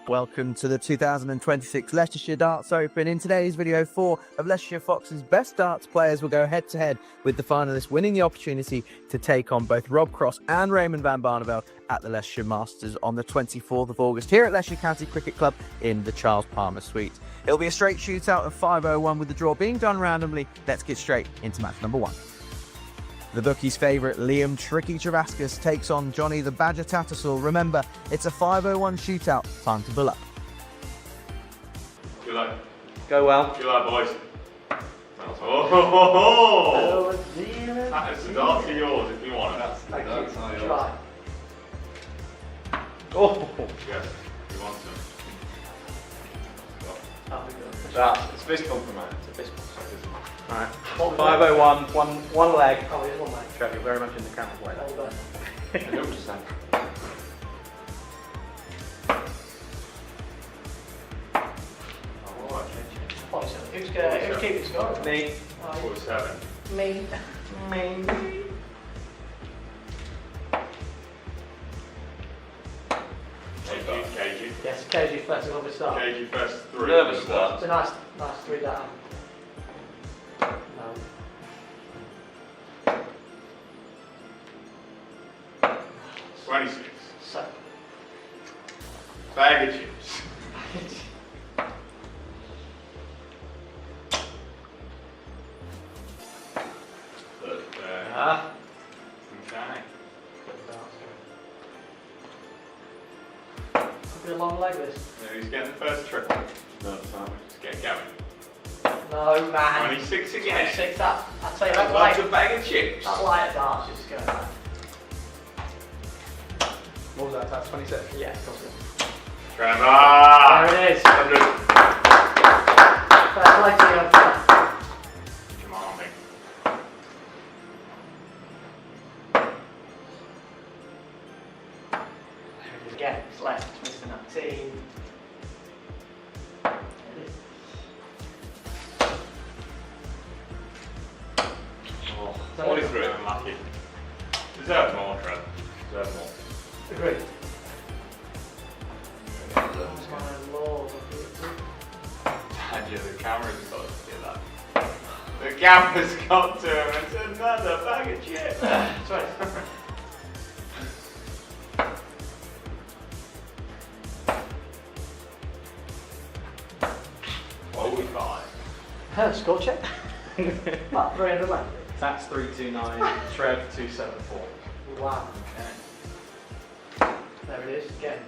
Welcome to the 2026 Leicestershire Darts Open. In today's video, 4 of Leicestershire Fox's best darts players will go head to head, with the finalists winning the opportunity to take on both Rob Cross and Raymond van Barneveld at the Leicestershire Masters on the 24th of August here at Leicestershire County Cricket Club in the Charles Palmer Suite. It'll be a straight shootout of 5-0-1 with the draw being done randomly. Let's get straight into match number 1. The bookies' favourite, Liam Tricky Travascus, takes on Johnny the Badger Tattersall. Remember, it's a 5-0-1 shootout. Time to bull up. Good luck. Go well. Good luck, boys. Oh, that is the darts are yours if you want it. Thank you. Try. Oh, Yes, you want some. it's a fist bump for mine. It's a fist bump. Alright, 5-0-1, one leg. Oh, here's one leg. Trevor, very much in the camp way. Hold on. Who's keeping score? Me. 47. Me. KG. Yes, KG first, a little bit start. KG first 3. Nervous start. It's a nice 3 down. No. Twenty-six. So. Bag of chips. Okay. Could be a long leg this. Who's getting the first triple? No, just get going. No, man. 26 again. 26, I'll tell you That's that like light. a bag of chips. That light darts just going back. What was that? 26? Yeah, of course it is. Trevor! There it is. 100. First leg to the other. Come on, mate. There it is again. It's left. Mr. 19. Oh, 43. Unlucky. Deserve more, Trev. Deserve more. Agreed. Oh my lord. The camera's got to see that. The camera's got to him. It's another bag of chips. Sorry. Score check. About 300 left. That's 329, Trev 274. Wow. Okay. There it is again.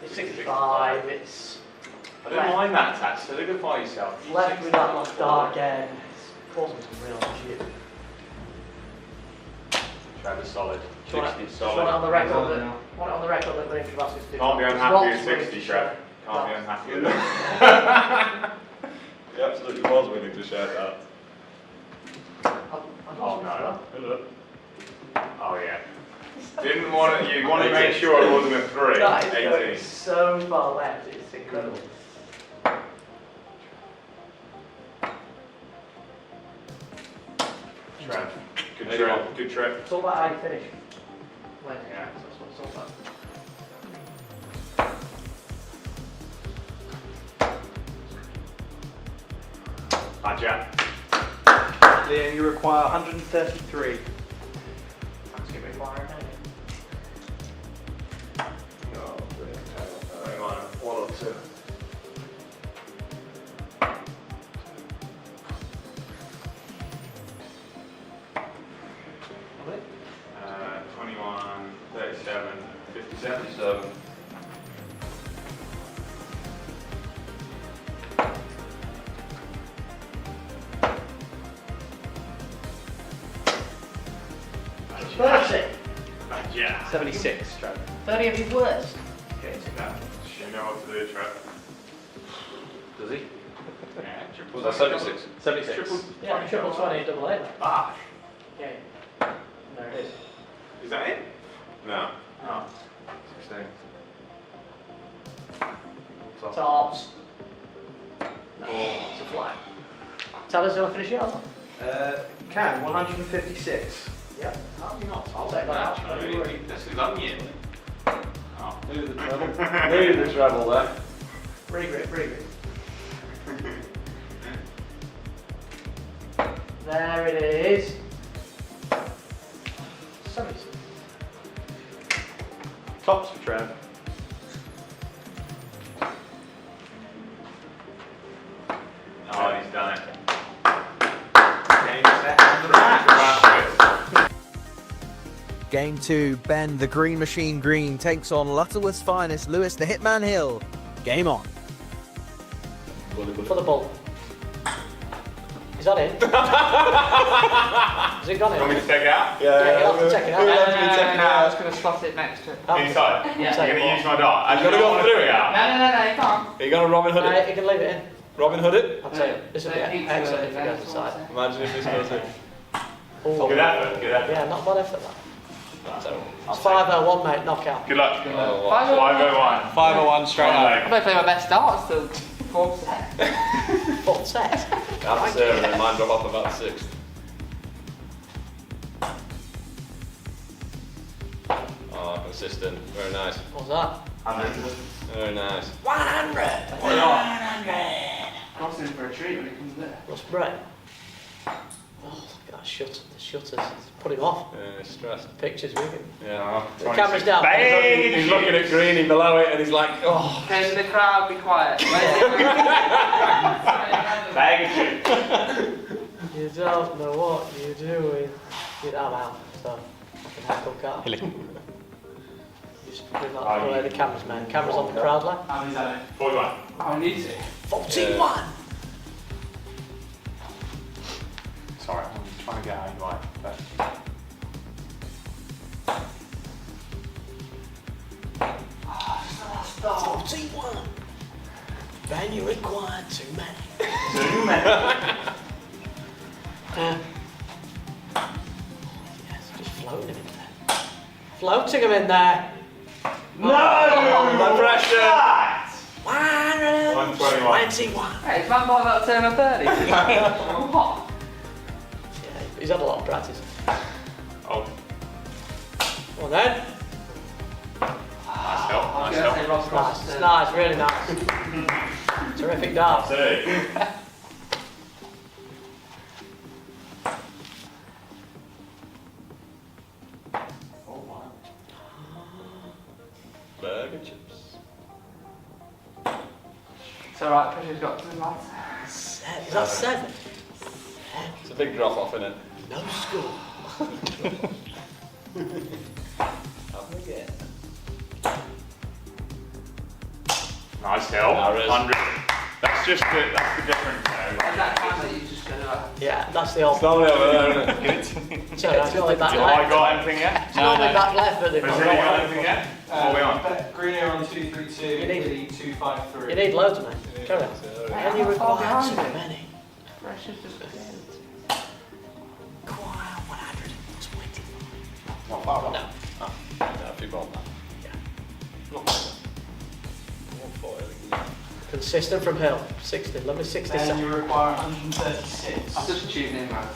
It's 65. It's I don't mind that tax. Solidify yourself. left with that one dart again. It's causing some real shit. Trevor's solid. Do you want 60 it solid. on the record that Liam Travascus did? Can't be unhappy with 60, Trev. Can't be unhappy with that. He absolutely was willing to share that. Oh no. Oh yeah. Didn't want to, you want to make sure it wasn't a 3. That is 18. going so far left, it's incredible. Trev. Good trip. Good trip. It's all about how you finish. When? Yeah. That's what it's all about. Hi, Jack. Liam, you require 133. That's going to require a Oh, brilliant. Hang on, 1 or 2. 21, 37, 57. 57. Yeah. 76, Trev. 30 of your worst. Okay, so that. You know what to do, Trev. Does he? Yeah, triple. Was that 76? 76. Triple. Yeah, triple 20, double 8. Ah. Yeah. There it is. Is that it? No. Oh. 16. Tops. No, it's a flag. Tell us who'll finish it off. Can 156. Yeah. I'll take that out. Don't you worry. This is onion. Oh. Knew the treble. Knew the treble there. Regret. There it is. 76. Tops for Trev. Oh, he's done it. Game 2, Ben the Green Machine Green takes on Lutterworth's finest Lewis the Hitman Hill. Game on. For the ball. Is that it? Has it gone in? Want me to take it out? Yeah, you'll have to check it out. No, I was going to slot it next to it. Inside? Yeah. You're going to use my dart? I'm You're gonna go through it? out. No, you can't. Are you going to Robin Hood No, it? you can leave it in. Robin Hood it? I'll tell you. This will be excellent if it goes inside. Imagine if this goes in. Oh. Good effort, good effort. Yeah, not bad effort that. Terrible. It's 501, mate, knockout. Good luck. Oh, 501. 501 straight One out. leg. I'm going to play my best darts till 4th set. Full set. That's 7 and mine drop off about 6. Oh, consistent. Very nice. What's that? 100. Very nice. 100! What are Crossing for a treat when it comes there. What's Brett? Oh, look at that shutter. The shutters. It's put him off. Yeah, he's stressed. Pictures with him. Yeah. The camera's down. He's looking at Greeny below it and he's like, oh. Can the crowd be quiet? Bag of chips. You don't know what you're doing. I'm out, so I can heckle car. Just bring that away the cameras, man. Cameras on the crowd, lad. How many's that? 41. I need to. 41! Sorry, I'm trying to get out of your way. But... 41! Ben, you required too many. Too many. Yes, just floating him in there. Floating him in there. No! No pressure! 121. Hey, it's man by about turn of 30. What? Yeah, he's had a lot of practice. Oh, Come on then. nice help, I was nice going to say help. Ross Cross. Nice, nice, really nice. Terrific dart. See. Burger chips. It's alright, pressure's got to the lads. Is that 7? It's a big drop off, isn't it? No school. Nice help. There is. 100. That's the difference there. Is that time that you just go to Yeah, that's the old. It's normally over there, isn't it? It's alright, it's normally back Have I left. got anything yet? It's normally back left, but they've Has got anyone got anything yet? What are we on? Green are on 232, You need- Lee 253. You need loads, mate. Carry on. And you require behind too it. many. Pressure's just Require 120. Not far off. No. Oh, yeah, a few more than that. Not bad. 140, I think. Consistent from Hill. 60, lovely 60 Then seconds. you require 136. I'm just tuning in, man.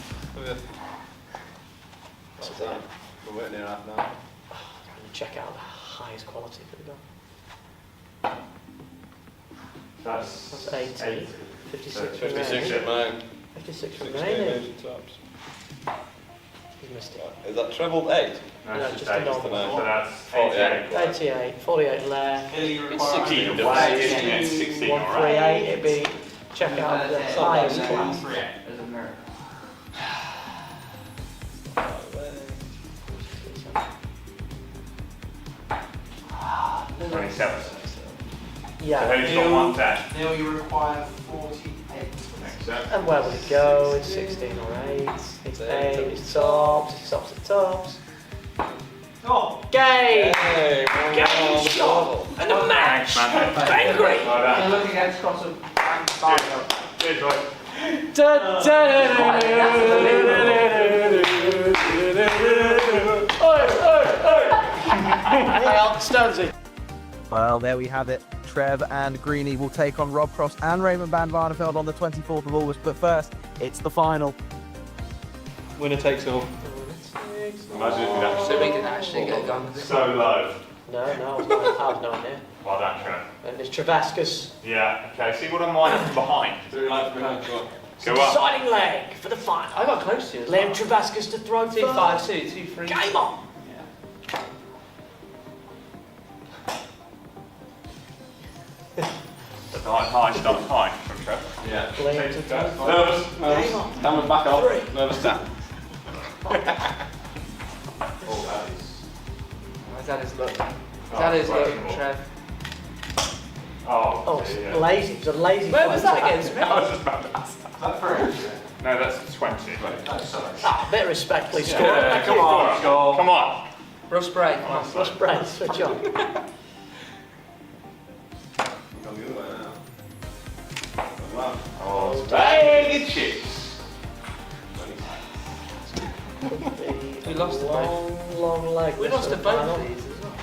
tops at the end. We're waiting here half an hour. And check out the highest quality for the gun. That's 80. 56 56 remaining. mate. 56 16 remaining. Asian tops. He's missed it. Is that treble 8? No, No, it's just just a 8. normal. So that's 48. 88, 48 left. Hilly requires 16 away. away, isn't it? 16, 138, it'd be check out the highest class. 138. As a mirror. 27. Yeah. So who's got 110? Neil, you require 48. Next set. And where would it go? It's 16 or 8. It's 8, it's tops, it's tops, it's tops. Oh! Game! Hey, Game shot! And a match! Angry! Well You're done. looking at Scott of Mario. Cheers, Roy. Hang on, Stonesy. Well, there we have it. Trev and Greeny will take on Rob Cross and Raymond van Barneveld on the 24th of August. But first, it's the final. Winner takes all. Imagine if you'd So we can actually get a gun. actually so low. No, I was no idea. Well done, Trev. And it's Travascus. Yeah, okay, see what I'm like from behind. Do you like behind? Go up. Deciding leg for the final. I got close to you. Liam Travascus to throw 2, first. 5, 2, 2, 3. Game on! High, start high from Trev. Yeah. Liam to throw first. Nervous. Game on. Stand with back off. 3. Nervous stand. That is look. That is look, Trev. Oh, Oh, yeah. it's lazy. It was a lazy Where was that play. against me? I was just about to ask. Is that 3? No, that's 20. Oh, sorry. Ah, a bit of respect, please. Score. Yeah, come on, score. Come on. Russ Bray, come on. Let's break. Switch on. Come the other way now. Wow. Oh, bag of chips. We lost the long leg. We this lost for the the both final. of these as well.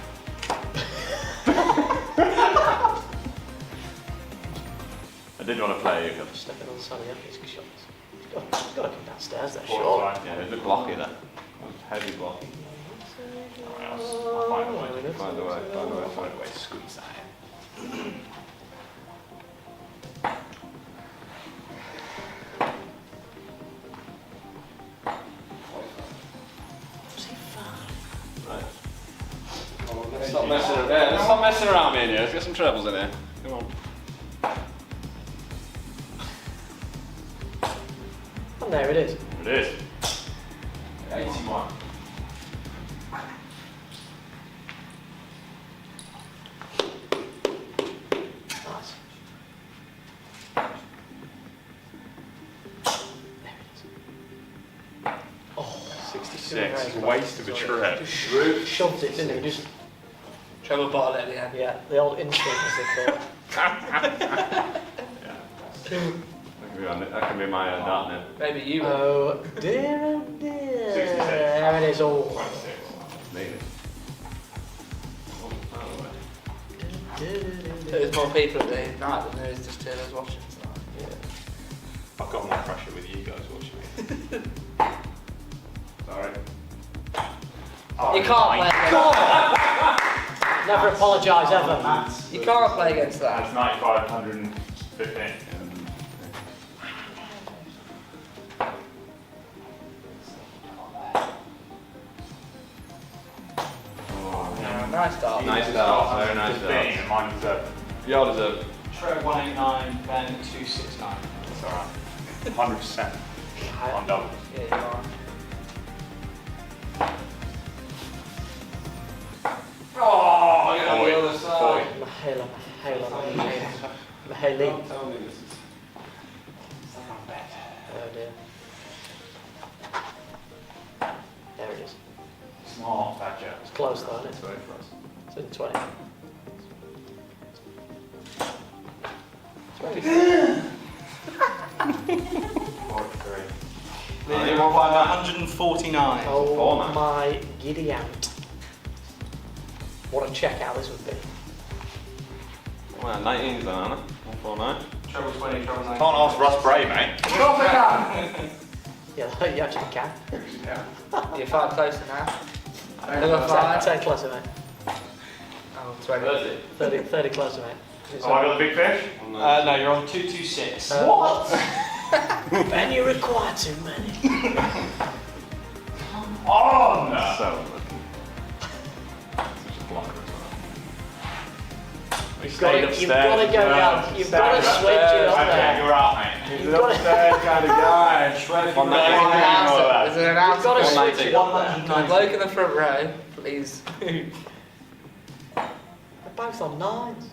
I did want to play you. Stepping on Sonny up, he's shots. He's got to come downstairs there, Sure. sure. Yeah, there's a blocky there. Heavy block. I'll find a way. Find a way, find a way, Find a way to squeeze that in. Let's stop messing around. Yeah, let's stop messing around, me and you. Let's get some trebles in here. Come on. And there it is. It is. 81. Nice. Oh, 62 6. It's a range. waste of a trip. Just shoved it, didn't he? Just, Treble bottle at the end. yeah, the old instinct, as they call it. That can be my dart now. Maybe you will. Oh dear, oh dear. 66. There it is all. 26. Maybe. There's more people at the night than there is just Taylor's watching. So. I've got more pressure with you guys watching me. Sorry. You can't play against Never apologise ever. You can't play against That's that. 95, 115. Yeah, nice start. Nice start, very nice 15 start. and mine deserve. You all deserve. Trev 189, Ben 269. It's alright. 100% on doubles. Yeah, you are. Oh, I got on the Boy, other side. Mahela, Maheli. Don't tell me this is. Oh dear. There it is. Smart badger. It's close though, isn't it? It's very for us. It's in 20. 43. Neil, you require 149. Oh Four, man. my giddy aunt. What a checkout this would be. Well, 19's then, Anna. 149. Treble 20, treble 19. Can't ask Russ Bray, mate. Of course I can. Yeah, you actually can. You're far closer now. Another 10 closer, mate. Oh, 20. 30 closer, mate. Oh, I got the big fish? No, you're on 226. What? Ben, you require too many. Oh, no. So lucky. Such a blocker as well. You've got to go down. You've got to switch it up Okay, there. you're out, mate. He's You've an got to- upstairs kind of guy. Shred One There's an You've announcer. got to switch it up there. The bloke in the front row, please. They're both on 9s.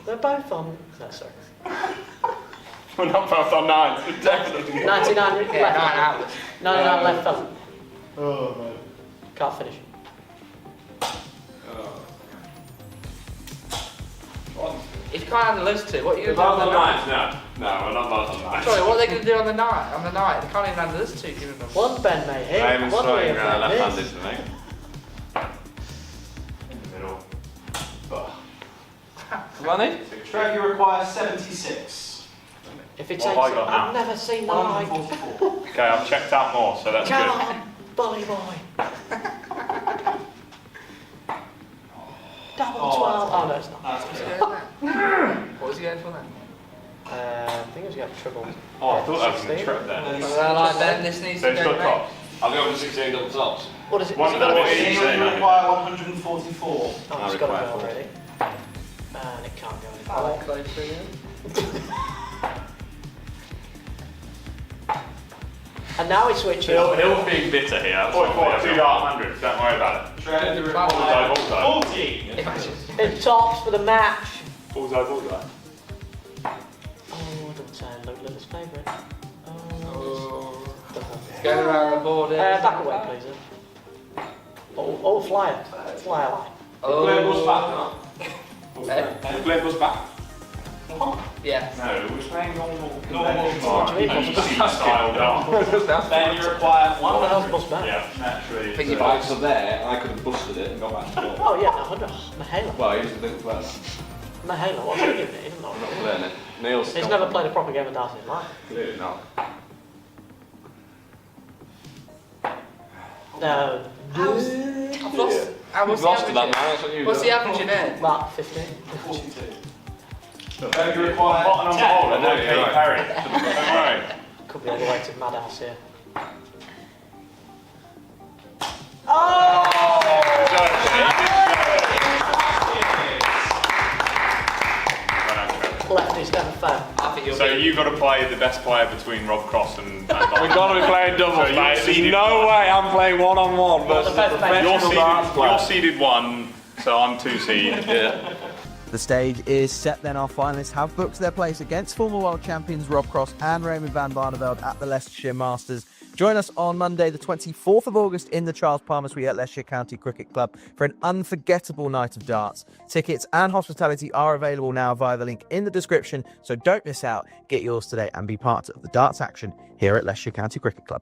They're both on... No, sorry. We're not both on 9. We're definitely 99 Yeah, left. 9 outlets. 99 left, fella. Oh, man. Can't finish. If you can't handle those two, what are you We're going to both do on on the 9s, no. No, we're not both on 9s. Sorry, what are they going to do on the night? On the night, they can't even handle those two. Giving them. One Ben may hit, Raymond's one throwing Liam may left-handed miss. to me. In the middle. Money? Trev, you require 76. If it What takes... have I got now? I've never seen that like... 144. Okay, I've checked out more, so that's Come good. on, bully boy. Double 12. Oh, no, it's not. What's he going there? What was he going for then? I think it was going to triple. Oh, I thought that was a 16. trip then. Well, like Ben, this needs So to it's go got back. tops. I'll go for 16 double tops. What is it? One Is it of got them to- is- You require 144. Oh, it's got to go require already. And it can't go any I further. like closer again. And now we switch it. He'll be bitter here. 2 dart 100, don't worry about it. Trev, you Bullseye, require bullseye. 40. In tops for the match. Bullseye, bullseye. Oh, double 10. Luke's favourite. Go around the board here. Back away, please. Oh, flyer. Flyer line. Blade was back, no? Eh? Blade was back. Yeah. No, we're playing normal What do you mean? conventional style dart. Then you require What the hell's 100. bust back? Yeah, naturally. Think If I was there, I could have busted it and got back to it. Oh, yeah, no, 100. Mahalo. Well, he's the thing well. Mahalo, what's he giving it? He doesn't know. I'm not playing it. Neil's He's never played a proper game of darts in his life. Clearly not. No. I've lost. You've What's lost to the that, average? man. That's what you What's the average in here? About 15. 42. Then you require bottom of the hole and no Yeah, Kate right. Perry. Don't worry. Could be all the way to Madhouse here. Lefties never fail. I think you'll So be. you've got to play the best player between Rob Cross and We've got to be playing doubles, So mate. you're There's seeded no one. way I'm playing one-on-one versus a best player. professional darts player. You're seeded 1, so I'm 2 seeded. Yeah. The stage is set then. Our finalists have booked their place against former world champions Rob Cross and Raymond van Barneveld at the Leicestershire Masters. Join us on Monday, the 24th of August in the Charles Palmer Suite at Leicestershire County Cricket Club for an unforgettable night of darts. Tickets and hospitality are available now via the link in the description, so don't miss out. Get yours today and be part of the darts action here at Leicestershire County Cricket Club.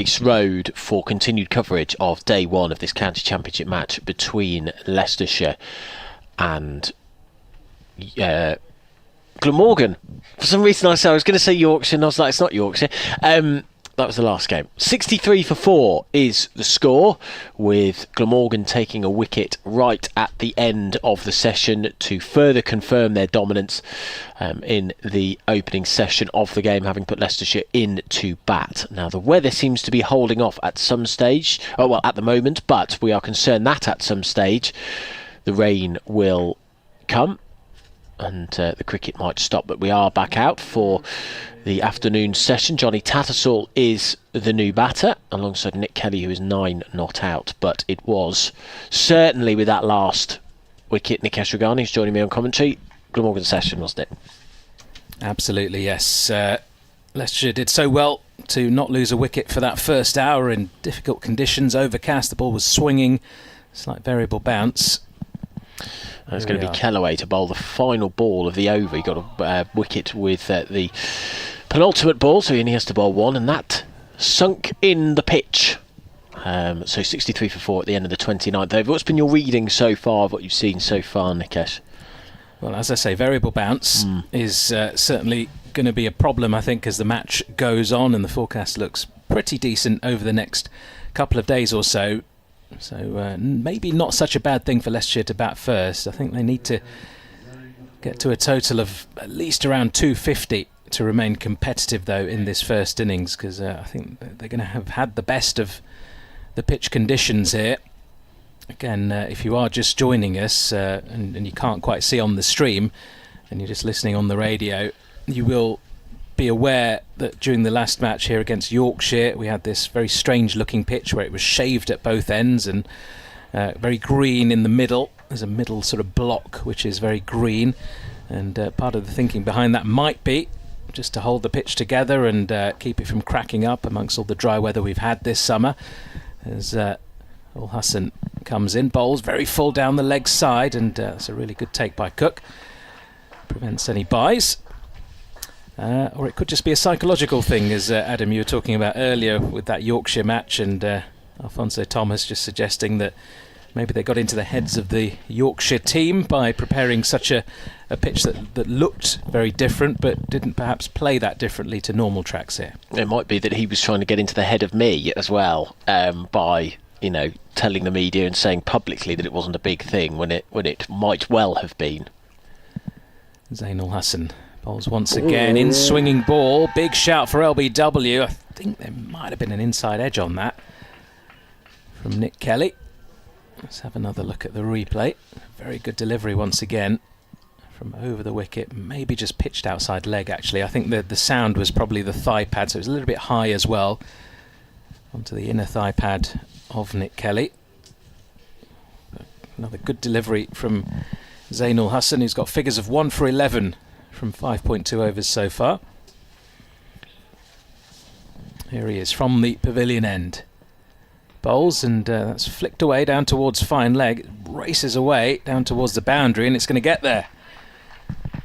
Grace Road for continued coverage of day one of this county championship match between Leicestershire and Glamorgan. For some reason I was going to say Yorkshire and I was like, it's not Yorkshire. That was the last game. 63-4 is the score, with Glamorgan taking a wicket right at the end of the session to further confirm their dominance in the opening session of the game, having put Leicestershire in to bat. Now, the weather seems to be holding off at some stage, at the moment, but we are concerned that at some stage the rain will come and the cricket might stop, but we are back out for the afternoon session. Johnny Tattersall is the new batter alongside Nick Kelly, who is 9 not out, but it was certainly with that last wicket, Nikesh Regani is joining me on commentary, Glamorgan session, wasn't it? Absolutely, yes. Leicestershire did so well to not lose a wicket for that first hour in difficult conditions, overcast, the ball was swinging, slight variable bounce. It's going to be Kellaway to bowl the final ball of the over. He got a wicket with the penultimate ball, so he only has to bowl one, and that sunk in the pitch. So 63-4 at the end of the 29th over. What's been your reading so far of what you've seen so far, Nikesh? Well, as I say, variable bounce is certainly going to be a problem, I think, as the match goes on, and the forecast looks pretty decent over the next couple of days or so. So maybe not such a bad thing for Leicestershire to bat first. I think they need to get to a total of at least around 250 to remain competitive, though, in this first innings, because I think they're going to have had the best of the pitch conditions here. Again, if you are just joining us and you can't quite see on the stream and you're just listening on the radio, you will be aware that during the last match here against Yorkshire, we had this very strange looking pitch where it was shaved at both ends and very green in the middle. There's a middle sort of block which is very green, and part of the thinking behind that might be just to hold the pitch together and keep it from cracking up amongst all the dry weather we've had this summer. As Ul Hassan comes in, bowls very full down the leg side, and that's a really good take by Cook. Prevents any byes. Or it could just be a psychological thing, as Adam, you were talking about earlier with that Yorkshire match, and Alfonso Thomas just suggesting that maybe they got into the heads of the Yorkshire team by preparing such a pitch that looked very different but didn't perhaps play that differently to normal tracks here. It might be that he was trying to get into the head of me as well, by telling the media and saying publicly that it wasn't a big thing when it might well have been. Zainul Hassan bowls once again, in swinging ball, big shout for LBW. I think there might have been an inside edge on that from Nick Kelly. Let's have another look at the replay. Very good delivery once again from over the wicket, maybe just pitched outside leg actually. I think the sound was probably the thigh pad, so it was a little bit high as well, onto the inner thigh pad of Nick Kelly. Another good delivery from Zainul Hassan, who's got figures of 1 for 11 from 5.2 overs so far. Here he is from the pavilion end. Bowls, and that's flicked away down towards fine leg. It races away down towards the boundary, and it's going to get there.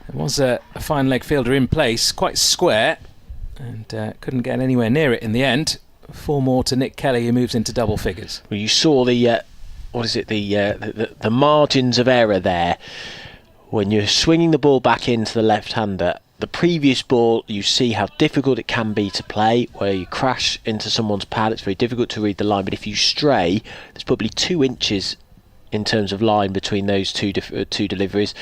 There was a fine leg fielder in place, quite square, and couldn't get anywhere near it in the end. 4 more to Nick Kelly, who moves into double figures. Well, you saw the margins of error there when you're swinging the ball back into the left-hander. The previous ball, you see how difficult it can be to play, where you crash into someone's pad. It's very difficult to read the line, but if you stray, there's probably 2 inches in terms of line between those two deliveries.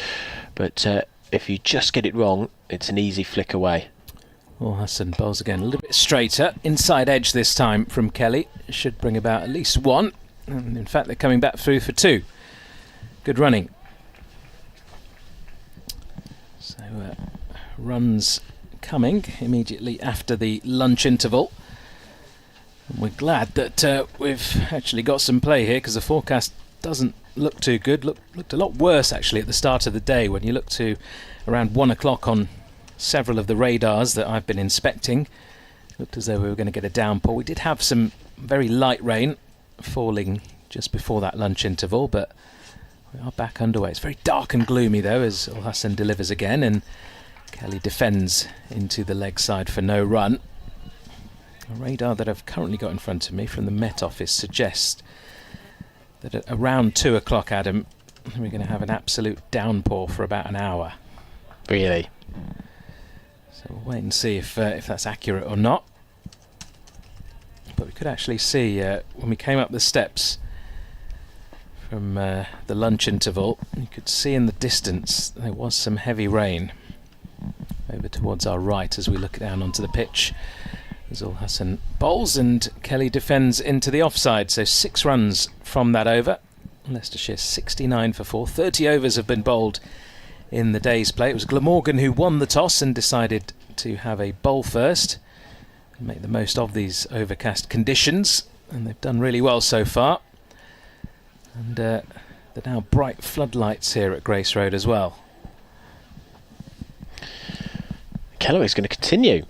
But if you just get it wrong, it's an easy flick away. Well, Hassan bowls again a little bit straighter. Inside edge this time from Kelly. Should bring about at least 1. And in fact, they're coming back through for 2. Good running. So runs coming immediately after the lunch interval. And we're glad that we've actually got some play here, because the forecast doesn't look too good. Looked a lot worse actually at the start of the day when you look to around 1 o'clock on several of the radars that I've been inspecting. Looked as though we were going to get a downpour. We did have some very light rain falling just before that lunch interval, but we are back underway. It's very dark and gloomy though, as Ul Hassan delivers again, and Kelly defends into the leg side for no run. The radar that I've currently got in front of me from the Met Office suggests that at around 2 o'clock, Adam, we're going to have an absolute downpour for about an hour. Really? So we'll wait and see if that's accurate or not. But we could actually see when we came up the steps from the lunch interval, you could see in the distance there was some heavy rain over towards our right as we look down onto the pitch. As Hassan bowls and Kelly defends into the offside. So 6 runs from that over. Leicestershire 69 for 4. 30 overs have been bowled in the day's play. It was Glamorgan who won the toss and decided to have a bowl first and make the most of these overcast conditions. And they've done really well so far. And there are now bright floodlights here at Grace Road as well. Kellaway's going to continue,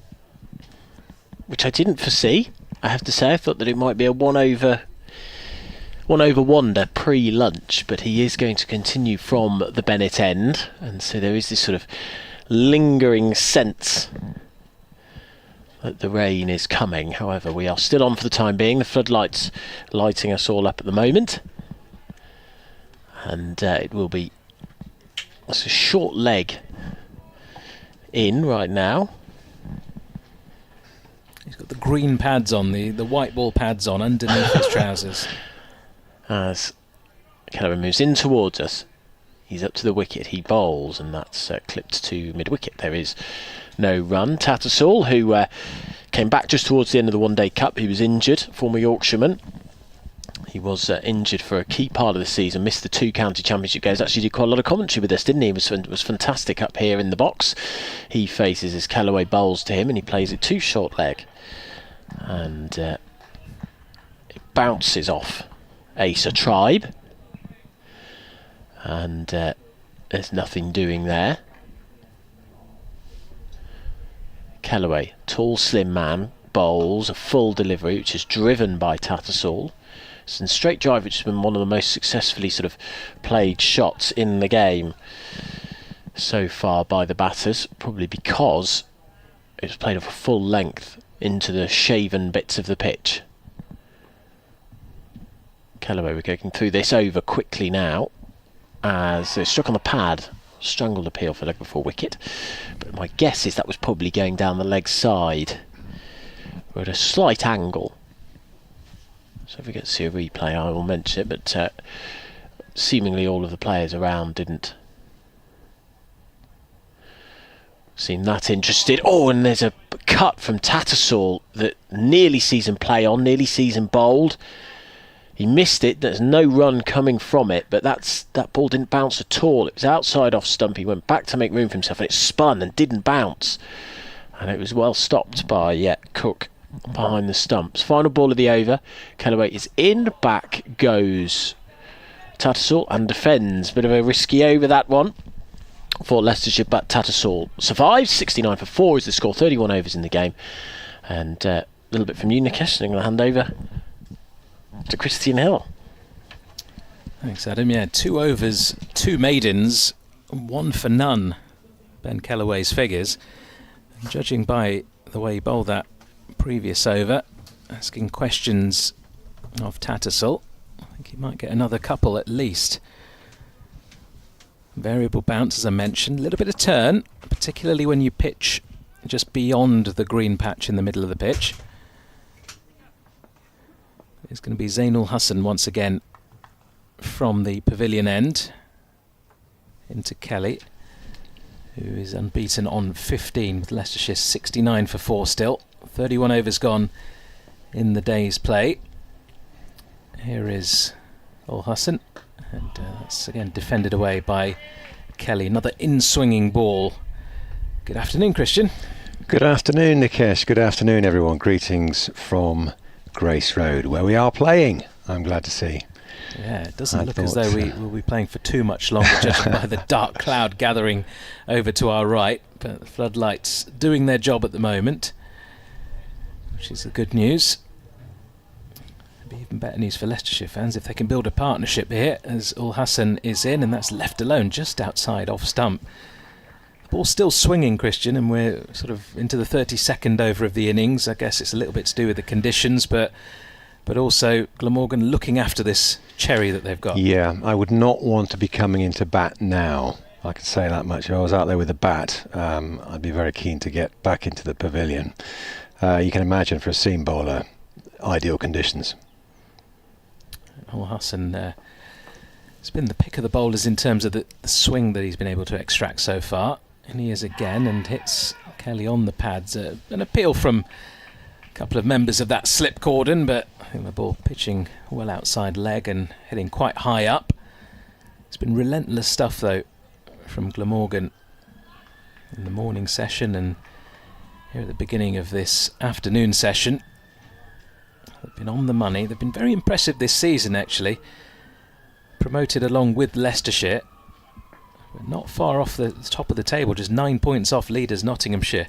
which I didn't foresee. I have to say, I thought that it might be a one over wonder pre-lunch, but he is going to continue from the Bennett end, and so there is this sort of lingering sense that the rain is coming. However, we are still on for the time being. The floodlights lighting us all up at the moment, and it will be a short leg in right now. He's got the green pads on, the white ball pads on underneath his trousers. As Kellaway moves in towards us, he's up to the wicket, he bowls, and that's clipped to mid-wicket. There is no run. Tattersall, who came back just towards the end of the One Day Cup, he was injured, former Yorkshireman. He was injured for a key part of the season, missed the 2 county championship games. Actually did quite a lot of commentary with us, didn't he? It was fantastic up here in the box. He faces as Kellaway bowls to him, and he plays it 2 short leg. And it bounces off Asa Tribe. And there's nothing doing there. Kellaway, tall, slim man, bowls a full delivery, which is driven by Tattersall. And straight drive, which has been one of the most successfully sort of played shots in the game so far by the batters, probably because it was played off a full length into the shaven bits of the pitch. Kellaway, we're going through this over quickly now as it struck on the pad, strangled appeal for leg before wicket, but my guess is that was probably going down the leg side. We're at a slight angle. So if we get to see a replay, I will mention it, but seemingly all of the players around didn't seem that interested. Oh, and there's a cut from Tattersall that nearly sees him play on, nearly sees him bowled. He missed it, there's no run coming from it, but that ball didn't bounce at all. It was outside off stump, he went back to make room for himself, and it spun and didn't bounce. And it was well stopped by Cook behind the stumps. Final ball of the over. Kellaway is in, back goes Tattersall and defends. Bit of a risky over that one for Leicestershire, but Tattersall survives. 69 for 4 is the score. 31 overs in the game. And a little bit from you, Nikesh. I'm going to hand over to Christian Hill. Thanks, Adam. Yeah, 2 overs, 2 maidens, 1 for none. Ben Kellaway's figures. And judging by the way he bowled that previous over, asking questions of Tattersall, I think he might get another couple at least. Variable bounce, as I mentioned, a little bit of turn, particularly when you pitch just beyond the green patch in the middle of the pitch. It's going to be Zainul Hassan once again from the pavilion end into Kelly, who is unbeaten on 15 with Leicestershire 69 for 4 still. 31 overs gone in the day's play. Here is Hassan, and that's again defended away by Kelly. Another in-swinging ball. Good afternoon, Christian. Good afternoon, Nikesh. Good afternoon, everyone. Greetings from Grace Road, where we are playing, I'm glad to see. Yeah, it doesn't look as though we will be playing for too much longer, judging by the dark cloud gathering over to our right. But the floodlights doing their job at the moment, which is the good news. It'd be even better news for Leicestershire fans if they can build a partnership here, as Hassan is in, and that's left alone just outside off stump. The Ball still swinging, Christian, and we're sort of into the 32nd over of the innings. I guess it's a little bit to do with the conditions, but also Glamorgan looking after this cherry that they've got. Yeah, I would not want to be coming into bat now. I can say that much. If I was out there with a bat, I'd be very keen to get back into the pavilion. You can imagine for a seam bowler, ideal conditions. Hassan has been the pick of the bowlers in terms of the swing that he's been able to extract so far. And he is again and hits Kelly on the pads. An appeal from a couple of members of that slip cordon, but I think the ball pitching well outside leg and hitting quite high up. It's been relentless stuff though from Glamorgan in the morning session and here at the beginning of this afternoon session. They've been on the money. They've been very impressive this season actually. Promoted along with Leicestershire. We're not far off the top of the table, just 9 points off leaders Nottinghamshire.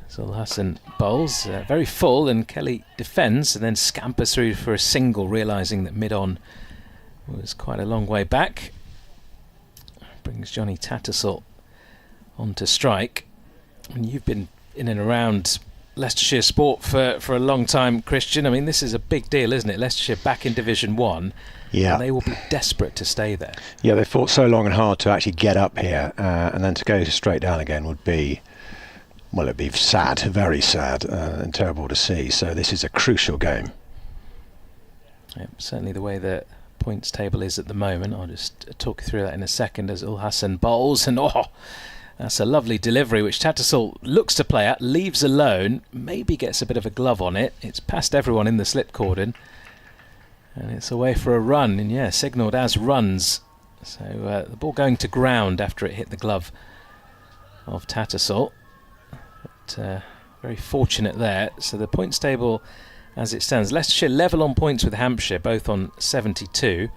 So Hassan bowls, very full, and Kelly defends and then scampers through for a single, realising that mid-on was quite a long way back. Brings Johnny Tattersall on to strike. And you've been in and around Leicestershire sport for a long time, Christian. I mean, this is a big deal, isn't it? Leicestershire back in Division 1. Yeah. And they will be desperate to stay there. Yeah, they fought so long and hard to actually get up here, and then to go straight down again would be, well, it'd be sad, very sad, and terrible to see. So this is a crucial game. Yep, certainly the way the points table is at the moment. I'll just talk you through that in a second as Hassan bowls, and that's a lovely delivery which Tattersall looks to play at, leaves alone, maybe gets a bit of a glove on it. It's past everyone in the slip cordon. And it's away for a run, and yeah, signalled as runs. So the ball going to ground after it hit the glove of Tattersall. But very fortunate there. So the points table as it stands. Leicestershire level on points with Hampshire, both on 72.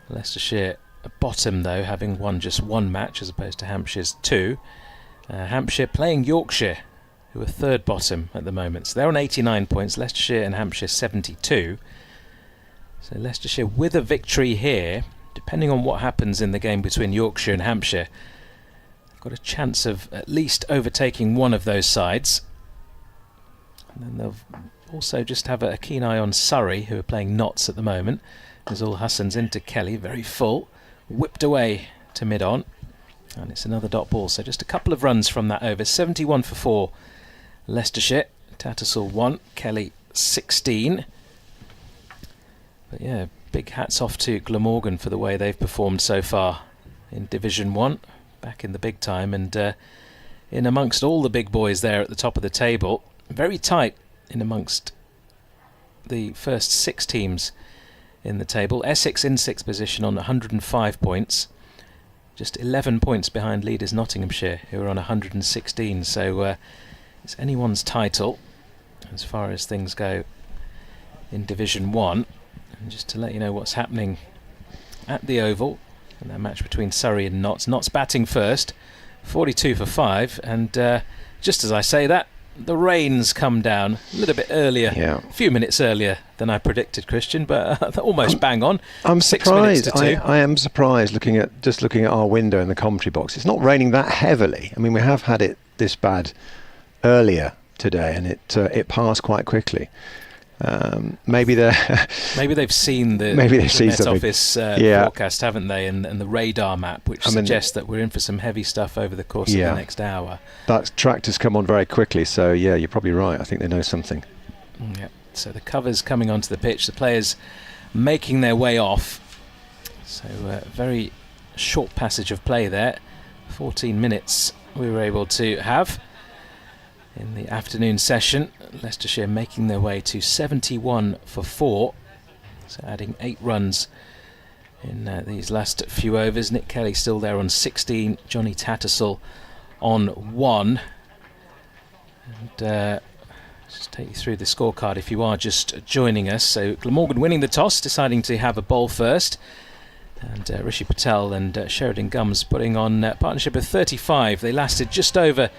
Leicestershire bottom though, having won just one match as opposed to Hampshire's 2. Hampshire playing Yorkshire, who are third bottom at the moment. So they're on 89 points, Leicestershire and Hampshire 72. So Leicestershire with a victory here, depending on what happens in the game between Yorkshire and Hampshire, they've got a chance of at least overtaking one of those sides. And then they'll also just have a keen eye on Surrey, who are playing Notts at the moment. As Hassan's into Kelly, very full, whipped away to mid-on. And it's another dot ball, so just a couple of runs from that over. 71 for 4, Leicestershire. Tattersall 1, Kelly 16. But yeah, big hats off to Glamorgan for the way they've performed so far in Division 1, back in the big time, and in amongst all the big boys there at the top of the table. Very tight in amongst the first 6 teams in the table. Essex in 6th position on 105 points, just 11 points behind leaders Nottinghamshire, who are on 116. So it's anyone's title as far as things go in Division 1. And just to let you know what's happening at the Oval in that match between Surrey and Notts. Notts batting first, 42 for 5, and just as I say that, the rain's come down a little bit earlier, a few minutes earlier than I predicted, Christian, but almost bang on. I'm 6 surprised. minutes to 2. I am surprised looking at our window in the commentary box. It's not raining that heavily. I mean, we have had it this bad earlier today, and it passed quite quickly. Maybe they've seen the Met Office forecast, haven't they, and the radar map, which suggests that we're in for some heavy stuff over the course of the next hour. That tractor's come on very quickly, so yeah, you're probably right. I think they know something. Yeah. So the cover's coming onto the pitch, the players making their way off. So very short passage of play there. 14 minutes we were able to have in the afternoon session. Leicestershire making their way to 71 for 4, so adding 8 runs in these last few overs. Nick Kelly still there on 16, Johnny Tattersall on 1. And just take you through the scorecard if you are just joining us. So Glamorgan winning the toss, deciding to have a bowl first, and Rishi Patel and Sheridan Gums putting on a partnership of 35. They lasted just over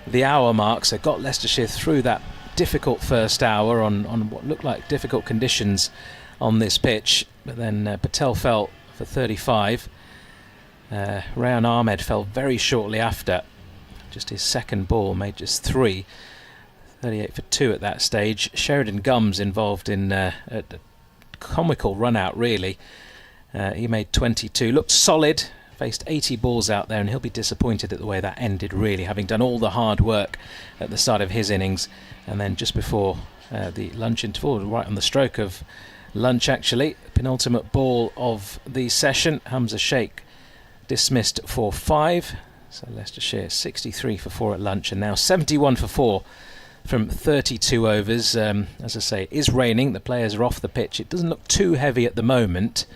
the hour mark, so got Leicestershire through that difficult first hour on what looked like difficult conditions on this pitch. But then Patel fell for 35, Rayan Ahmed fell very shortly after. Just his second ball, made just 3. 38 for 2 at that stage. Sheridan Gums involved in a comical run out, really. He made 22. Looked solid. Faced 80 balls out there, and he'll be disappointed at the way that ended, really, having done all the hard work at the start of his innings. And then just before the lunch interval, right on the stroke of lunch actually, penultimate ball of the session, Hamza Sheikh dismissed for 5. So Leicestershire 63 for 4 at lunch, and now 71 for 4 from 32 overs. As I say, it is raining, the players are off the pitch. It doesn't look too heavy at the moment,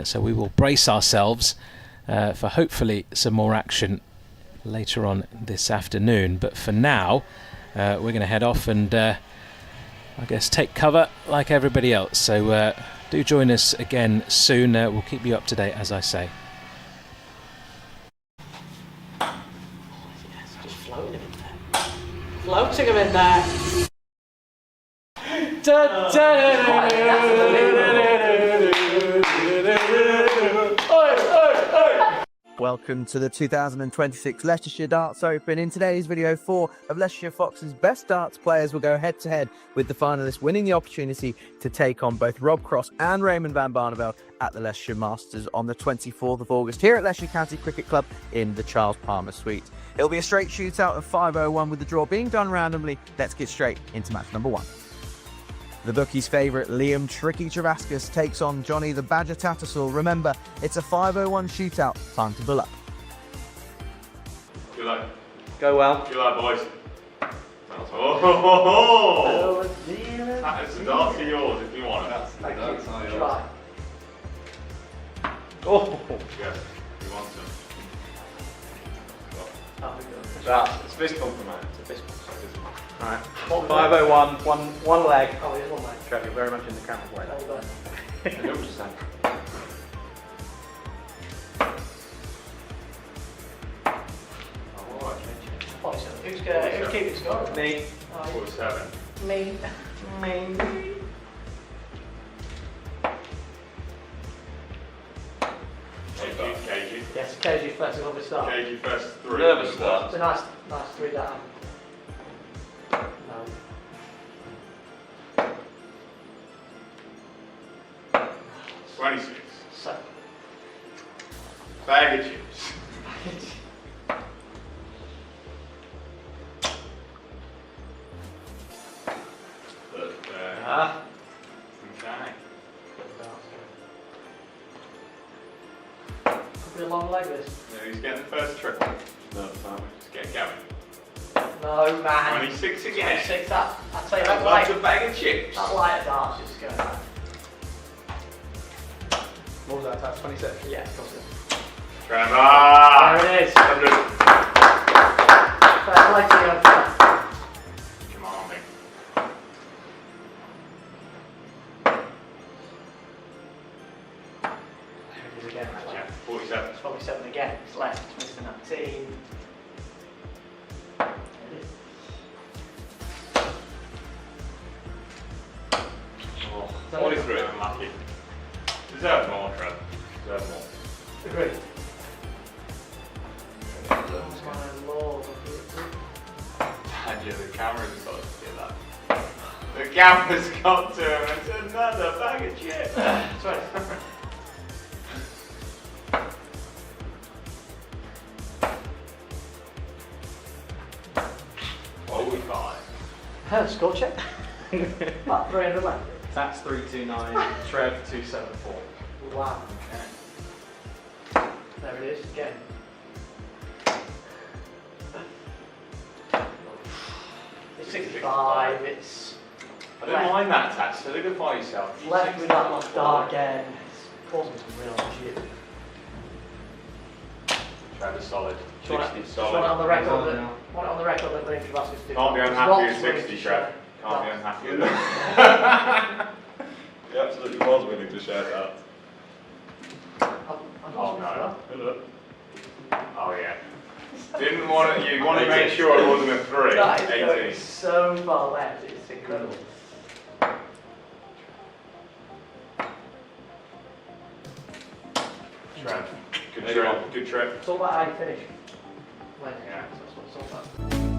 so we will brace ourselves for hopefully some more action later on this afternoon. But for now, we're going to head off and I guess take cover like everybody else. So do join us again soon. We'll keep you up to date, as I say. Yes, just floating him in there. Floating him in there. Welcome to the 2026 Leicestershire Darts Open. In today's video, 4 of Leicestershire Fox's best darts players will go head-to-head with the finalists winning the opportunity to take on both Rob Cross and Raymond van Barneveld at the Leicestershire Masters on the 24th of August here at Leicestershire County Cricket Club in the Charles Palmer Suite. It'll be a straight shootout of 5-0-1 with the draw being done randomly. Let's get straight into match number 1. The bookies' favourite Liam Tricky Travascus takes on Johnny the Badger Tattersall. Remember, it's a 5-0-1 shootout. Time to bull up. Good luck. Go well. Good luck, boys. Oh, that is the dart to yours if you want it. Thank you. Try. Oh, yes, you want some. It's fist bump for mine. It's a fist bump. Alright. 501, one leg. Oh, here's one leg. Trev, you're very much in the camera's way. Hold on. I don't understand. Who's keeping score? Me. 47. Me. KG. Yes, KG first, a lovely start. KG first 3. Nervous start. It's a nice 3 down. No. 26. So. Bag of chips. Okay. Could be a long leg this. Yeah, he's getting the first triple. No, just get going. No, man. 26 again. 26, I'll tell you That's that like light. a bag of chips. That light dart just going back. What was that? That's 26. Yeah, of course it is. Trevor! There it is. 100. Fair play to you. Come on, mate. There it is again. Yeah, 47. It's 47 again. It's left. Mr. 19. Oh, 43. I'm lucky. Deserve more, Trev. Deserve more. Agreed. Oh my lord. And yeah, the camera's got to see that. The camera's got to him. It's another bag of chips. That's right. Oh, we got Score check. About 300 left. That's 329. Trev 274. Wow. There it is again. It's 65. It's I don't mind that tax, so look by yourself. left with that much dart again. It's causing some real issue. Trevor's solid. Just want 60 it solid. on the record that want it on the record that Liam Travascus did. Can't be not- unhappy not with willing 60, to Trev. share Can't be darts. unhappy with that. He absolutely was willing to share that. I'm Oh not no. Oh yeah. Didn't want to, you want to make sure it wasn't a 3. That is 18. going so far left, it's incredible. Trev. Good job. Good trip. It's all about how you finish. Yeah. That's what it's all about.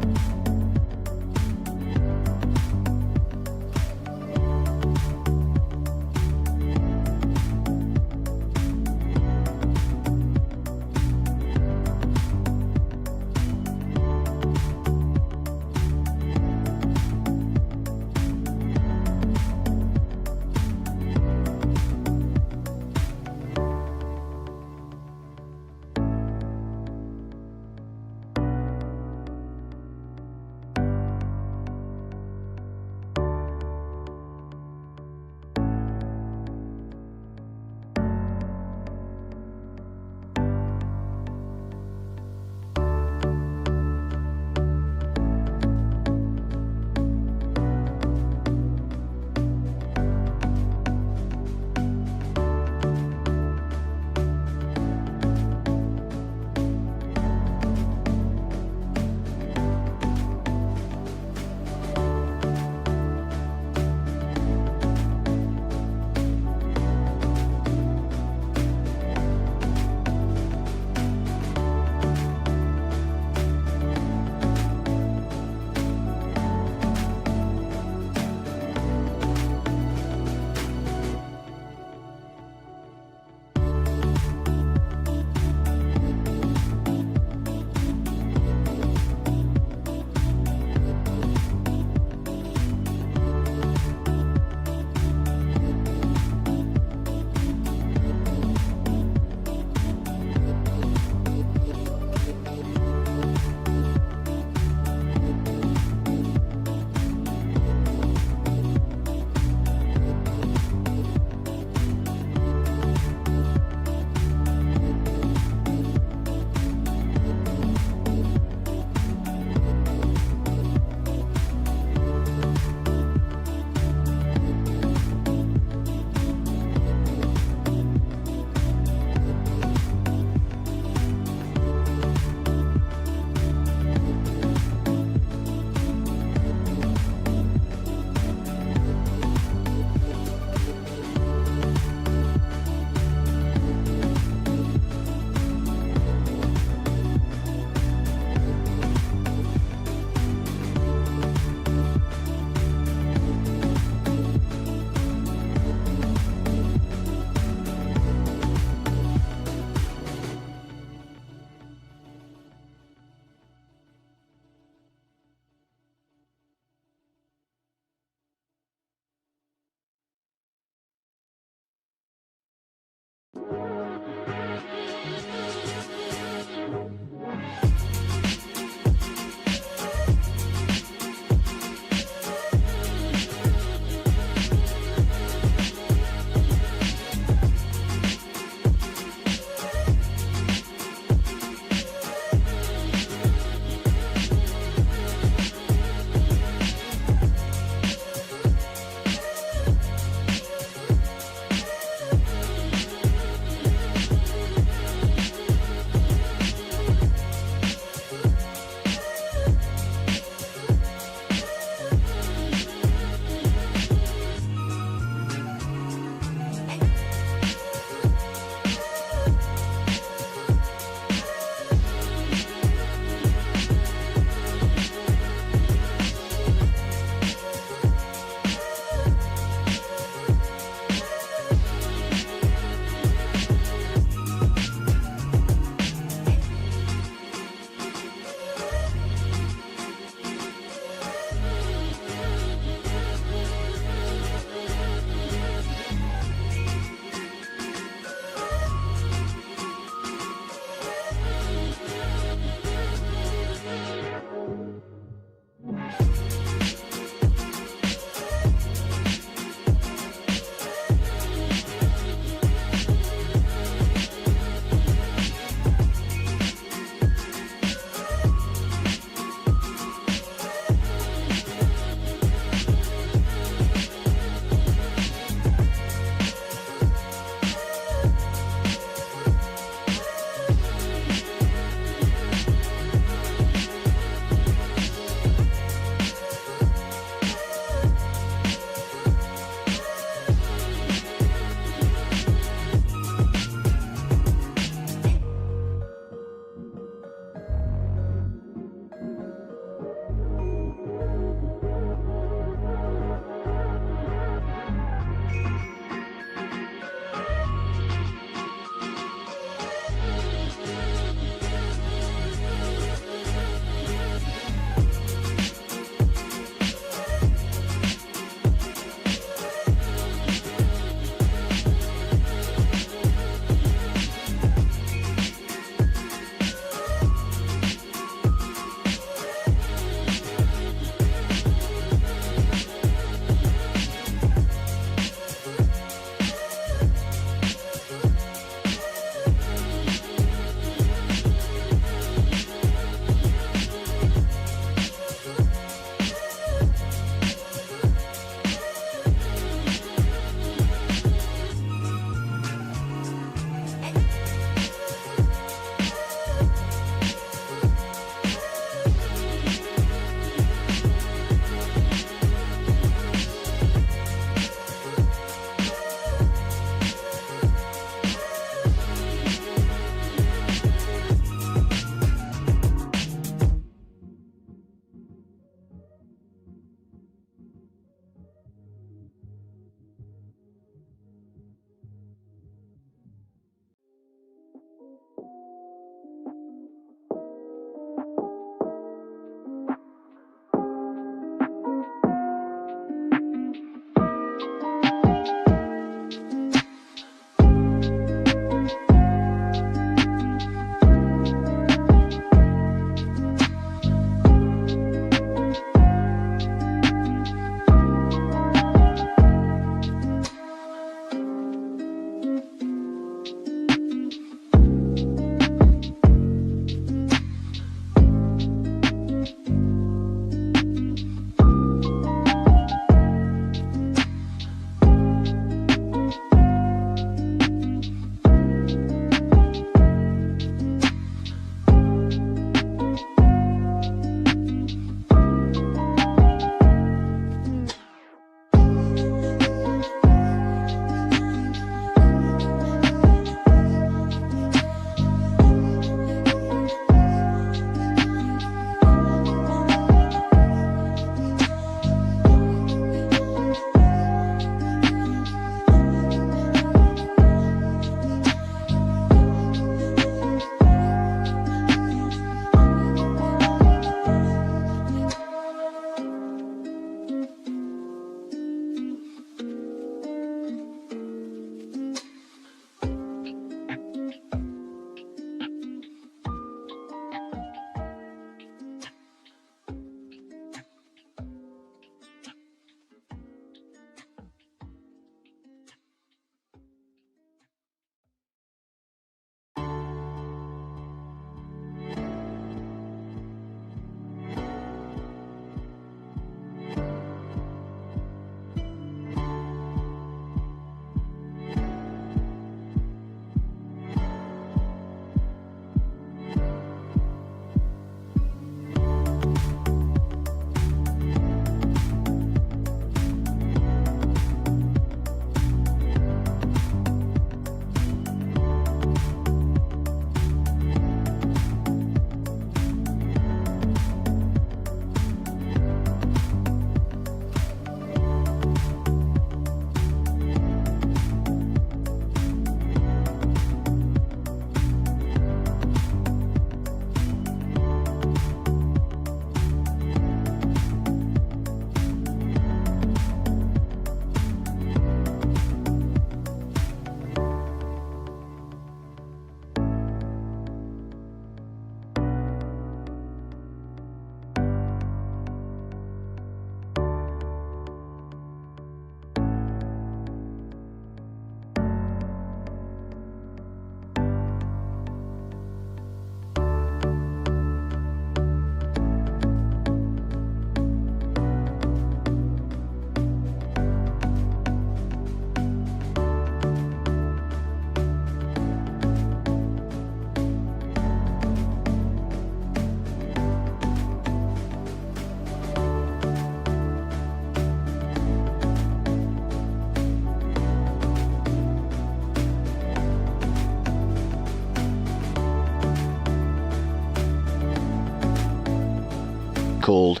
called,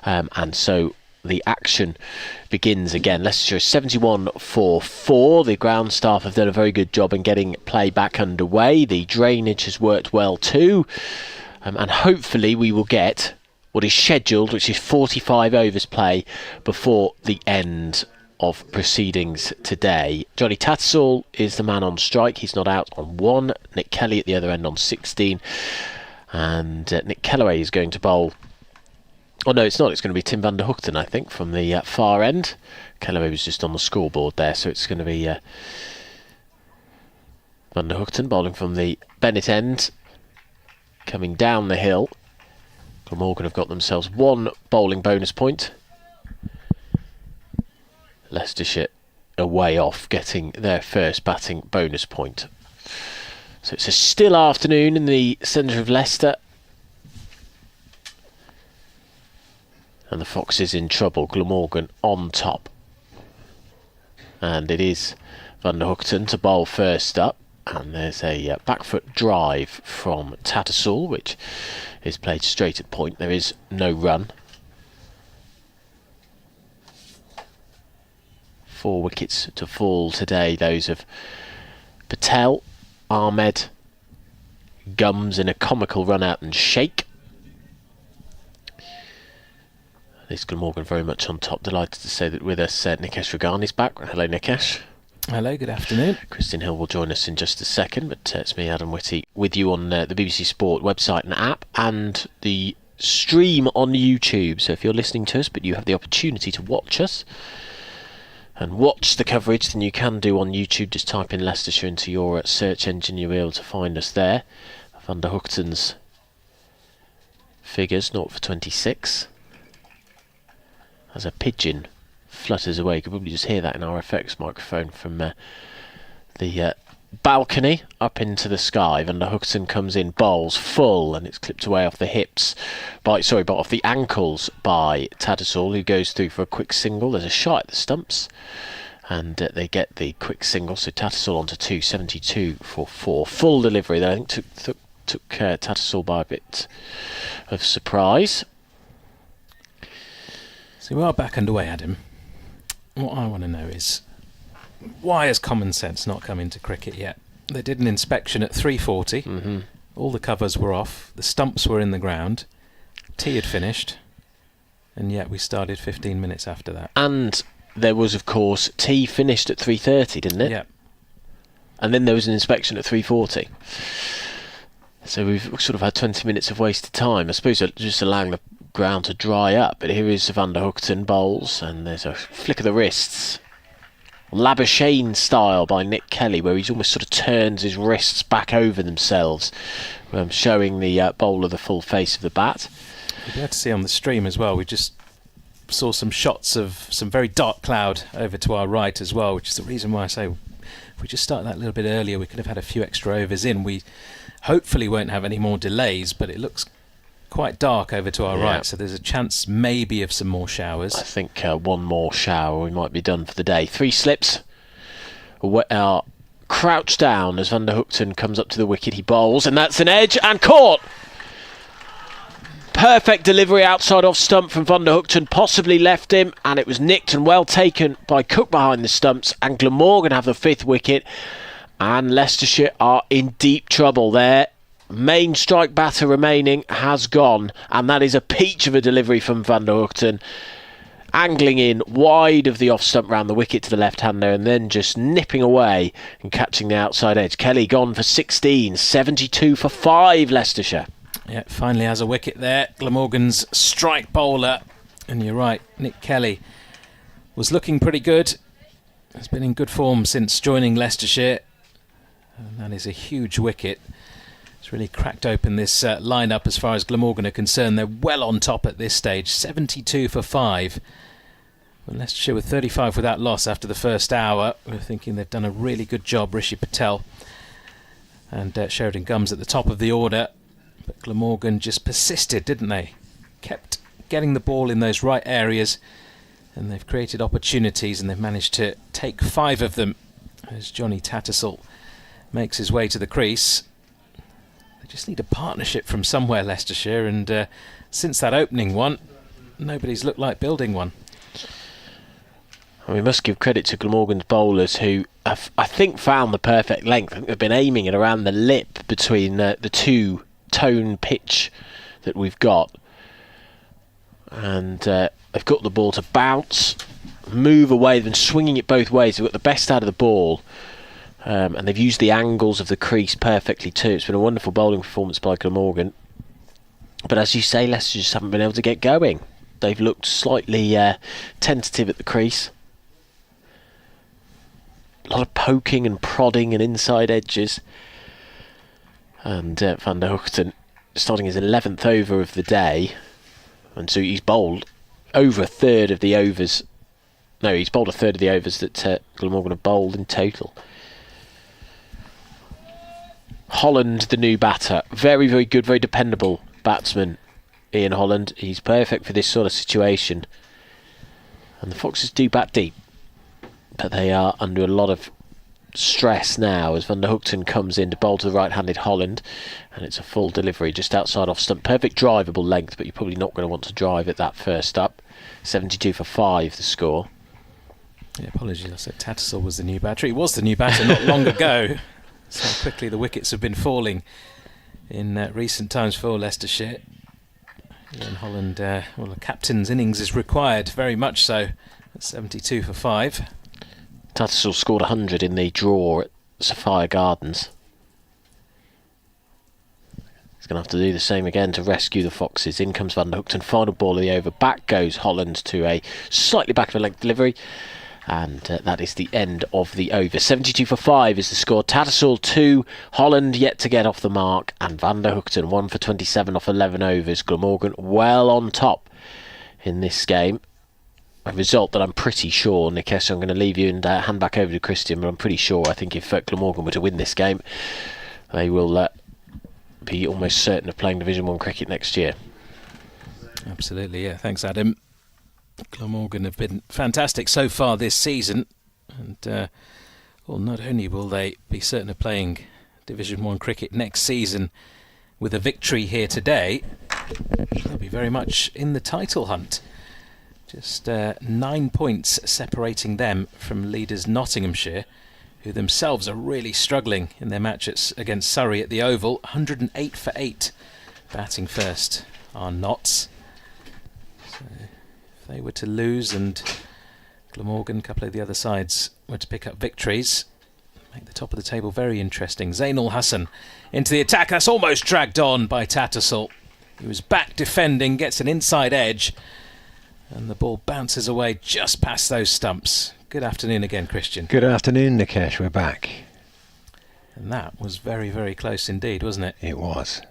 and so the action begins again. Leicestershire is 71-4. The ground staff have done a very good job in getting play back underway. The drainage has worked well too, and hopefully we will get what is scheduled, which is 45 overs play before the end of proceedings today. Johnny Tattersall is the man on strike. He's not out on 1. Nick Kelly at the other end on 16. And Nick Kellaway is going to bowl. Oh no, it's not. It's going to be Tim van der Hoogten, I think, from the far end. Kellaway was just on the scoreboard there, so it's going to be van der Hoogten bowling from the Bennett end, coming down the hill. Glamorgan have got themselves 1 bowling bonus point. Leicestershire are way off getting their first batting bonus point. So it's a still afternoon in the centre of Leicester. And the Foxes in trouble. Glamorgan on top. And it is van der Hoogten to bowl first up. And there's a back foot drive from Tattersall, which is played straight at point. There is no run. 4 wickets to fall today. Those of Patel, Ahmed, Gums in a comical run out and shake. This Glamorgan very much on top. Delighted to say that with us Nikesh Raghani is back. Hello Nikesh. Hello, good afternoon. Christian Hill will join us in just a second, but it's me, Adam Whitty, with you on the BBC Sport website and app, and the stream on YouTube. So if you're listening to us but you have the opportunity to watch us and watch the coverage, then you can do on YouTube. Just type in Leicestershire into your search engine, you'll be able to find us there. Van der Hoogten's figures, 0 for 26. As a pigeon flutters away, you can probably just hear that in our effects microphone from the balcony up into the sky. Van der Hoogten comes in, bowls full, and it's clipped away off the hips but off the ankles by Tattersall, who goes through for a quick single. There's a shot at the stumps, and they get the quick single. So Tattersall on to 272 for 4. Full delivery that I think took Tattersall by a bit of surprise. So we are back underway, Adam. What I want to know is, why has common sense not come into cricket yet? They did an inspection at 3:40. Mm-hmm. All the covers were off. The stumps were in the ground. Tea had finished. And yet we started 15 minutes after that. And there was, of course, tea finished at 3:30, didn't it? Yeah. And then there was an inspection at 3:40. So we've sort of had 20 minutes of wasted time. I suppose just allowing the ground to dry up. But here is Van der Hoogten bowls, and there's a flick of the wrists. Labuschagne style by Nick Kelly, where he's almost sort of turns his wrists back over themselves, showing the bowler the full face of the bat. You'll be able to see on the stream as well, we just saw some shots of some very dark cloud over to our right as well, which is the reason why I say if we just started that a little bit earlier, we could have had a few extra overs in. We hopefully won't have any more delays, but it looks quite dark over to our right, so there's a chance maybe of some more showers. I think one more shower, we might be done for the day. 3 slips are crouched down as Van der Hoogten comes up to the wicket. He bowls, and that's an edge, and caught! Perfect delivery outside off stump from Van der Hoogten, possibly left him, and it was nicked and well taken by Cook behind the stumps, and Glamorgan have the 5th wicket, and Leicestershire are in deep trouble there. Main strike batter remaining has gone, and that is a peach of a delivery from Van der Hoogten, angling in wide of the off stump round the wicket to the left-hander, and then just nipping away and catching the outside edge. Kelly gone for 16, 72 for 5 Leicestershire. Yeah, finally has a wicket there. Glamorgan's strike bowler, and you're right, Nick Kelly was looking pretty good. Has been in good form since joining Leicestershire, and that is a huge wicket. It's really cracked open this lineup as far as Glamorgan are concerned. They're well on top at this stage, 72 for 5. Well, Leicestershire with 35 without loss after the first hour. We're thinking they've done a really good job. Rishi Patel and Sheridan Gums at the top of the order. But Glamorgan just persisted, didn't they? Kept getting the ball in those right areas, and they've created opportunities, and they've managed to take 5 of them as Johnny Tattersall makes his way to the crease. Just need a partnership from somewhere, Leicestershire, and since that opening one, nobody's looked like building one. And we must give credit to Glamorgan's bowlers, who have, I think, found the perfect length. I think they've been aiming it around the lip between the two-tone pitch that we've got. And they've got the ball to bounce, move away, then swinging it both ways. They've got the best out of the ball. And they've used the angles of the crease perfectly too. It's been a wonderful bowling performance by Glamorgan. But as you say, Leicester just haven't been able to get going. They've looked slightly tentative at the crease. A lot of poking and prodding and inside edges. And Van der Hoogten starting his 11th over of the day. And so he's bowled over a third of the overs. No, he's bowled a third of the overs that Glamorgan have bowled in total. Holland, the new batter. Very, very good, very dependable batsman, Ian Holland. He's perfect for this sort of situation. And the Foxes do bat deep. But they are under a lot of stress now as Van der Hoogten comes in to bowl to the right-handed Holland, and it's a full delivery just outside off stump. Perfect drivable length, but you're probably not going to want to drive it that first up. 72 for 5 the score. Yeah, apologies, I said Tattersall was the new batter. He was the new batter not long ago. So quickly the wickets have been falling in recent times for Leicestershire. Ian Holland, well, the captain's innings is required, very much so. At 72 for 5. Tattersall scored 100 in the draw at Sapphire Gardens. He's going to have to do the same again to rescue the Foxes. In comes Van der Hoogten, final ball of the over. Back goes Holland to a slightly back of a length delivery. And that is the end of the over. 72 for 5 is the score. Tattersall 2, Holland yet to get off the mark, and Van der Hoogten 1 for 27 off 11 overs. Glamorgan well on top in this game. A result that I'm pretty sure, Nikesh, I'm going to leave you and hand back over to Christian, but I'm pretty sure, I think if Glamorgan were to win this game, they will be almost certain of playing Division 1 cricket next year. Absolutely, yeah. Thanks, Adam. Glamorgan have been fantastic so far this season, and well, not only will they be certain of playing Division 1 cricket next season with a victory here today, they'll be very much in the title hunt. Just 9 points separating them from leaders Nottinghamshire, who themselves are really struggling in their matches against Surrey at the Oval. 108 for 8 batting first are Notts. So if they were to lose and Glamorgan, a couple of the other sides, were to pick up victories, make the top of the table very interesting. Zainul Hassan into the attack. That's almost dragged on by Tattersall. He was back defending, gets an inside edge, and the ball bounces away just past those stumps. Good afternoon again, Christian. Good afternoon, Nikesh. We're back. And that was very, very close indeed, wasn't it? It was.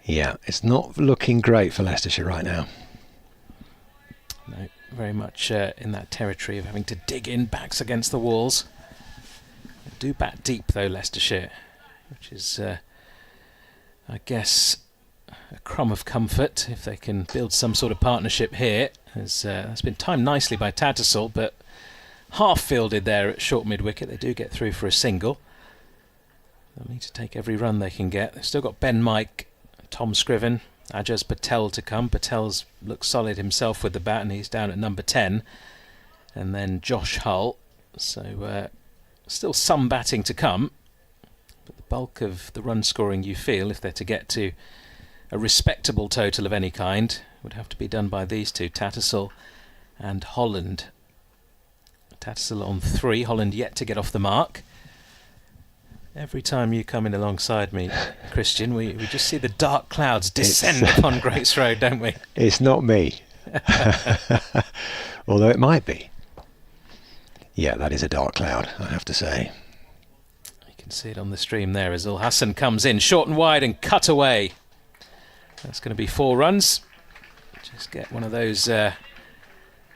Yeah, it's not looking great for Leicestershire right now. No, very much in that territory of having to dig in, backs against the walls. They do bat deep, though, Leicestershire, which is, I guess, a crumb of comfort if they can build some sort of partnership here. That's been timed nicely by Tattersall, but half fielded there at short mid-wicket. They do get through for a single. They'll need to take every run they can get. They've still got Ben Mike, Tom Scriven, Ajaz Patel to come. Patel's looks solid himself with the bat, and he's down at number 10. And then Josh Hull. So still some batting to come, but the bulk of the run scoring, you feel, if they're to get to a respectable total of any kind, would have to be done by these two, Tattersall and Holland. Tattersall on 3, Holland yet to get off the mark. Every time you come in alongside me, Christian, we just see the dark clouds descend upon Grace Road, don't we? It's not me. Although it might be. Yeah, that is a dark cloud, I have to say. You can see it on the stream there as Al Hassan comes in, short and wide and cut away. That's going to be 4 runs. Just get one of those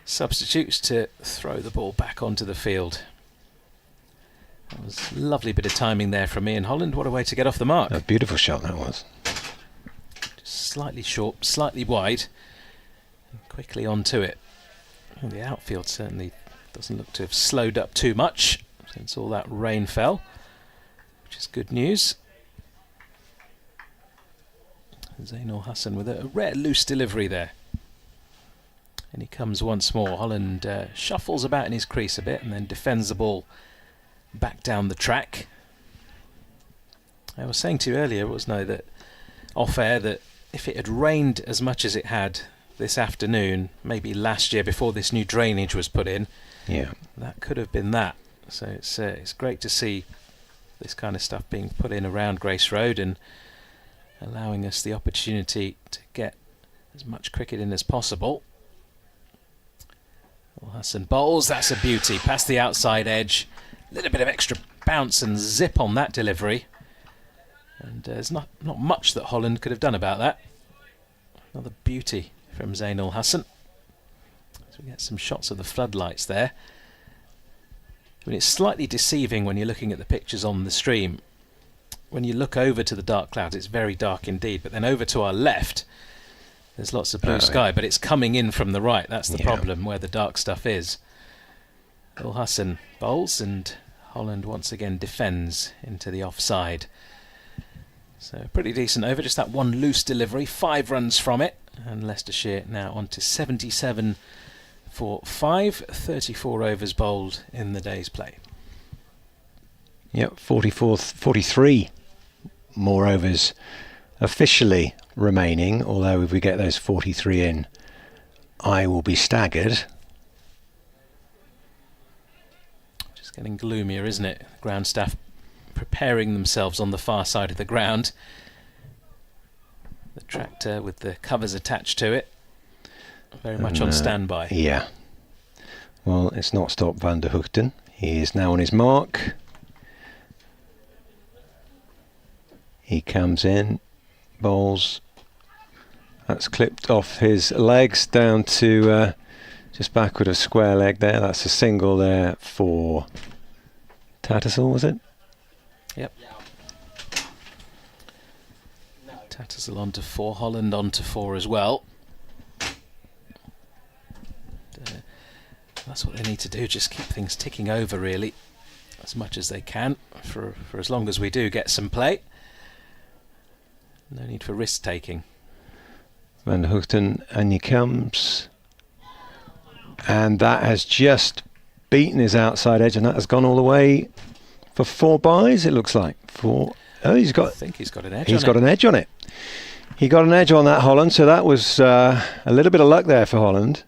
substitutes to throw the ball back onto the field. That was a lovely bit of timing there from Ian Holland. What a way to get off the mark. A beautiful shot that was. Just slightly short, slightly wide, and quickly onto it. And the outfield certainly doesn't look to have slowed up too much since all that rain fell, which is good news. Zainul Hassan with a rare loose delivery there. And he comes once more. Holland shuffles about in his crease a bit and then defends the ball back down the track. I was saying to you earlier, wasn't I, that off air, that if it had rained as much as it had this afternoon, maybe last year before this new drainage was put in, that could have been that. So it's great to see this kind of stuff being put in around Grace Road and allowing us the opportunity to get as much cricket in as possible. Well, Hassan bowls, that's a beauty, past the outside edge, a little bit of extra bounce and zip on that delivery, and there's not much that Holland could have done about that. Another beauty from Zainul Hassan. So we get some shots of the floodlights there. I mean, it's slightly deceiving when you're looking at the pictures on the stream. When you look over to the dark clouds, it's very dark indeed, but then over to our left there's lots of blue sky, but it's coming in from the right. That's the problem, where the dark stuff is. Al Hassan bowls and Holland once again defends into the offside. So a pretty decent over, just that one loose delivery, 5 runs from it, and Leicestershire now on to 77 for 5, 34 overs bowled in the day's play. Yep, 43 more overs officially remaining, although if we get those 43 in, I will be staggered. Just getting gloomier, isn't it? Ground staff preparing themselves on the far side of the ground. The tractor with the covers attached to it, very much on standby. Yeah. Well, it's not stopped Van der Hoogten. He is now on his mark. He comes in, bowls. That's clipped off his legs down to just backward of square leg there. That's a single there for Tattersall, was it? Yep. Tattersall on to 4, Holland on to 4 as well. That's what they need to do, just keep things ticking over really, as much as they can, for as long as we do get some play. No need for risk taking. Van der Hoogten, and he comes, and that has just beaten his outside edge, and that has gone all the way for 4 byes. It looks like 4. Oh, he's got. I think he's got an edge. He's got an edge on it. He got an edge on that, Holland. So that was a little bit of luck there for Holland.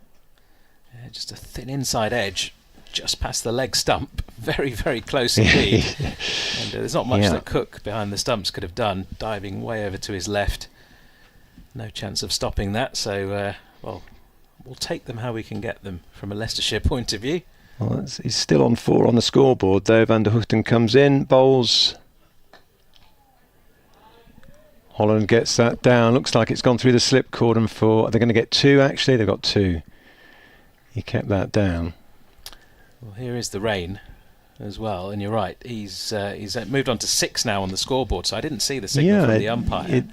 Yeah, just a thin inside edge, just past the leg stump. Very, very close indeed. And there's not much that Cook behind the stumps could have done, diving way over to his left. No chance of stopping that, so well, we'll take them how we can get them from a Leicestershire point of view. Well, he's still on 4 on the scoreboard though. Van der Hoogten comes in, bowls. Holland gets that down. Looks like it's gone through the slip cordon for. Are they going to get 2 actually? They've got 2. He kept that down. Well, here is the rain as well, and you're right. He's moved on to 6 now on the scoreboard, so I didn't see the signal from the umpire.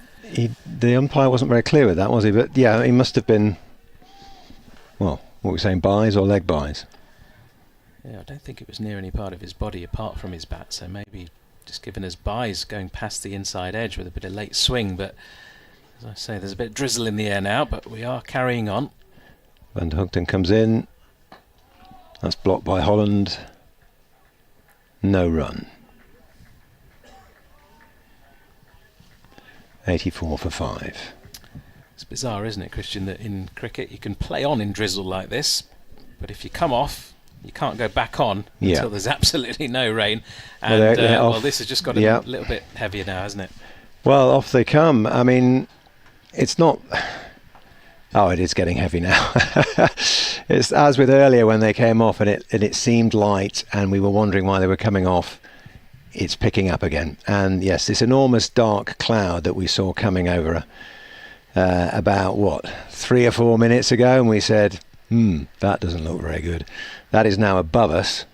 The umpire wasn't very clear with that, was he? But yeah, he must have been. Well, what were we saying, byes or leg byes? Yeah, I don't think it was near any part of his body apart from his bat, so maybe just given us byes going past the inside edge with a bit of late swing. But as I say, there's a bit of drizzle in the air now, but we are carrying on. Van der Hoogten comes in. That's blocked by Holland. No run. 84 for 5. It's bizarre, isn't it, Christian, that in cricket you can play on in drizzle like this, but if you come off, you can't go back on until there's absolutely no rain. And well, this has just got a little bit heavier now, hasn't it? Well, off they come. I mean, it's not. Oh, it is getting heavy now. It's as with earlier when they came off and it seemed light and we were wondering why they were coming off. It's picking up again. And yes, this enormous dark cloud that we saw coming over about 3 or 4 minutes ago, and we said, that doesn't look very good. That is now above us,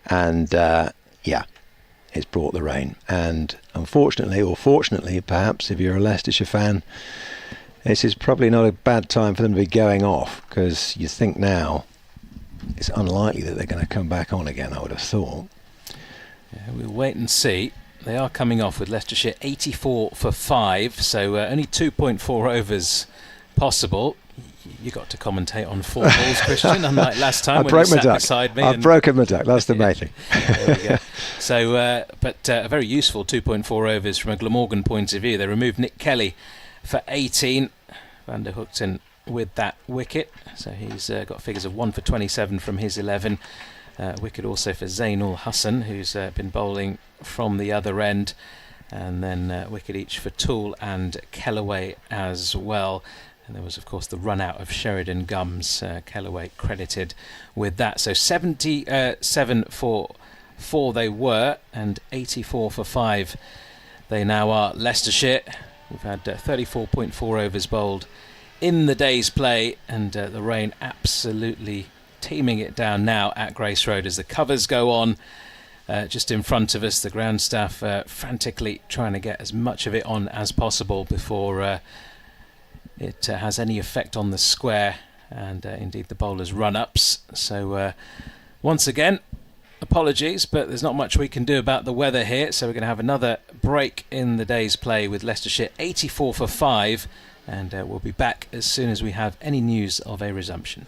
and it's brought the rain. And unfortunately, or fortunately perhaps, if you're a Leicestershire fan, this is probably not a bad time for them to be going off, because you think now it's unlikely that they're going to come back on again, I would have thought. Yeah, we'll wait and see. They are coming off with Leicestershire 84 for 5, so only 2.4 overs possible. You got to commentate on 4 balls, Christian, unlike last time when you sat beside me. I've broken my duck, that's the main thing. There we go. So, but a very useful 2.4 overs from a Glamorgan point of view. They removed Nick Kelly for 18. Van der Hoogten with that wicket, so he's got figures of 1 for 27 from his 11. Wicket also for Zainul Hassan, who's been bowling from the other end, and then wicket each for Toole and Kellaway as well. And there was, of course, the run out of Sheridan Gums, Kellaway credited with that. So 77 for 4 they were, and 84 for 5 they now are. Leicestershire, we've had 34.4 overs bowled in the day's play, and the rain absolutely teeming it down now at Grace Road as the covers go on just in front of us. The ground staff frantically trying to get as much of it on as possible before it has any effect on the square, and indeed the bowlers' run-ups. So once again, apologies, but there's not much we can do about the weather here, so we're going to have another break in the day's play with Leicestershire 84 for 5, and we'll be back as soon as we have any news of a resumption.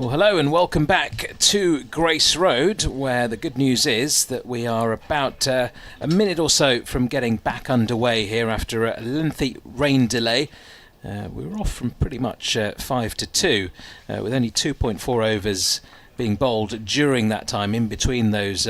Well, hello and welcome back to Grace Road, where the good news is that we are about a minute or so from getting back underway here after a lengthy rain delay. We were off from pretty much 5 to 2, with only 2.4 overs being bowled during that time, in between those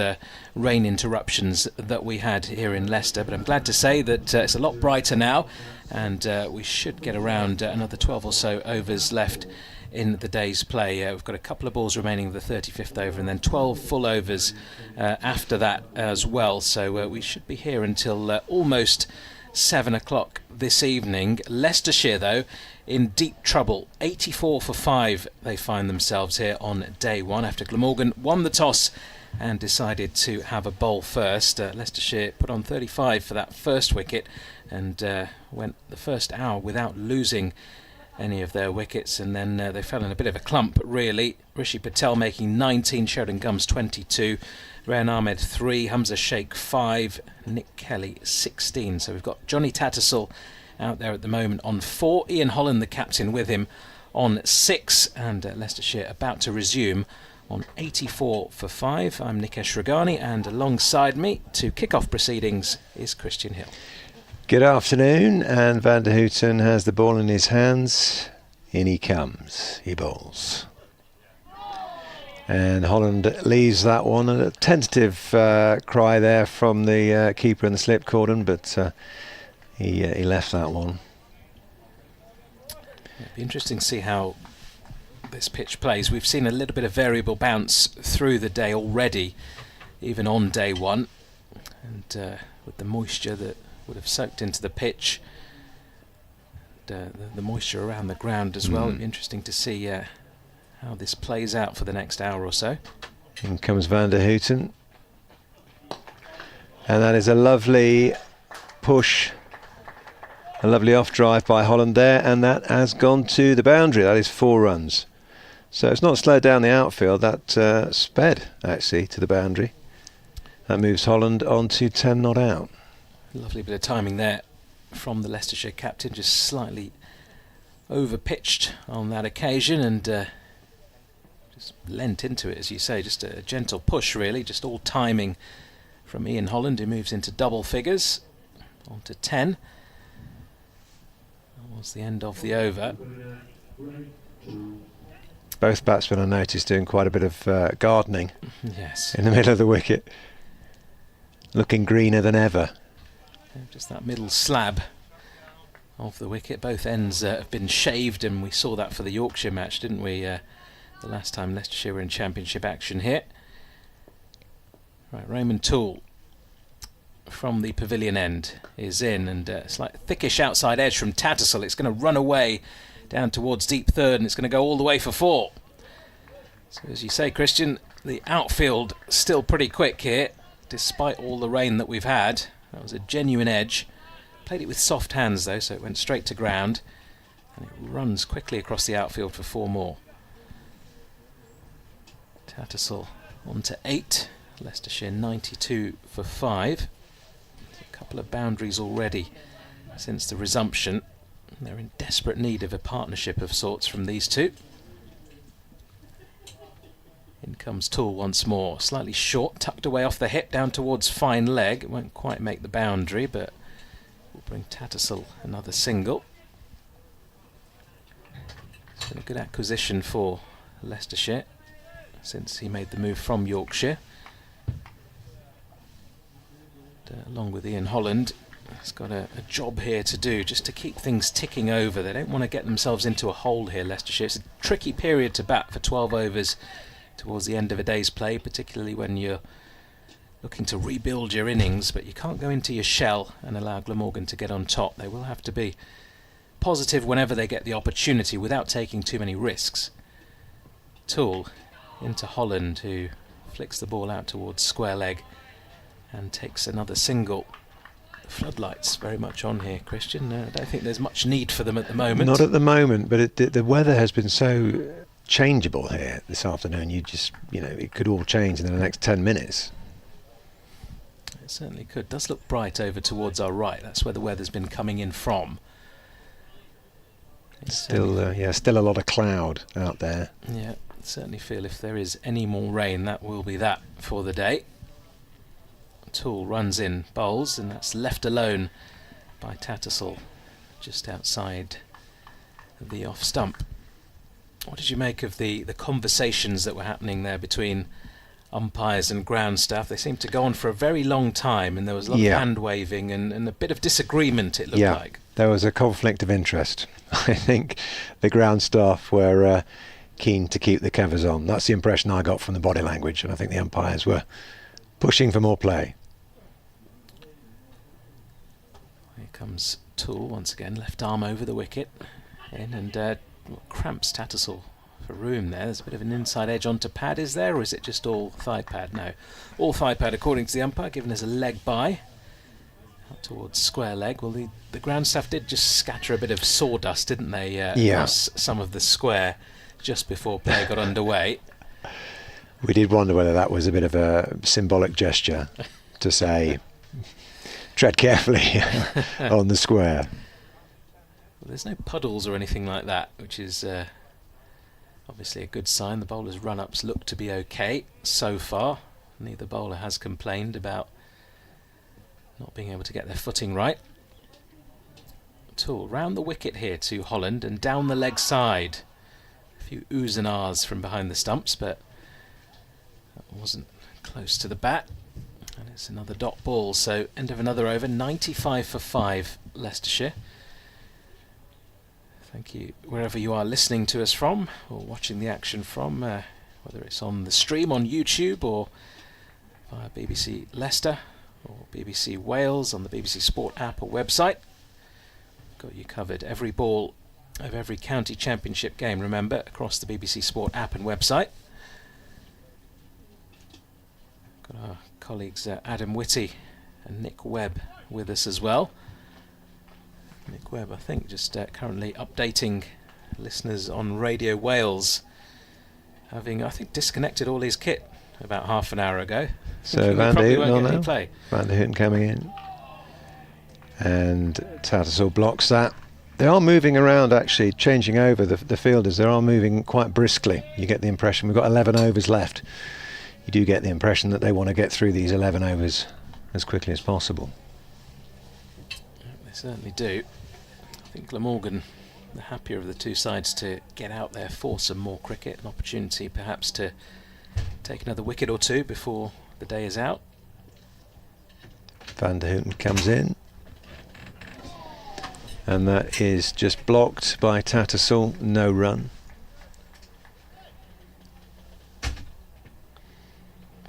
rain interruptions that we had here in Leicester. But I'm glad to say that it's a lot brighter now, and we should get around another 12 or so overs left in the day's play. We've got a couple of balls remaining of the 35th over, and then 12 full overs after that as well. So we should be here until almost 7 o'clock this evening. Leicestershire, though, in deep trouble. 84 for 5 they find themselves here on day one, after Glamorgan won the toss and decided to have a bowl first. Leicestershire put on 35 for that first wicket and went the first hour without losing any of their wickets, and then they fell in a bit of a clump, really. Rishi Patel making 19, Sheridan Gums 22, Rayan Ahmed 3, Hamza Sheikh 5, Nick Kelly 16. So we've got Johnny Tattersall out there at the moment on 4, Ian Holland the captain with him on 6, and Leicestershire about to resume on 84 for 5. I'm Nikesh Ragani, and alongside me to kick off proceedings is Christian Hill. Good afternoon, and Van der Houten has the ball in his hands. In he comes, he bowls. And Holland leaves that one. A tentative cry there from the keeper in the slip cordon, but he left that one. It'd be interesting to see how this pitch plays. We've seen a little bit of variable bounce through the day already, even on day one, and with the moisture that would have soaked into the pitch, the moisture around the ground as well. It'd be interesting to see how this plays out for the next hour or so. In comes Van der Houten, and that is a lovely push, a lovely off drive by Holland there, and that has gone to the boundary. That is 4 runs. So it's not slowed down the outfield, that sped actually to the boundary. That moves Holland on to 10 not out. Lovely bit of timing there from the Leicestershire captain, just slightly over-pitched on that occasion, and just lent into it, as you say. Just a gentle push, really, just all timing from Ian Holland, who moves into double figures, on to 10. That was the end of the over. Both batsmen, I noticed, doing quite a bit of gardening. Yes. In the middle of the wicket, looking greener than ever. Just that middle slab of the wicket. Both ends have been shaved, and we saw that for the Yorkshire match, didn't we? The last time Leicestershire were in championship action here. Right, Raymond Toole from the pavilion end is in, and a slight thickish outside edge from Tattersall. It's going to run away down towards deep third, and it's going to go all the way for 4. So as you say, Christian, the outfield still pretty quick here, despite all the rain that we've had. That was a genuine edge. Played it with soft hands though, so it went straight to ground, and it runs quickly across the outfield for 4 more. Tattersall on to 8. Leicestershire 92 for 5. A couple of boundaries already since the resumption. They're in desperate need of a partnership of sorts from these two. In comes Toole once more, slightly short, tucked away off the hip down towards fine leg. It won't quite make the boundary, but will bring Tattersall another single. It's been a good acquisition for Leicestershire since he made the move from Yorkshire. Along with Ian Holland, he's got a job here to do, just to keep things ticking over. They don't want to get themselves into a hole here, Leicestershire. It's a tricky period to bat for 12 overs towards the end of a day's play, particularly when you're looking to rebuild your innings, but you can't go into your shell and allow Glamorgan to get on top. They will have to be positive whenever they get the opportunity without taking too many risks. Toole into Holland, who flicks the ball out towards square leg and takes another single. The floodlights very much on here, Christian. I don't think there's much need for them at the moment. Not at the moment, but the weather has been so changeable here this afternoon. It could all change in the next 10 minutes. It certainly could. Does look bright over towards our right. That's where the weather's been coming in from. Still a lot of cloud out there. Yeah, Certainly feel if there is any more rain, that will be that for the day. Toole runs in, bowls, and that's left alone by Tattersall just outside the off stump. What did you make of the conversations that were happening there between umpires and ground staff? They seemed to go on for a very long time, and there was a lot of hand waving and a bit of disagreement, it looked like. There was a conflict of interest. I think the ground staff were keen to keep the covers on. That's the impression I got from the body language, and I think the umpires were pushing for more play. Here comes Toole once again, left arm over the wicket in, and cramps Tattersall for room there. There's a bit of an inside edge onto pad, is there, or is it just all thigh pad? No, all thigh pad according to the umpire, given as a leg bye out towards square leg. Well, the ground staff did just scatter a bit of sawdust, didn't they, across some of the square just before play got underway. We did wonder whether that was a bit of a symbolic gesture to say tread carefully on the square. Well, there's no puddles or anything like that, which is obviously a good sign. The bowlers' run-ups look to be okay so far. Neither bowler has complained about not being able to get their footing right. Toole round the wicket here to Holland and down the leg side. A few oohs and ahs from behind the stumps, but that wasn't close to the bat. And it's another dot ball, so end of another over. 95 for 5, Leicestershire. Thank you wherever you are listening to us from or watching the action from, whether it's on the stream on YouTube or via BBC Leicester or BBC Wales on the BBC Sport app or website. Got you covered. Every ball of every county championship game, remember, across the BBC Sport app and website. Got our colleagues Adam Whitty and Nick Webb with us as well. Nick Webb, I think, just currently updating listeners on Radio Wales, having, I think, disconnected all his kit about half an hour ago. So Van der Houten on now. Van der Houten coming in, and Tattersall blocks that. They are moving around, actually, changing over the fielders. They are moving quite briskly. You get the impression we've got 11 overs left. You do get the impression that they want to get through these 11 overs as quickly as possible. They certainly do. I think Glamorgan, the happier of the two sides to get out there for some more cricket, an opportunity perhaps to take another wicket or two before the day is out. Van der Houten comes in, and that is just blocked by Tattersall. No run.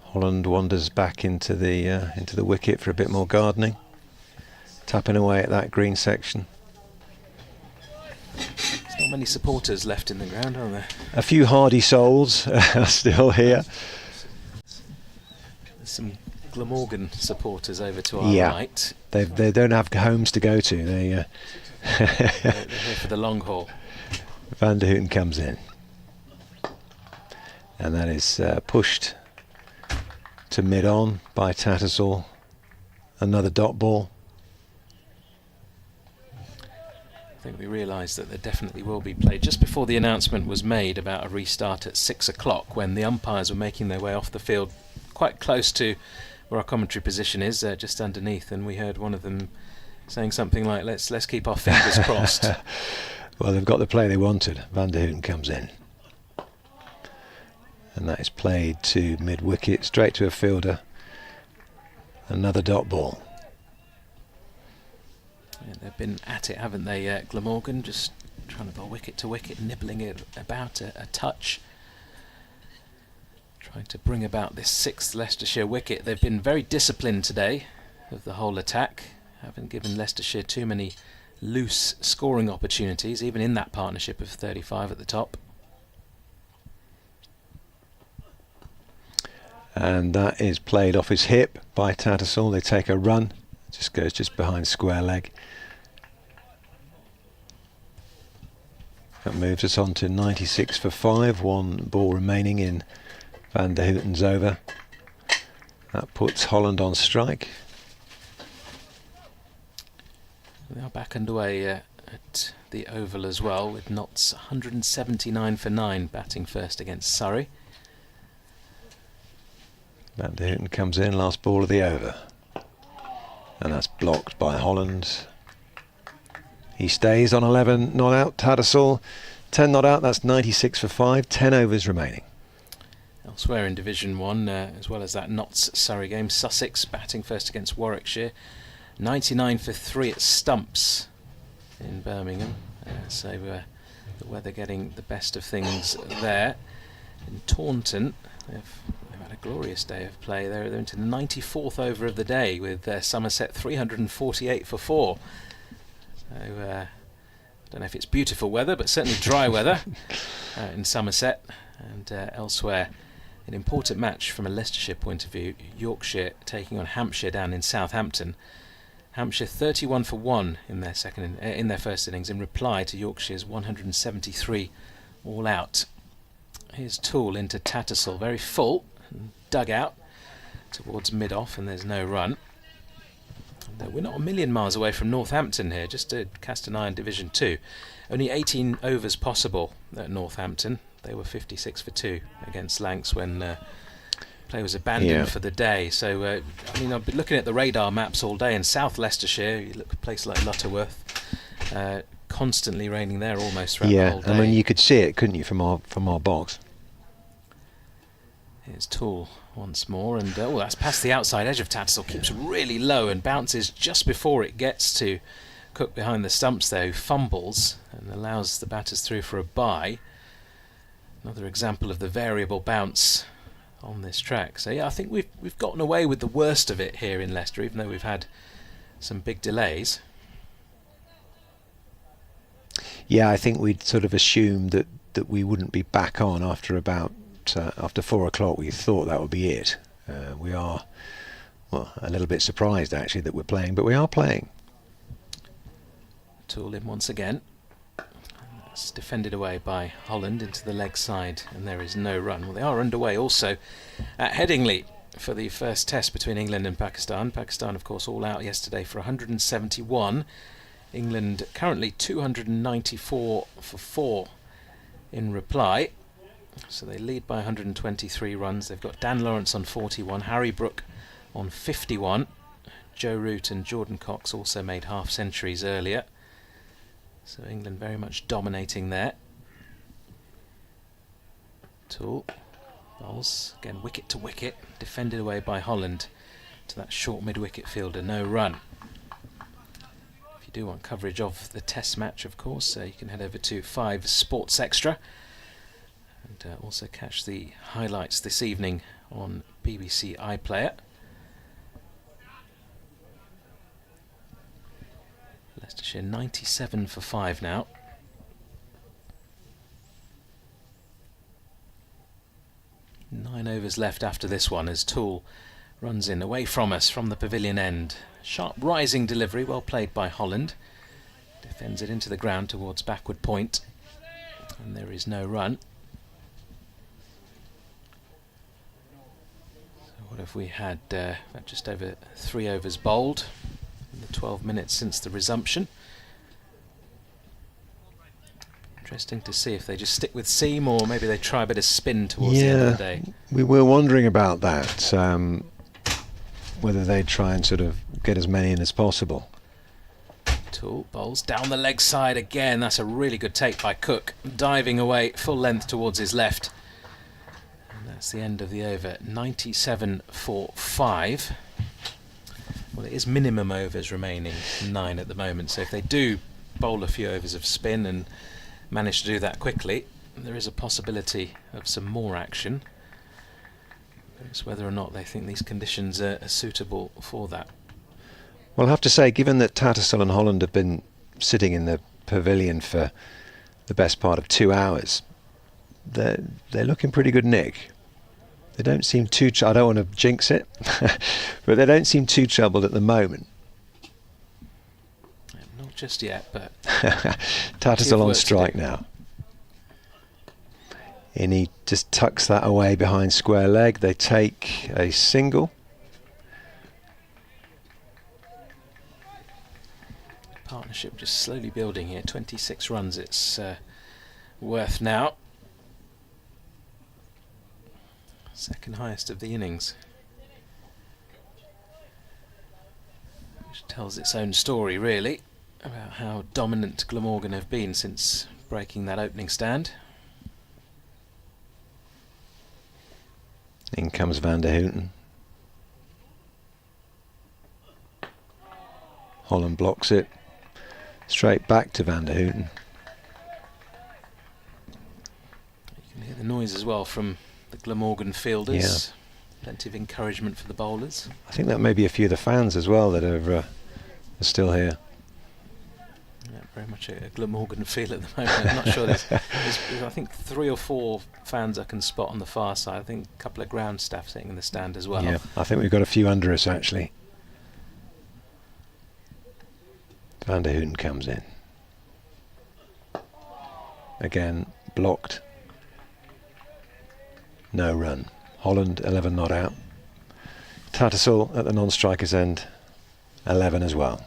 Holland wanders back into the wicket for a bit more gardening, tapping away at that green section. There's not many supporters left in the ground, are there? A few hardy souls are still here. There's some Glamorgan supporters over to our right. They don't have homes to go to. They're here for the long haul. Van der Houten comes in, and that is pushed to mid-on by Tattersall. Another dot ball. I think we realised that there definitely will be play just before the announcement was made about a restart at 6 o'clock, when the umpires were making their way off the field quite close to where our commentary position is, just underneath, and we heard one of them saying something like, let's keep our fingers crossed. Well, they've got the play they wanted. Van der Houten comes in, and that is played to mid-wicket, straight to a fielder. Another dot ball. Yeah, they've been at it, haven't they, Glamorgan, just trying to bowl wicket to wicket, nibbling it about a touch, trying to bring about this 6th Leicestershire wicket. They've been very disciplined today of the whole attack, haven't given Leicestershire too many loose scoring opportunities, even in that partnership of 35 at the top. And that is played off his hip by Tattersall. They take a run, just goes just behind square leg. That moves us on to 96 for 5, one ball remaining in Van der Houten's over. That puts Holland on strike. They are back underway at the Oval as well, with Notts 179 for 9, batting first against Surrey. Van de Houten comes in, last ball of the over. And that's blocked by Holland. He stays on 11, not out. Tattersall, 10 not out. That's 96 for 5, 10 overs remaining. Elsewhere in Division 1, as well as that Notts-Surrey game, Sussex batting first against Warwickshire. 99 for 3 at Stumps in Birmingham. So the weather getting the best of things there. In Taunton, they've had a glorious day of play. They're into the 94th over of the day with Somerset 348 for 4. So I don't know if it's beautiful weather, but certainly dry weather in Somerset. And elsewhere, an important match from a Leicestershire point of view. Yorkshire taking on Hampshire down in Southampton. Hampshire 31 for 1 in their first innings in reply to Yorkshire's 173 all out. Here's Toole into Tattersall, very full, dug out towards mid-off, and there's no run. And, we're not a million miles away from Northampton here, just to cast an eye on Division 2. Only 18 overs possible at Northampton. They were 56 for 2 against Lancs when play was abandoned for the day. So, I mean, I've been looking at the radar maps all day in South Leicestershire. You look at a place like Lutterworth, constantly raining there almost throughout the whole day. I mean, you could see it, couldn't you, from our box? Here's Toole once more, and that's past the outside edge of Tattersall. Keeps really low and bounces just before it gets to Cook behind the stumps there, who fumbles and allows the batters through for a bye. Another example of the variable bounce on this track. So yeah, I think we've gotten away with the worst of it here in Leicester, even though we've had some big delays. Yeah, I think we'd sort of assumed that we wouldn't be back on after about after 4 o'clock. We thought that would be it. We are, well, a little bit surprised actually that we're playing, but we are playing. Toole in once again. It's defended away by Holland into the leg side, and there is no run. Well, they are underway also at Headingley for the first test between England and Pakistan. Pakistan, of course, all out yesterday for 171. England currently 294 for 4 in reply. So they lead by 123 runs. They've got Dan Lawrence on 41, Harry Brook on 51. Joe Root and Jordan Cox also made half centuries earlier. So England very much dominating there. Toole bowls again, wicket to wicket, defended away by Holland to that short mid-wicket fielder. No run. If you do want coverage of the Test match, of course, you can head over to 5 Sports Extra and also catch the highlights this evening on BBC iPlayer. Leicestershire 97 for 5 now. Nine overs left after this one as Toole runs in away from us from the pavilion end. Sharp rising delivery, well played by Holland. Defends it into the ground towards backward point, and there is no run. So what have we had? Just over 3 overs bowled in the 12 minutes since the resumption. Interesting to see if they just stick with seam or maybe they try a bit of spin towards the end of the day. We were wondering about that, whether they try and sort of get as many in as possible. Toole bowls down the leg side again. That's a really good take by Cook, diving away full length towards his left. And that's the end of the over. 97 for 5. Well, it is minimum overs remaining, 9 at the moment, so if they do bowl a few overs of spin and manage to do that quickly, there is a possibility of some more action. It's whether or not they think these conditions are suitable for that. Well, I have to say, given that Tattersall and Holland have been sitting in the pavilion for the best part of 2 hours, they're looking pretty good nick. They don't seem too... I don't want to jinx it, but they don't seem too troubled at the moment. Not just yet, but... Tattersall on strike now. And he just tucks that away behind square leg. They take a single. Partnership just slowly building here. 26 runs it's worth now. Second highest of the innings. Which tells its own story, really, about how dominant Glamorgan have been since breaking that opening stand. In comes Van der Houten. Holland blocks it. Straight back to Van der Houten. You can hear the noise as well from the Glamorgan fielders. Yeah. Plenty of encouragement for the bowlers. I think that may be a few of the fans as well that are still here. Yeah, very much a Glamorgan feel at the moment. I'm not sure there's I think 3 or 4 fans I can spot on the far side. I think a couple of ground staff sitting in the stand as well. Yeah, I think we've got a few under us actually. Van der Houten comes in. Again, blocked. No run. Holland 11 not out. Tattersall at the non-striker's end, 11 as well.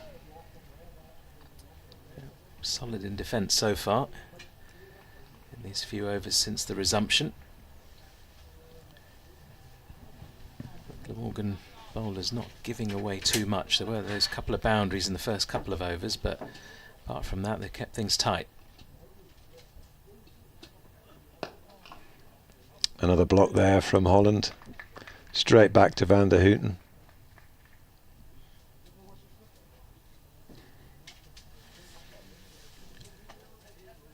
Solid in defence so far in these few overs since the resumption. Glamorgan bowlers not giving away too much. There were those couple of boundaries in the first couple of overs, but apart from that they kept things tight. Another block there from Holland. Straight back to Van der Houten.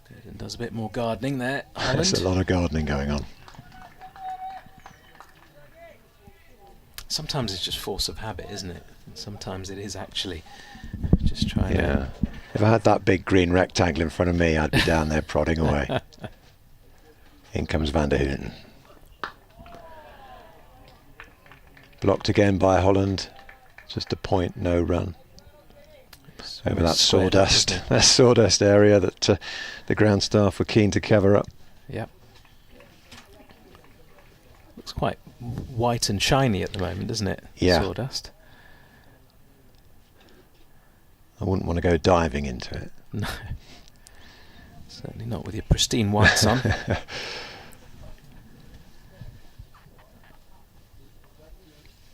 Good, and does a bit more gardening there. There's a lot of gardening going on. Sometimes it's just force of habit, isn't it? And sometimes it is actually just trying to... If I had that big green rectangle in front of me, I'd be down there prodding away. In comes Van der Houten. Blocked again by Holland. Just a point, no run. Over that sawdust. That sawdust area that the ground staff were keen to cover up. Yep. Looks quite white and shiny at the moment, doesn't it? Yeah. Sawdust. I wouldn't want to go diving into it. No. Certainly not with your pristine whites on.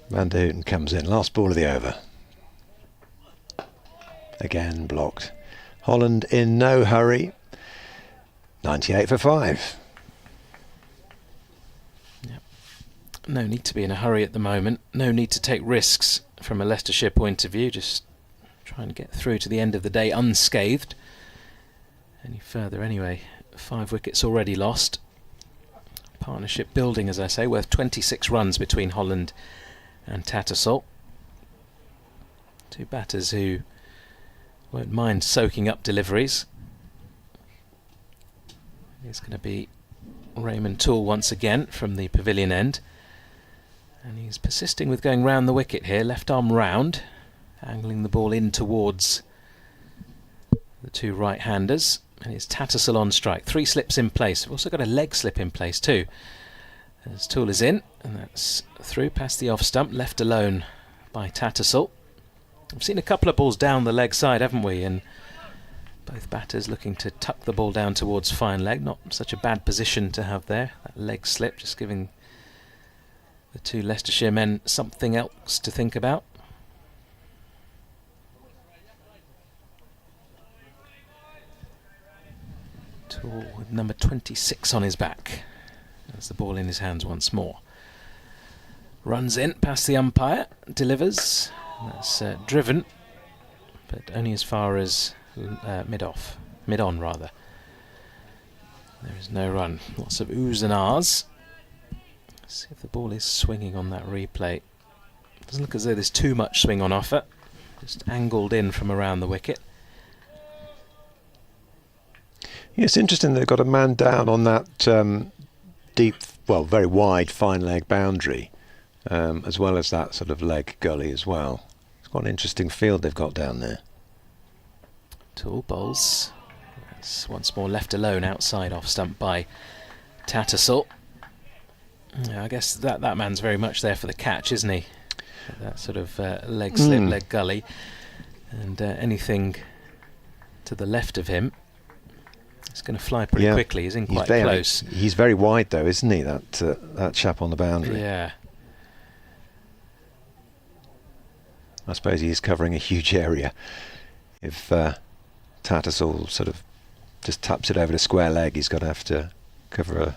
Van der Houten comes in. Last ball of the over. Again blocked. Holland in no hurry. 98 for 5. Yep. No need to be in a hurry at the moment. No need to take risks from a Leicestershire point of view. Just trying to get through to the end of the day unscathed. Any further anyway. 5 wickets already lost. Partnership building, as I say, worth 26 runs between Holland and Tattersall. 2 batters who won't mind soaking up deliveries. It's going to be Raymond Toole once again from the pavilion end. And he's persisting with going round the wicket here, left arm round, angling the ball in towards the 2 right-handers. And it's Tattersall on strike. 3 slips in place. We've also got a leg slip in place too. As Toole is in, and that's through past the off stump, left alone by Tattersall. We've seen a couple of balls down the leg side, haven't we? And both batters looking to tuck the ball down towards fine leg. Not such a bad position to have there. That leg slip just giving the 2 Leicestershire men something else to think about. Toole with number 26 on his back. That's the ball in his hands once more. Runs in past the umpire, delivers. That's driven, but only as far as mid-on rather. There is no run. Lots of oohs and ahs. Let's see if the ball is swinging on that replay. Doesn't look as though there's too much swing on offer. Just angled in from around the wicket. Yeah, it's interesting they've got a man down on that deep, well, very wide fine leg boundary, as well as that sort of leg gully as well. It's quite an interesting field they've got down there. Toole bowls. That's once more left alone outside off stump by Tattersall. Yeah, I guess that man's very much there for the catch, isn't he? That sort of leg slip, leg gully, and anything to the left of him. It's going to fly pretty quickly. He's in quite close. He's very wide, though, isn't he? That chap on the boundary. Yeah. I suppose he is covering a huge area. If Tattersall sort of just taps it over the square leg, he's got to have to cover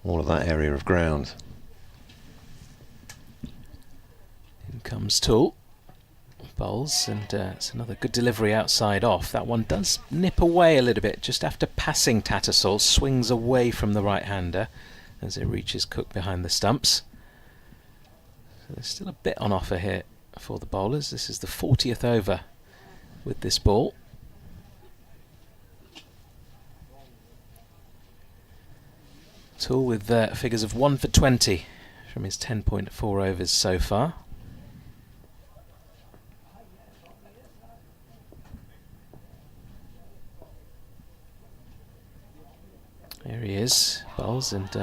all of that area of ground. In comes Toole. Bowls, and it's another good delivery outside off. That one does nip away a little bit just after passing Tattersall, swings away from the right-hander as it reaches Cook behind the stumps. So there's still a bit on offer here for the bowlers. This is the 40th over with this ball. Toole with figures of 1 for 20 from his 10.4 overs so far. There he is, bowls, and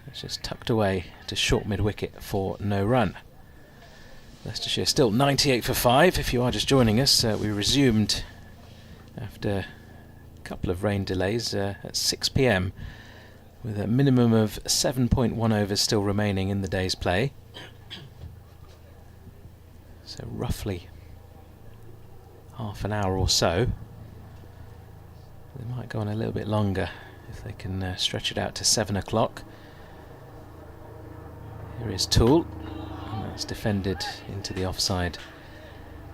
it's just tucked away to short mid-wicket for no run. Leicestershire still 98 for 5. If you are just joining us, we resumed after a couple of rain delays at 6 p.m. with a minimum of 7.1 overs still remaining in the day's play. So roughly half an hour or so. They might go on a little bit longer if they can stretch it out to 7 o'clock. Here is Toole, and that's defended into the offside.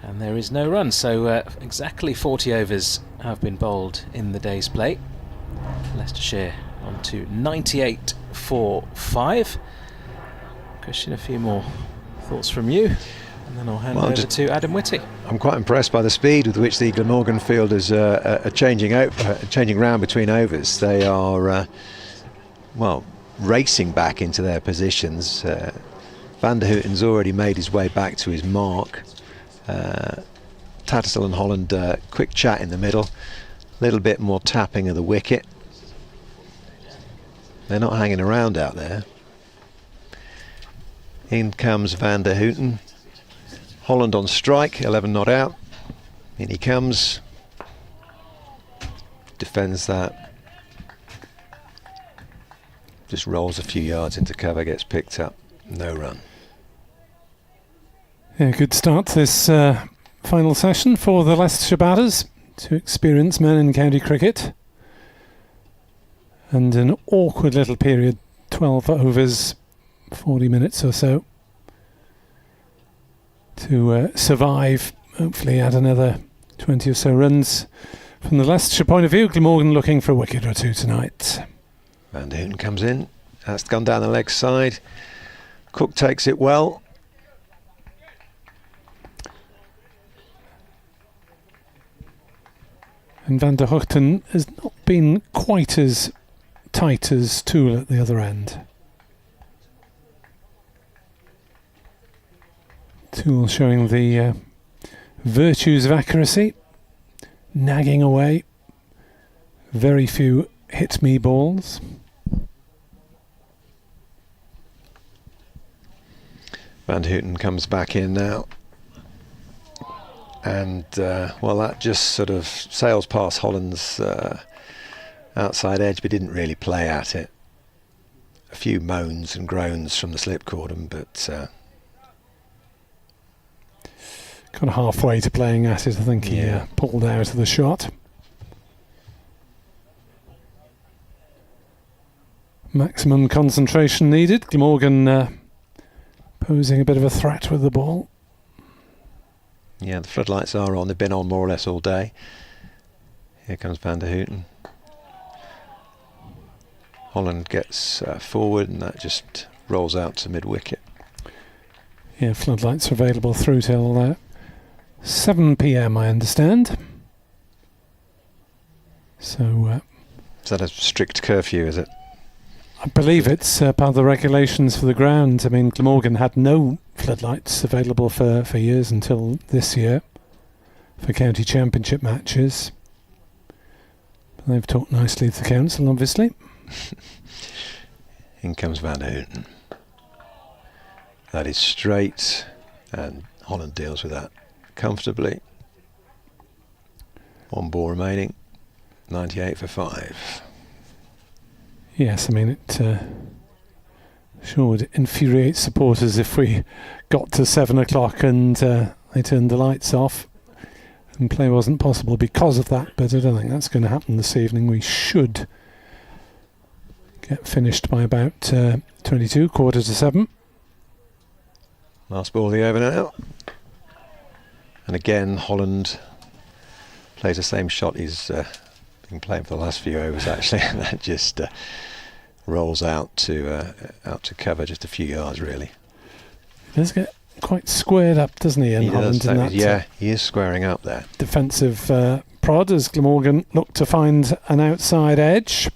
And there is no run, so exactly 40 overs have been bowled in the day's play. Leicestershire on to 98 for 5. Christian, a few more thoughts from you, and then I'll hand over to Adam Whitty. I'm quite impressed by the speed with which the Glamorgan fielders are changing round between overs. They are, racing back into their positions. Van der Hooten's already made his way back to his mark. Tattersall and Holland, quick chat in the middle. A little bit more tapping of the wicket. They're not hanging around out there. In comes Van der Hooten. Holland on strike, 11 not out. In he comes. Defends that. Just rolls a few yards into cover, gets picked up. No run. Yeah, good start to this final session for the Leicestershire batters. Two experienced men in county cricket. And an awkward little period, 12 overs, 40 minutes or so, to survive, hopefully add another 20 or so runs. From the Leicestershire point of view, Glamorgan looking for a wicket or two tonight. Van der Hooten comes in, that's gone down the leg side. Cook takes it well. And Van der Hooten has not been quite as tight as Toole at the other end. Toole showing the virtues of accuracy, nagging away, very few hit me balls. Van der Hooten comes back in now, and that just sort of sails past Holland's outside edge, but didn't really play at it. A few moans and groans from the slip cordon, but kind of halfway to playing at it. I think he pulled out of the shot. Maximum concentration needed. Glamorgan posing a bit of a threat with the ball. Yeah, the floodlights are on. They've been on more or less all day. Here comes Van der Hooten. Holland gets forward, and that just rolls out to mid-wicket. Yeah, floodlights are available through till 7 p.m, I understand. So is that a strict curfew, is it? I believe it's part of the regulations for the ground. I mean, Glamorgan had no floodlights available for years until this year for county championship matches. They've talked nicely to the council, obviously. In comes Van der Hooten. That is straight, and Holland deals with that comfortably. One ball remaining. 98 for 5. Yes, I mean, it sure would infuriate supporters if we got to 7 o'clock and they turned the lights off and play wasn't possible because of that, but I don't think that's going to happen this evening. We should get finished by about 22, quarter to 7. Last ball of the over now. And again, Holland plays the same shot he's been playing for the last few overs, actually, and that just rolls out to cover just a few yards, really. He does get quite squared up, doesn't he, in Holland? Yeah, he is squaring up there. Defensive prod as Glamorgan looked to find an outside edge.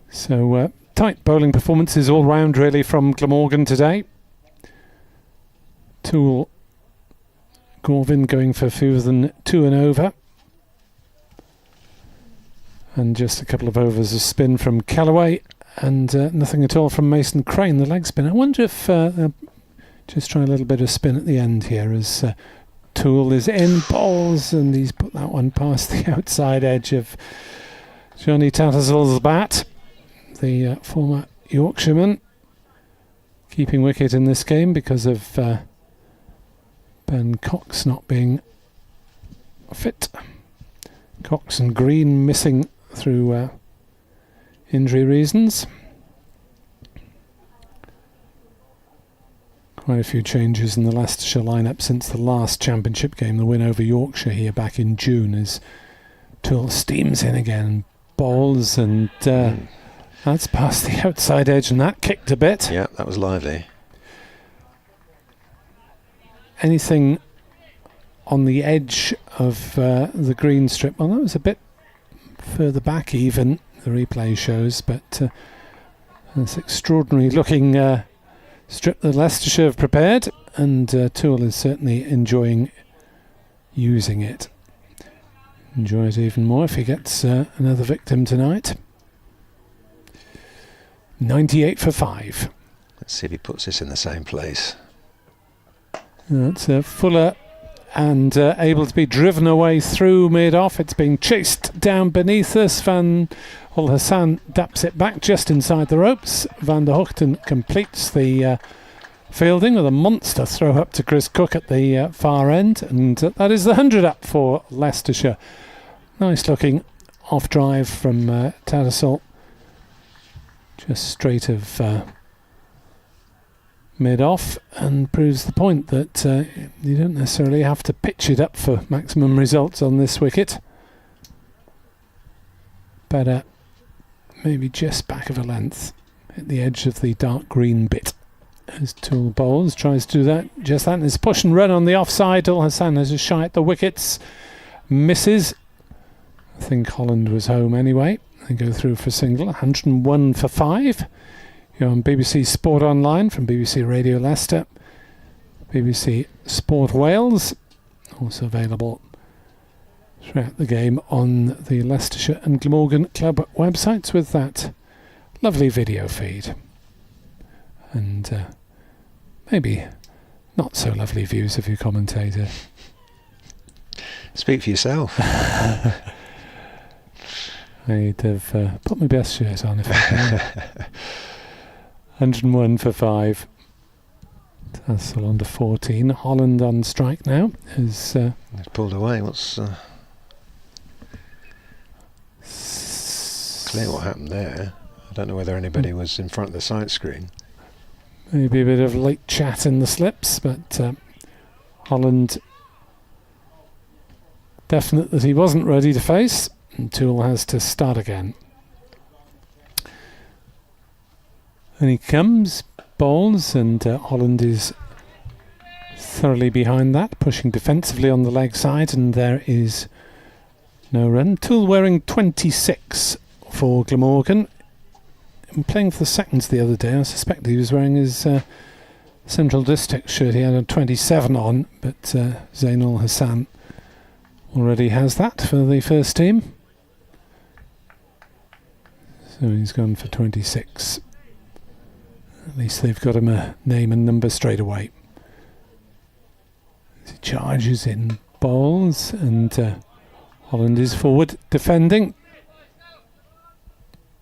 So tight bowling performances all round, really, from Glamorgan today. Toole, Gorvin going for fewer than 2 and over. And just a couple of overs of spin from Callaway, and nothing at all from Mason Crane, the leg spin. I wonder if just try a little bit of spin at the end here as Toole is in, bowls, and he's put that one past the outside edge of Johnny Tattersall's bat, the former Yorkshireman, keeping wicket in this game because of Ben Cox not being fit. Cox and Green missing through injury reasons. Quite a few changes in the Leicestershire lineup since the last championship game, the win over Yorkshire here back in June, as Toole steams in again, bowls, and that's past the outside edge, and that kicked a bit. Yeah, that was lively. Anything on the edge of the green strip? Well, that was a bit further back even, the replay shows, but this extraordinary looking strip that Leicestershire have prepared, and Toole is certainly enjoying using it. Enjoy it even more if he gets another victim tonight. 98 for 5. Let's see if he puts this in the same place. That's Fuller, and able to be driven away through mid-off. It's being chased down beneath us. Van Hassan daps it back just inside the ropes. Van der Hoogten completes the fielding with a monster throw up to Chris Cook at the far end, and that is the 100 up for Leicestershire. Nice looking off drive from Tattersall, just straight of mid-off, and proves the point that you don't necessarily have to pitch it up for maximum results on this wicket. Better maybe just back of a length at the edge of the dark green bit. As Toole bowls, tries to do that, just that, and it's push and run on the offside. Al Hassan has a shy at the wickets, misses. I think Holland was home anyway. They go through for a single. 101 for 5. You're on BBC Sport Online from BBC Radio Leicester, BBC Sport Wales, also available throughout the game on the Leicestershire and Glamorgan Club websites with that lovely video feed. And maybe not so lovely views of your commentator. Speak for yourself. I'd have put my best shirt on if I can. 101 for 5. Tassel under 14. Holland on strike now. He's pulled away. What's clear what happened there. I don't know whether anybody was in front of the side screen. Maybe a bit of late chat in the slips, but Holland definite that he wasn't ready to face, and Toole has to start again. And he comes, bowls, and Holland is thoroughly behind that, pushing defensively on the leg side, and there is no run. Toole wearing 26 for Glamorgan. Playing for the seconds the other day, I suspect he was wearing his Central District shirt. He had a 27 on, but Zainul Hassan already has that for the first team. So he's gone for 26. At least they've got him a name and number straight away. As he charges in, bowls, and Holland is forward defending.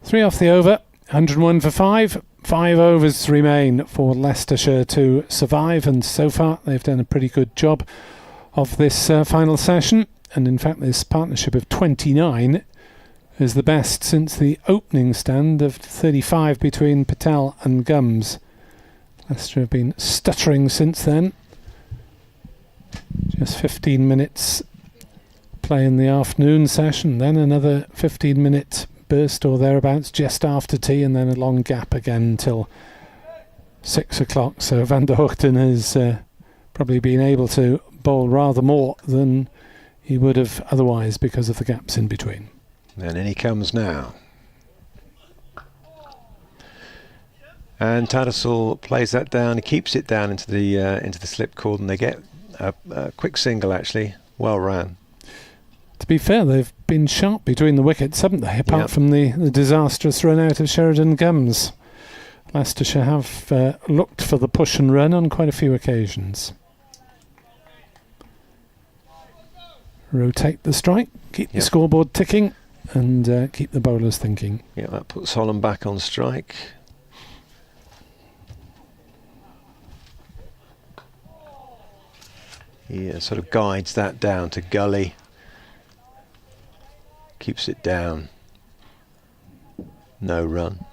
3 off the over, 101 for 5. 5 overs remain for Leicestershire to survive, and so far they've done a pretty good job of this final session. And in fact, this partnership of 29 is the best since the opening stand of 35 between Patel and Gums. Leicester have been stuttering since then. Just 15 minutes play in the afternoon session, then another 15-minute burst or thereabouts just after tea, and then a long gap again till 6 o'clock. So Van der Hoogten has probably been able to bowl rather more than he would have otherwise because of the gaps in between. And in he comes now. And Tattersall plays that down. He keeps it down into the slip cord, and they get a quick single. Actually, well ran. To be fair, they've been sharp between the wickets, haven't they? Apart from the disastrous run out of Sheridan Gums. Leicestershire have looked for the push and run on quite a few occasions. Rotate the strike, keep the scoreboard ticking, and keep the bowlers thinking. Yeah, that puts Holland back on strike. He sort of guides that down to gully. Keeps it down. No run.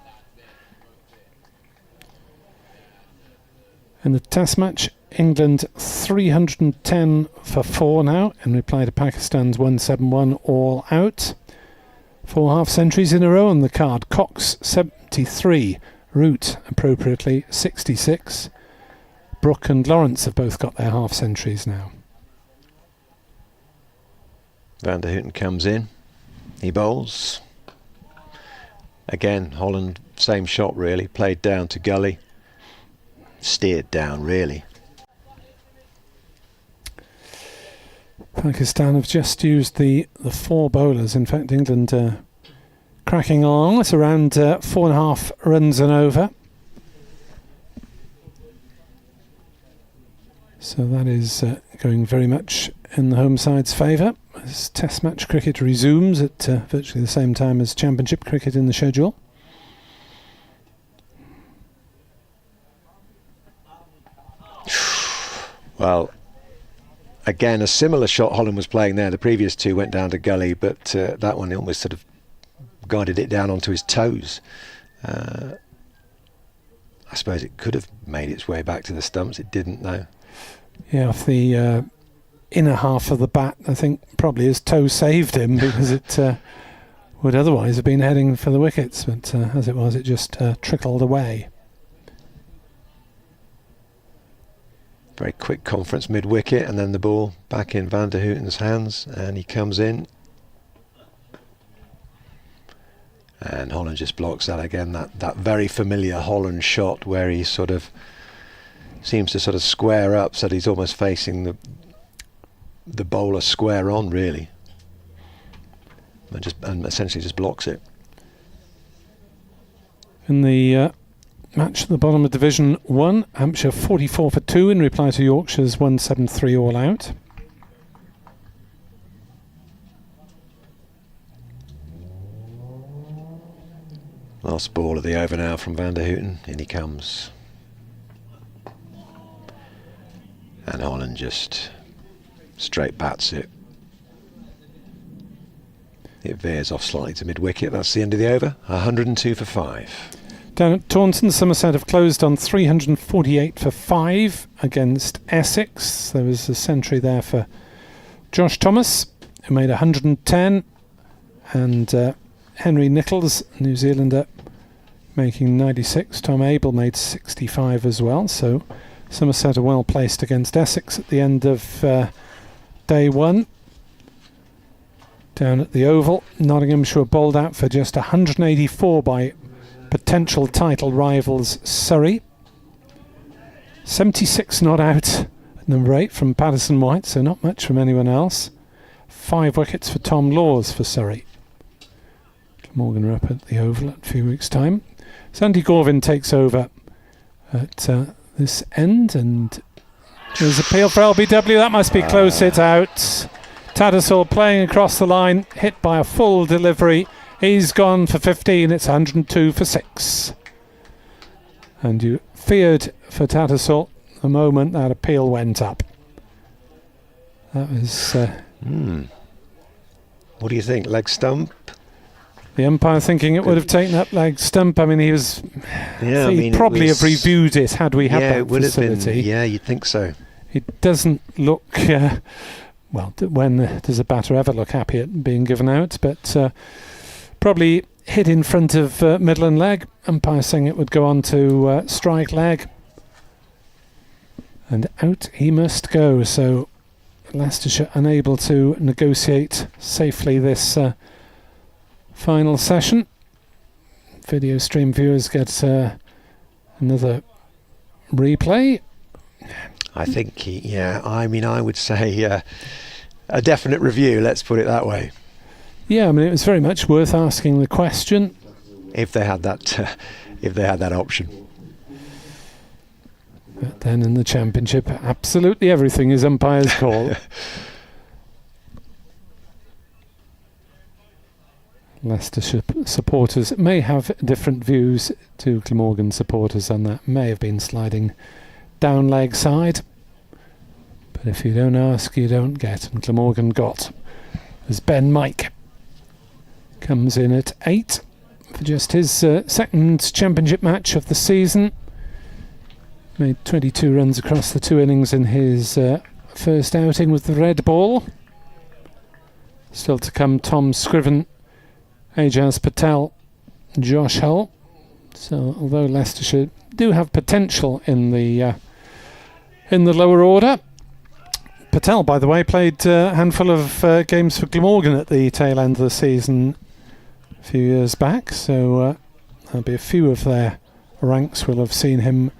In the Test match, England 310 for 4 now in reply to Pakistan's 171 all out. 4 half centuries in a row on the card. Cox 73, Root appropriately 66. Brooke and Lawrence have both got their half centuries now. Van der Hoogten comes in. He bowls. Again, Holland, same shot really. Played down to gully. Steered down really. Pakistan have just used the 4 bowlers. In fact, England cracking along. It's around 4.5 runs and over. So that is going very much in the home side's favour as Test match cricket resumes at virtually the same time as Championship cricket in the schedule. Well, again, a similar shot Holland was playing there. The previous 2 went down to gully, but that one almost sort of guided it down onto his toes. I suppose it could have made its way back to the stumps. It didn't, though. Yeah, off the inner half of the bat, I think probably his toe saved him because it would otherwise have been heading for the wickets. But as it was, it just trickled away. Very quick conference mid-wicket, and then the ball back in Van der Hoogten's hands, and he comes in. And Holland just blocks that again, that very familiar Holland shot where he sort of seems to sort of square up so that he's almost facing the bowler square on, really. And essentially just blocks it. In the match at the bottom of Division 1, Hampshire 44 for 2 in reply to Yorkshire's 173 all out. Last ball of the over now from Van der Hoogten. In he comes. And Holland just straight bats it. It veers off slightly to mid-wicket. That's the end of the over. 102 for 5. Down at Taunton, Somerset have closed on 348 for 5 against Essex. There was a century there for Josh Thomas, who made 110, and Henry Nichols, New Zealander, making 96. Tom Abel made 65 as well. So Somerset are well placed against Essex at the end of day 1. Down at the Oval, Nottinghamshire bowled out for just 184 by potential title rivals Surrey. 76 not out at number 8 from Paddison White, so not much from anyone else. 5 wickets for Tom Laws for Surrey. Glamorgan are up at the Oval in a few weeks' time. Sandy Gorvin takes over at this end, and There's appeal for LBW. That must be close. It out. Tattersall playing across the line, hit by a full delivery. He's gone for 15. It's 102 for 6. And you feared for Tattersall the moment that appeal went up. That was... What do you think? Leg stump? The umpire thinking it would have taken up leg stump. I mean, he was... Yeah, he'd probably have reviewed it had we had that it would facility. have been. Yeah, you'd think so. It doesn't look... when does a batter ever look happy at being given out? But probably hit in front of Midland leg. Umpire saying it would go on to strike leg. And out he must go. So Leicestershire unable to negotiate safely this final session. Video stream viewers get another replay. I think, I would say a definite review, let's put it that way. Yeah, I mean, it was very much worth asking the question. If they had that option. But then in the Championship, absolutely everything is umpire's call. Leicestershire supporters may have different views to Glamorgan supporters, and that may have been sliding down leg side. But if you don't ask, you don't get. And Glamorgan got. As Ben Mike comes in at 8 for just his second Championship match of the season. Made 22 runs across the 2 innings in his first outing with the red ball. Still to come, Tom Scriven, Ajaz Patel, Josh Hull. So although Leicestershire do have potential in the lower order. Patel, by the way, played a handful of games for Glamorgan at the tail end of the season a few years back, so there'll be a few of their ranks will have seen him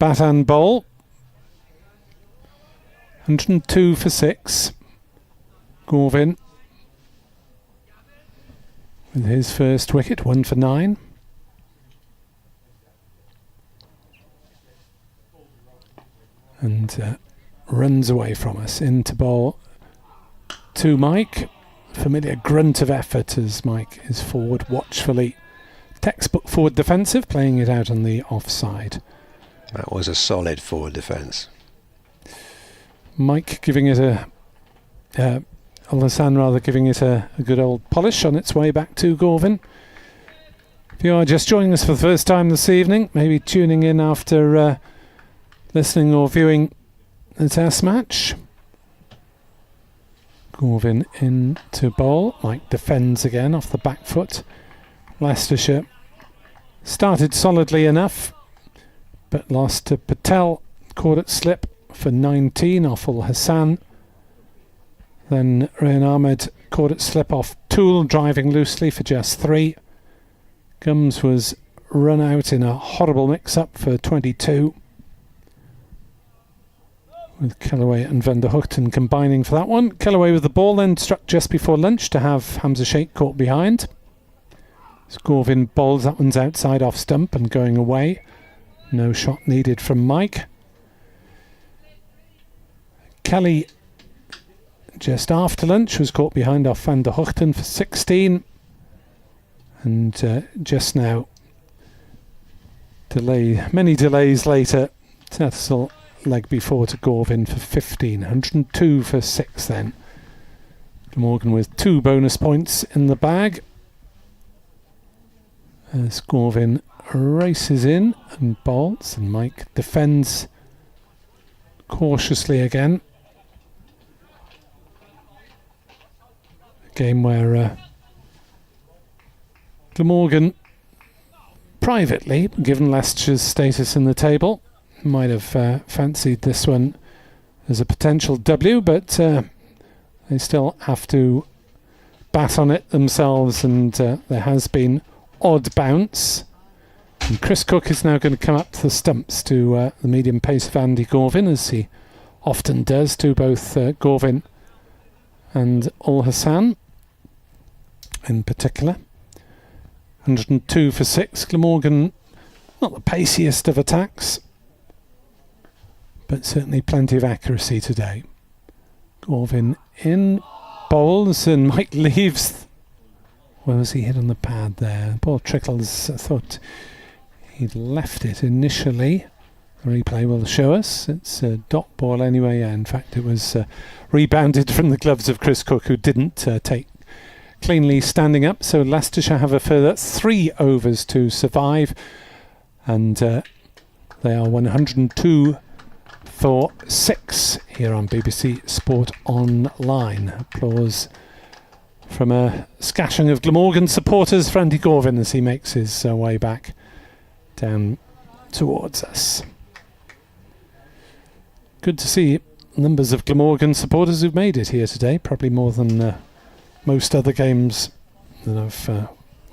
bat and bowl. 102 for 6. Gorvin with his first wicket, 1 for 9. And runs away from us into bowl to Mike. Familiar grunt of effort as Mike is forward watchfully. Textbook forward defensive, playing it out on the offside. That was a solid forward defence. Mike giving it Al-Hassan rather giving it a good old polish on its way back to Gorvin. If you are just joining us for the first time this evening, maybe tuning in after listening or viewing the Test match. Gorvin in to bowl. Mike defends again off the back foot. Leicestershire started solidly enough, but lost to Patel. Caught it slip for 19 off Al-Hassan. Then Rayan Ahmed caught it slip off Toole, driving loosely for just 3. Gums was run out in a horrible mix-up for 22. With Kellaway and Van der Hoogten combining for that one. Kellaway with the ball, then struck just before lunch to have Hamza Sheikh caught behind. Gorvin bowls, that one's outside off stump and going away. No shot needed from Mike. Kelly just after lunch was caught behind off Van der Hoogten for 16. And just now, many delays later, Tattersall leg before to Gorvin for 15. 102 for 6 then. Glamorgan with 2 bonus points in the bag. As Gorvin races in and bowls, and Mike defends cautiously again. A game where Glamorgan, privately, given Leicestershire's status in the table, might have fancied this one as a potential W, but they still have to bat on it themselves, and there has been odd bounce. And Chris Cook is now going to come up to the stumps to the medium pace of Andy Gorvin, as he often does to both Gorvin and Al-Hassan in particular. 102 for 6. Glamorgan, not the paciest of attacks, but certainly plenty of accuracy today. Gorvin in, bowls, and Mike leaves. Where was he hit on the pad there? Ball trickles. I thought he'd left it initially. The replay will show us. It's a dot ball anyway. Yeah, in fact, it was rebounded from the gloves of Chris Cook, who didn't take cleanly standing up. So Leicestershire have a further 3 overs to survive, and they are 102 for 6 here on BBC Sport Online. Applause from a scatching of Glamorgan supporters for Andy Gorvin as he makes his way back down towards us. Good to see numbers of Glamorgan supporters who've made it here today, probably more than most other games that I've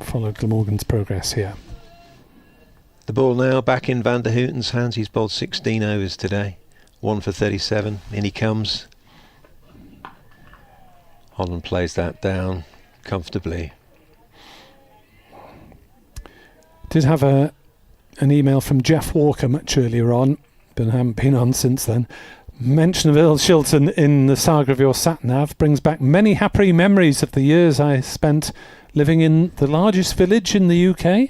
followed Glamorgan's progress here. The ball now back in Van der Hooten's hands. He's bowled 16 overs today. 1 for 37. In he comes. Holland plays that down comfortably. Did have an email from Jeff Walker much earlier on, but I haven't been on since then. Mention of Earl Shilton in the saga of your sat-nav brings back many happy memories of the years I spent living in the largest village in the UK.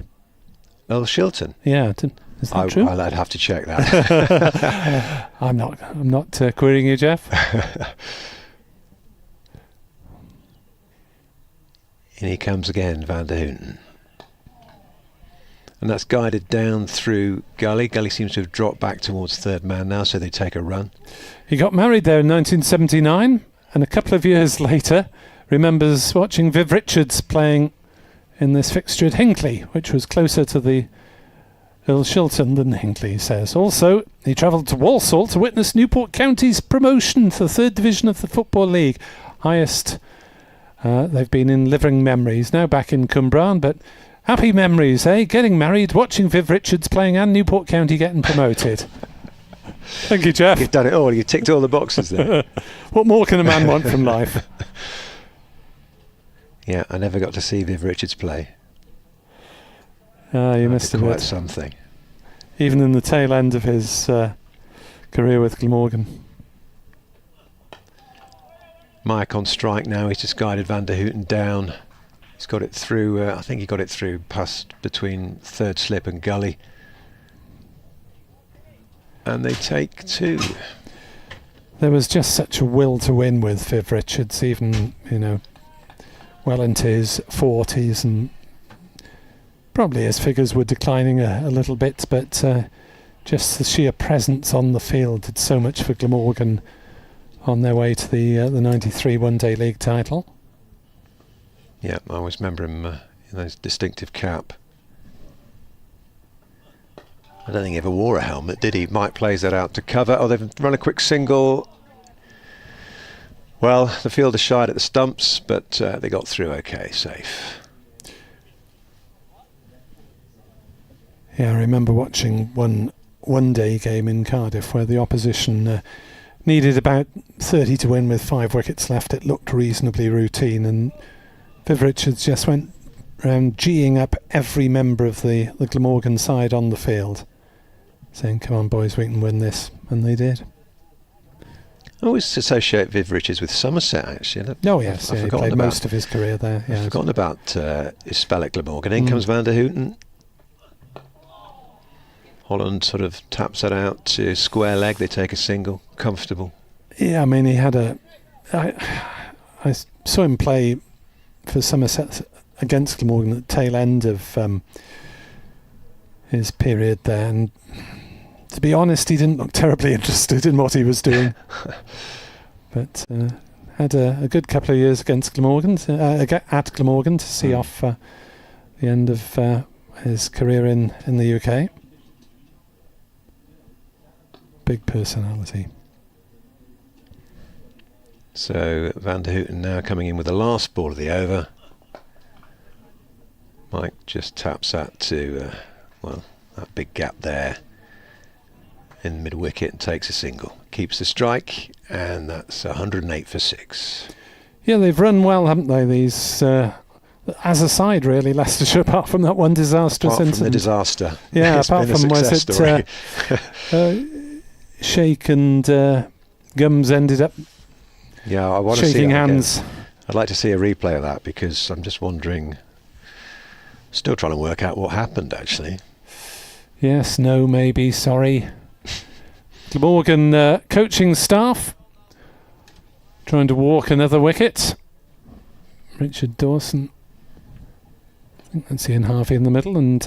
Earl Shilton? Yeah, is that true? I'd have to check that. I'm not querying you, Jeff. In he comes again, Van der Hooten. And that's guided down through Gully. Gully seems to have dropped back towards third man now, so they take a run. He got married there in 1979, and a couple of years later remembers watching Viv Richards playing in this fixture at Hinckley, which was closer to the Earl Shilton than Hinckley, he says. Also, he travelled to Walsall to witness Newport County's promotion to the 3rd Division of the Football League. Highest they've been in living memories. Now back in Cumbraen, but happy memories, eh? Getting married, watching Viv Richards playing, and Newport County getting promoted. Thank you, Jeff. You've done it all. You ticked all the boxes there. What more can a man want from life? Yeah, I never got to see Viv Richards play. You missed a bit. Quite something. Even in the tail end of his career with Glamorgan. Mike on strike now. He's just guided Van der Hooten down. He's got it through, I think he got it through past between third slip and gully. And they take 2. There was just such a will to win with Viv Richards, even, well into his 40s, and probably his figures were declining a little bit, but just the sheer presence on the field did so much for Glamorgan on their way to the 93 one-day league title. Yeah, I always remember him in his distinctive cap. I don't think he ever wore a helmet, did he? Mike plays that out to cover. Oh, they've run a quick single. Well, the fielder shied at the stumps, but they got through okay, safe. Yeah, I remember watching one day game in Cardiff where the opposition needed about 30 to win with 5 wickets left. It looked reasonably routine, and Viv Richards just went around geeing up every member of the Glamorgan side on the field, saying, "Come on, boys, we can win this," and they did. I always associate Viv Richards with Somerset, actually. Oh, yes, he played most of his career there. Yeah, I've forgotten about his spell at Glamorgan. In comes Van der Hooten. Holland sort of taps that out to square leg. They take a single. Comfortable. Yeah, I mean, he had I saw him play for Somerset against Glamorgan at the tail end of his period there, and to be honest, he didn't look terribly interested in what he was doing. But had a good couple of years against Glamorgan, at Glamorgan, to see off the end of his career in the UK. Big personality. So Van der Hooten now coming in with the last ball of the over. Mike just taps that to, that big gap there in the mid-wicket and takes a single. Keeps the strike, and that's 108 for 6. Yeah, they've run well, haven't they, these... as a side, really, Leicestershire, apart from that one disastrous incident. Apart from the disaster. Yeah, apart from, was it... shake and Gums ended up I want to see shaking it hands. again. I'd like to see a replay of that because I'm just wondering, still trying to work out what happened actually. Yes, no, maybe, sorry. Glamorgan coaching staff trying to walk another wicket. Richard Dawson, I think that's Ian Harvey in the middle, and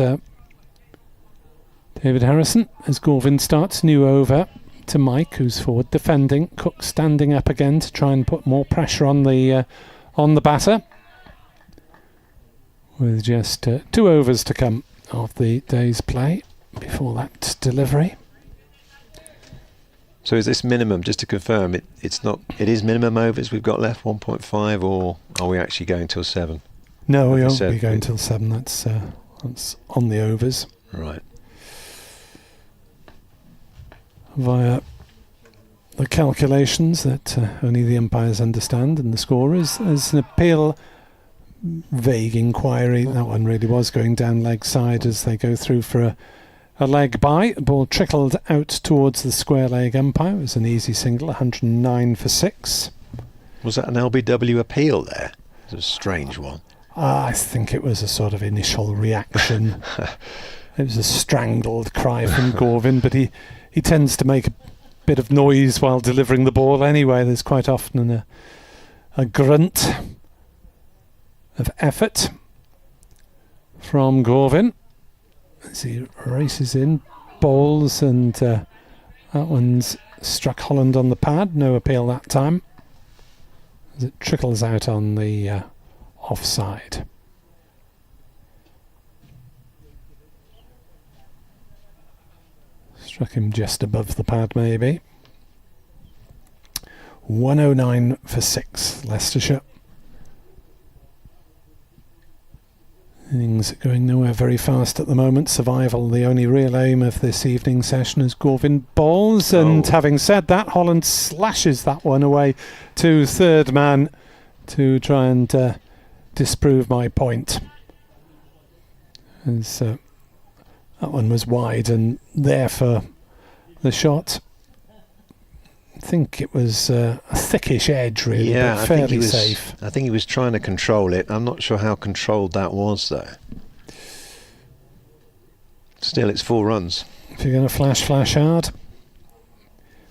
David Harrison as Gorvin starts new over to Mike, who's forward defending. Cook standing up again to try and put more pressure on the batter, with just 2 overs to come of the day's play before that delivery. So is this minimum, just to confirm, it is minimum overs we've got left, 1.5, or are we actually going till 7? No, we won't be going till 7. That's on the overs. Right. Via the calculations that only the umpires understand, and the score is an appeal, vague inquiry. That one really was going down leg side as they go through for a leg by. The ball trickled out towards the square leg umpire. It was an easy single, 109 for 6. Was that an LBW appeal there? It was a strange one. I think it was a sort of initial reaction. It was a strangled cry from Gorvin, but he tends to make a bit of noise while delivering the ball anyway. There's quite often a grunt of effort from Gorvin as he races in, bowls, and that one's struck Holland on the pad. No appeal that time as it trickles out on the offside. Struck him just above the pad maybe. 109 for 6, Leicestershire. Innings going nowhere very fast at the moment. Survival, the only real aim of this evening session, as Gorvin bowls. And having said that, Holland slashes that one away to third man to try and disprove my point. As that one was wide and there for the shot. I think it was a thickish edge, really, but fairly safe. I think he was trying to control it. I'm not sure how controlled that was, though. Still, it's 4 runs. If you're going to flash hard.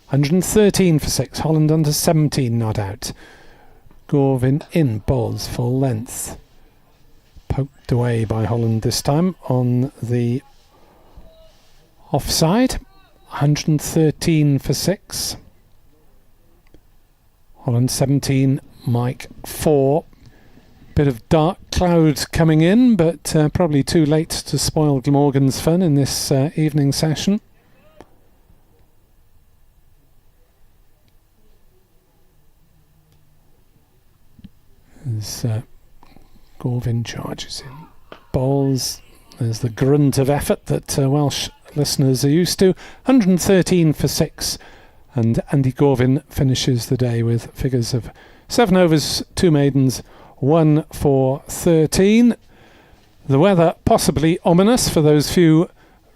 113 for 6. Holland under 17 not out. Gorvin in, bowls full length. Poked away by Holland this time on the offside. 113 for 6. Holland 17, Mike 4. Bit of dark cloud coming in, but probably too late to spoil Glamorgan's fun in this evening session. As Gorvin charges in, bowls. There's the grunt of effort that Welsh listeners are used to. 113 for 6. And Andy Gorvin finishes the day with figures of 7 overs, 2 maidens, 1 for 13. The weather possibly ominous for those few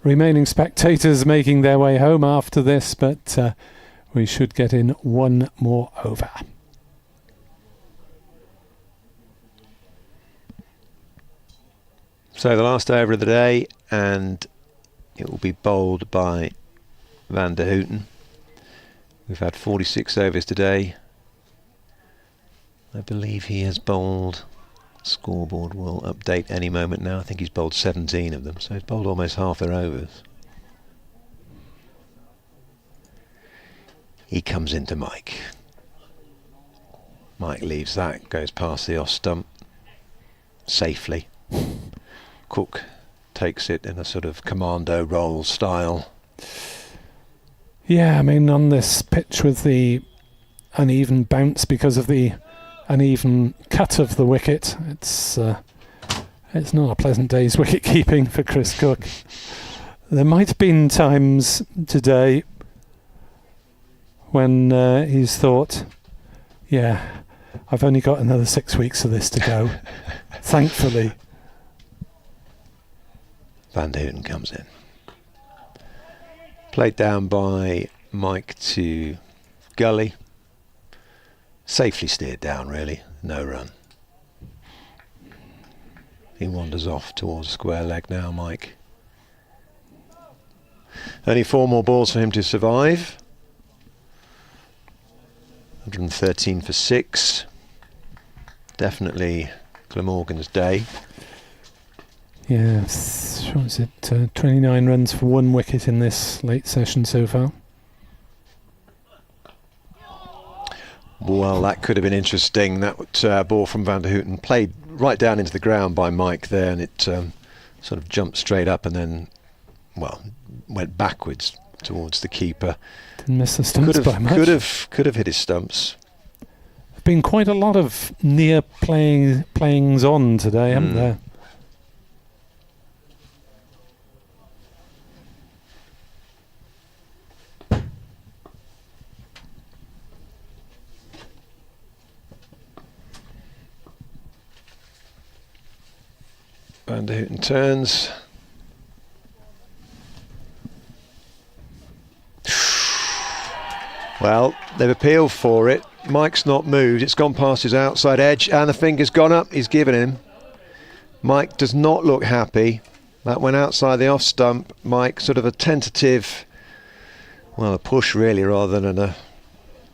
remaining spectators making their way home after this, but we should get in 1 more over. So the last over of the day, and it will be bowled by Van der Houten. We've had 46 overs today. I believe he has bowled, scoreboard will update any moment now, I think he's bowled 17 of them, so he's bowled almost half their overs. He comes into Mike. Mike leaves that, goes past the off stump safely. Cook takes it in a sort of commando roll style. Yeah, I mean, on this pitch with the uneven bounce because of the uneven cut of the wicket, it's not a pleasant day's wicket keeping for Chris Cook. There might have been times today when he's thought, yeah, I've only got another 6 weeks of this to go. Thankfully. Van der Houten comes in. Played down by Mike to gully. Safely steered down, really. No run. He wanders off towards square leg now, Mike. Only 4 more balls for him to survive. 113 for 6. Definitely Glamorgan's day. Yeah, what is it? 29 runs for 1 wicket in this late session so far. Well, that could have been interesting. That ball from Van der Houten played right down into the ground by Mike there, and it sort of jumped straight up and then, well, went backwards towards the keeper. Didn't miss the stumps by much. Could have hit his stumps. There've been quite a lot of near playings on today, haven't there? Van der Houten turns. Well, they've appealed for it. Mike's not moved. It's gone past his outside edge and the finger's gone up. He's given him. Mike does not look happy. That went outside the off stump. Mike sort of a tentative, well, a push really rather than a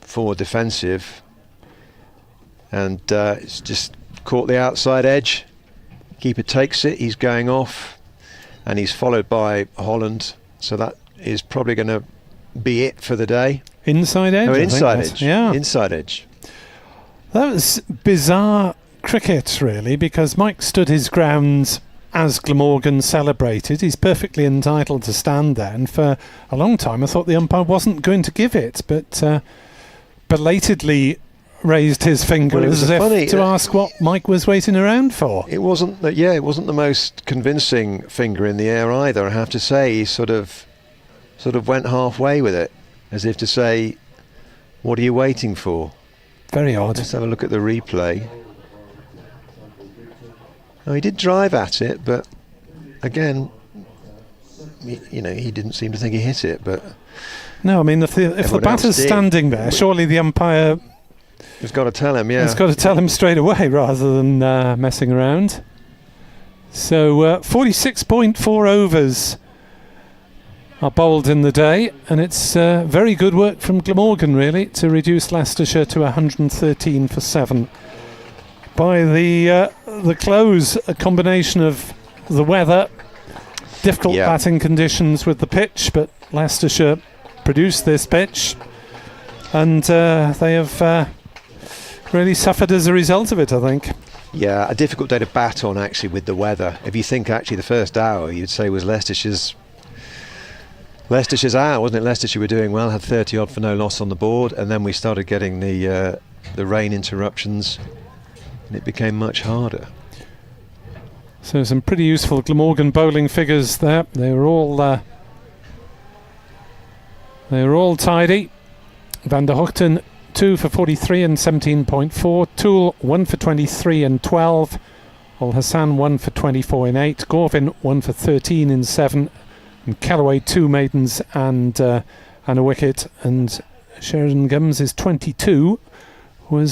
forward defensive. And it's just caught the outside edge. Keeper takes it, he's going off, and he's followed by Holland, so that is probably going to be it for the day. Inside edge? Oh, inside edge. Yeah. Inside edge. That was bizarre cricket, really, because Mike stood his ground as Glamorgan celebrated. He's perfectly entitled to stand there, and for a long time I thought the umpire wasn't going to give it, but belatedly raised his finger as if to ask what Mike was waiting around for. It wasn't the most convincing finger in the air either, I have to say. He sort of went halfway with it, as if to say, what are you waiting for? Very odd. Let's have a look at the replay. Oh, he did drive at it, but again, you know, he didn't seem to think he hit it. But no, I mean, if the batter's standing there, surely the umpire has got to tell him. Yeah, he's got to tell him straight away rather than messing around. So 46.4 overs are bowled in the day, and it's very good work from Glamorgan, really, to reduce Leicestershire to 113 for 7. By the close, a combination of the weather, difficult batting conditions with the pitch, but Leicestershire produced this pitch, and they have really suffered as a result of it, I think. Yeah, a difficult day to bat on, actually, with the weather. If you think, actually, the first hour, you'd say was Leicestershire's hour, wasn't it? Leicestershire were doing well, had 30 odd for no loss on the board, and then we started getting the rain interruptions, and it became much harder. So some pretty useful Glamorgan bowling figures there. They were all tidy. Van der Houten 2 for 43 and 17.4. Toole 1 for 23 and 12. Al Hassan 1 for 24 and 8. Gorvin 1 for 13 and 7. And Callaway 2 maidens and a wicket. And Sheridan Gums is 22